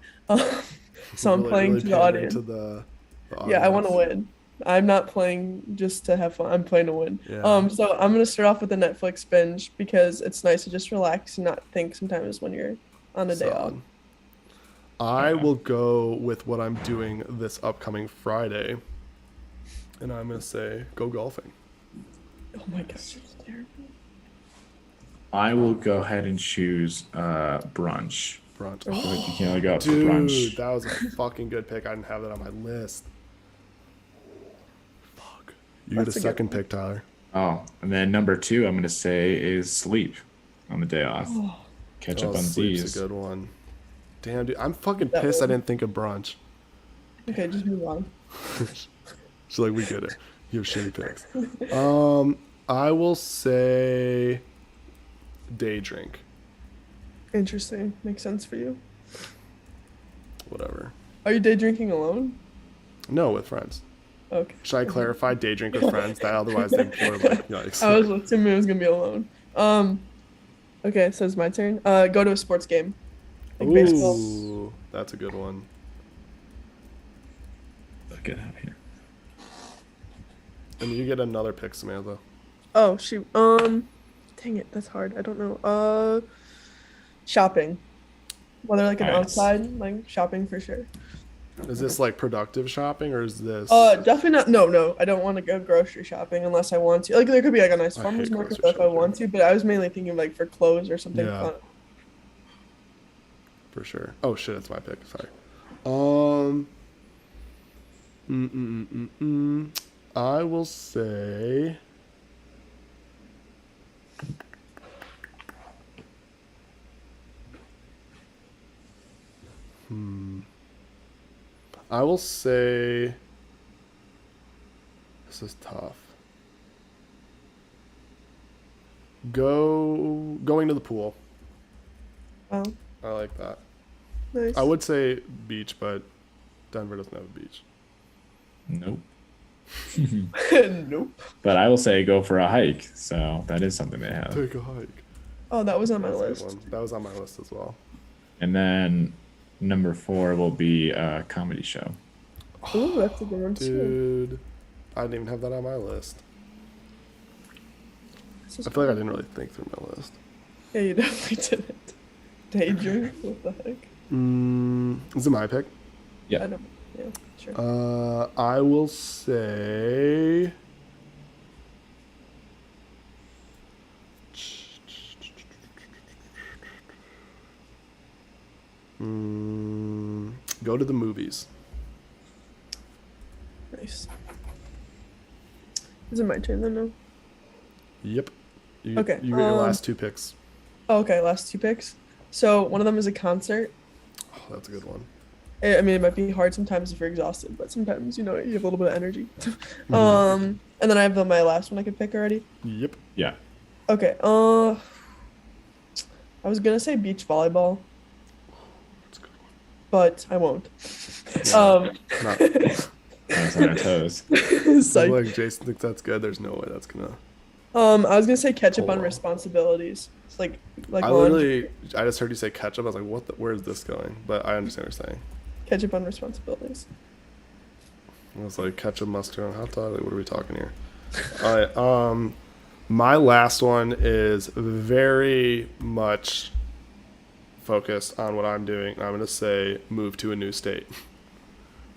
So I'm Really- playing really to the pandering audience. to the Yeah, I want to audience. win. I'm not playing just to have fun. I'm playing to win. Yeah. So I'm gonna start off with the Netflix binge because it's nice to just relax and not think sometimes when you're on a day off. Solid. I will go with what I'm doing this upcoming Friday. And I'm going to say go golfing. Oh my gosh, it's terrible. I will go ahead and choose brunch. Brunch. I feel like you can only go out for Dude, brunch. that was a fucking good pick. I didn't have that on my list. Fuck. You get a That's a good second one. pick, Tyler. Oh, and then number two, I'm gonna say is sleep on the day off. Catch Oh, up on sleep's Z's. a good one. Damn, dude. I'm fucking That pissed I one. didn't think of brunch. Okay, just move on. So, like, we get it. You have shitty picks. I will say day drink. Interesting. Makes sense for you. Whatever. Are you day drinking alone? No, with friends. Okay. Should I clarify day drink with friends? That otherwise they people are like, yikes. I was assuming it was gonna be alone. Okay, so it's my turn. Go to a sports game. Like baseball. Ooh, that's a good one. Get out of here. And you get another pick, Samantha. Oh shoot. Dang it, that's hard. I don't know. Shopping. Whether like an Nice. outside like shopping for sure. Is this like productive shopping or is this? Definitely not. No, no, I don't want to go grocery shopping unless I want to. Like there could be like a nice I farmers hate market grocery stuff I want to, but I was mainly thinking like for clothes or something Yeah. fun. For sure. Oh shit, it's my pick. Sorry. Um. I will say. I will say. This is tough. Going to the pool. Oh, I like that. nice. I would say beach, but Denver doesn't have a beach. Nope. Nope. But I will say go for a hike. So that is something they have. Take a hike. Oh, that was on my That's a good list. one. That was on my list as well. And then number 4 will be a comedy show. Ooh, that's a good one too. Dude, I didn't even have that on my list. This is I feel like I cool. didn't really think through my list. Yeah, you definitely didn't. Daydream? What the heck? Is it my pick? I Yeah. don't. Yeah, sure. I will say. Go to the movies. Nice. Is it my turn then? No. Yep. Okay, You get your last 2 picks. Oh, okay, last 2 picks. So one of them is a concert. Oh, that's a good one. I mean, it might be hard sometimes if you're exhausted, but sometimes you know you have a little bit of energy. And then I have my last one I could pick already. Yep. Yeah. Okay. I was gonna say beach volleyball, That's a good but I won't. one. Not, I was on our toes. Psych. like Jason thinks that's good. There's no way that's gonna. I was gonna say catch up Oh, on wow. responsibilities. It's like I laundry. I just heard you say ketchup. I was like, what? Where is this going? But I understand what you're saying. Catch up on responsibilities. I was like, ketchup, mustard on hot dog. Like, what are we talking here? All right. My last one is very much focused on what I'm doing. I'm gonna say move to a new state.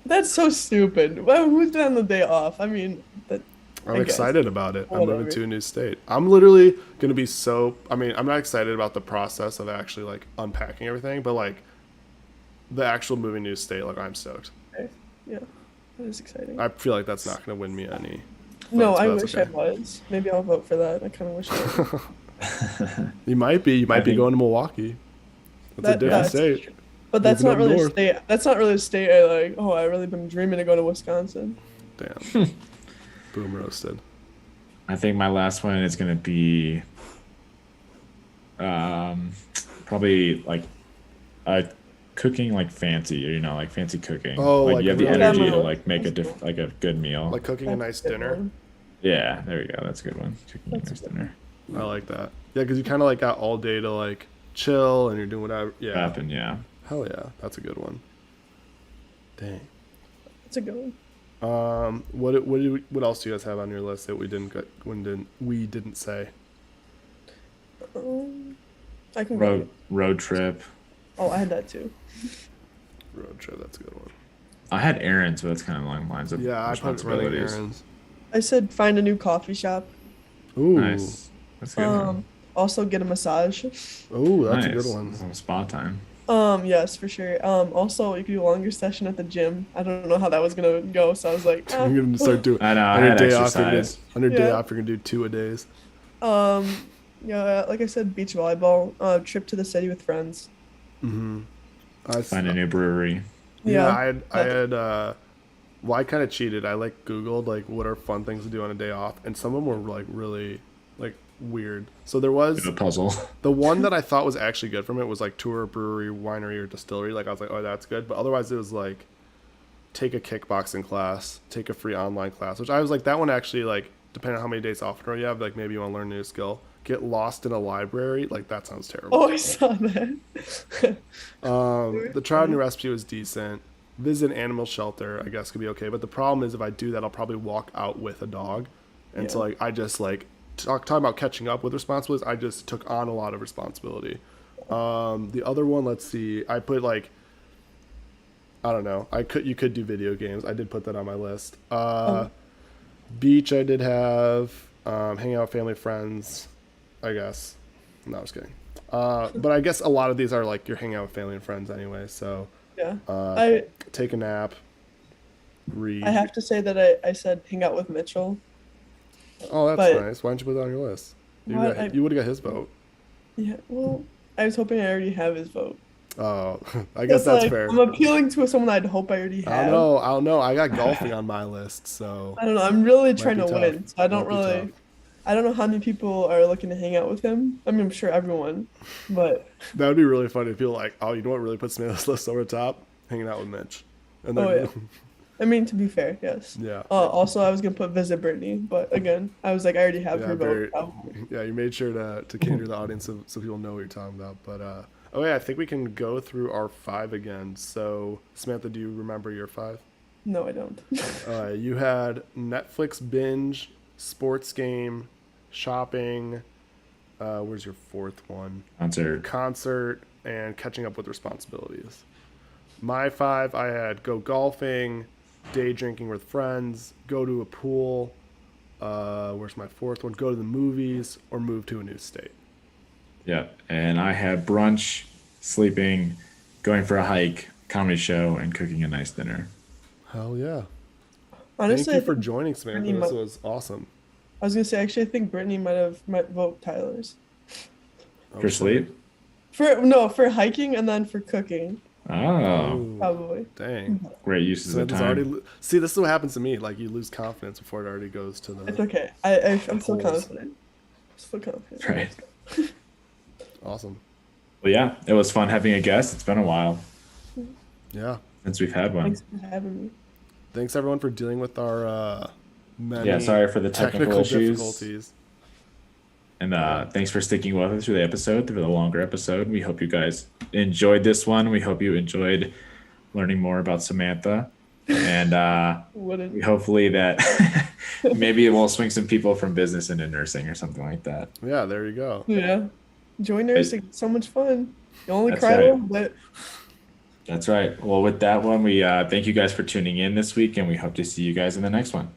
That's so stupid. Well, who's done the day off? I mean, that. I'm I guess. excited about it. I'm Whatever. moving to a new state. I'm literally gonna be so. I mean, I'm not excited about the process of actually like unpacking everything, but like the actual moving to a new state. Like, I'm stoked. Okay. Yeah, that is exciting. I feel like that's not gonna win me any. No, votes, I but that's wish okay. I was. Maybe I'll vote for that. I kind of wish I was. You might be. You might be think- going to Milwaukee. That's a different that's state. true. But that's Moving not up really north. a state. That's not really a state I like. Oh, I really been dreaming of going to Wisconsin. Damn. Boom roasted. I think my last one is gonna be probably like cooking like fancy, or like fancy cooking. Oh, like like you have the really- energy Yeah, to like make a that's cool. like a good meal. Like cooking a That's nice good dinner. one. Yeah, there we go. That's a good one. Cooking a That's nice a good dinner. I like that. Yeah, because you kind of like got all day to like chill and you're doing whatever. Yeah. Happen, yeah. Hell yeah. That's a good one. Dang. That's a good one. What else do you guys have on your list that we didn't say? I can go. Road trip. Oh, I had that too. Road trip. That's a good one. I had errands, but that's kind of along the lines of Yeah, I put running responsibilities. errands. I said find a new coffee shop. Ooh. Nice. That's a good one. Also get a massage. Ooh, that's a Nice. good one. Some spa time. Yes, for sure. Also you could do a longer session at the gym. I don't know how that was gonna go, so I was like, I'm gonna start doing. I know. I On your had day off, exercise. on your day Yeah. off, you're gonna do 2 a-days. Yeah, like I said, beach volleyball, trip to the city with friends. Find a new brewery. Yeah, Yeah. I had well, I kind of cheated. I like Googled like what are fun things to do on a day off, and some of them were like really like weird. So there was A puzzle. the one that I thought was actually good from it was like tour a brewery, winery, or distillery. Like I was like, oh, that's good. But otherwise, it was like take a kickboxing class, take a free online class, which I was like, that one actually like depending on how many days off in a row you have, like maybe you want to learn a new skill. Get lost in a library, like that sounds terrible. Oh, I saw that. The trial new recipe was decent. Visit an animal shelter, I guess, could be okay. But the problem is, if I do that, I'll probably walk out with a dog, and so Yeah. like I just like talking about catching up with responsibilities. I just took on a lot of responsibility. The other one, let's see. I put like I don't know. You could do video games. I did put that on my list. Um, Beach I did have. Hang out with family friends, I guess. No, I was kidding. But I guess a lot of these are like you're hanging out with family and friends anyway. So yeah. uh, I take a nap, read. I have to say that I said hang out with Mitchell, Oh, that's but nice. Why didn't you put that on your list? what You would have got his vote. yeah, well, I was hoping I already have his vote. Oh, I guess It's that's like fair. I'm appealing to someone I'd hope I already I have. don't know. I don't know. I got golfing on my list, so I don't know. I'm really might trying be to tough. win, so I don't Might be really. tough. I don't know how many people are looking to hang out with him. I mean, I'm sure everyone, but That would be really funny if people like, oh, you know what really puts me on this list over top? Hanging out with Mitch. And oh then, yeah. I mean, to be fair, yes. yeah. Also, I was gonna put visit Brittany, but again, I was like, I already have Yeah, her very, vote. yeah, you made sure to cater the audience so people know what you're talking about. But, oh yeah, I think we can go through our 5 again. So, Samantha, do you remember your 5? No, I don't. You had Netflix binge, sports game, shopping. Where's your 4th one? Concert. Concert, and catching up with responsibilities. My 5, I had go golfing, day drinking with friends, go to a pool. Where's my 4th one? Go to the movies or move to a new state. Yeah. And I had brunch, sleeping, going for a hike, comedy show, and cooking a nice dinner. Hell yeah. Honestly, Thank I you for think joining, Samantha. Brittany This might, was awesome. I was gonna say actually, I think Brittany might vote Tyler's Oh, For shit. sleep? for hiking and then for cooking Oh, Ooh, probably. dang. great uses of Samantha's time. already. See, this is what happens to me. Like, you lose confidence before it already goes to It's the. okay. I'm still polls. confident. Still confident. Right. Awesome. Well, yeah, it was fun having a guest. It's been a while Yeah. since we've had one. Thanks for having me. Thanks, everyone, for dealing with our many Yeah, sorry for the technical issues. difficulties. And thanks for sticking with us through the episode, through the longer episode. We hope you guys enjoyed this one. We hope you enjoyed learning more about Samantha. And Wouldn't. we hopefully that maybe it will swing some people from business into nursing or something like that. Yeah, there you go. Yeah. Join nursing. It's so much fun. You only That's cry a right. little bit. That's right. Well, with that one, we thank you guys for tuning in this week, and we hope to see you guys in the next one.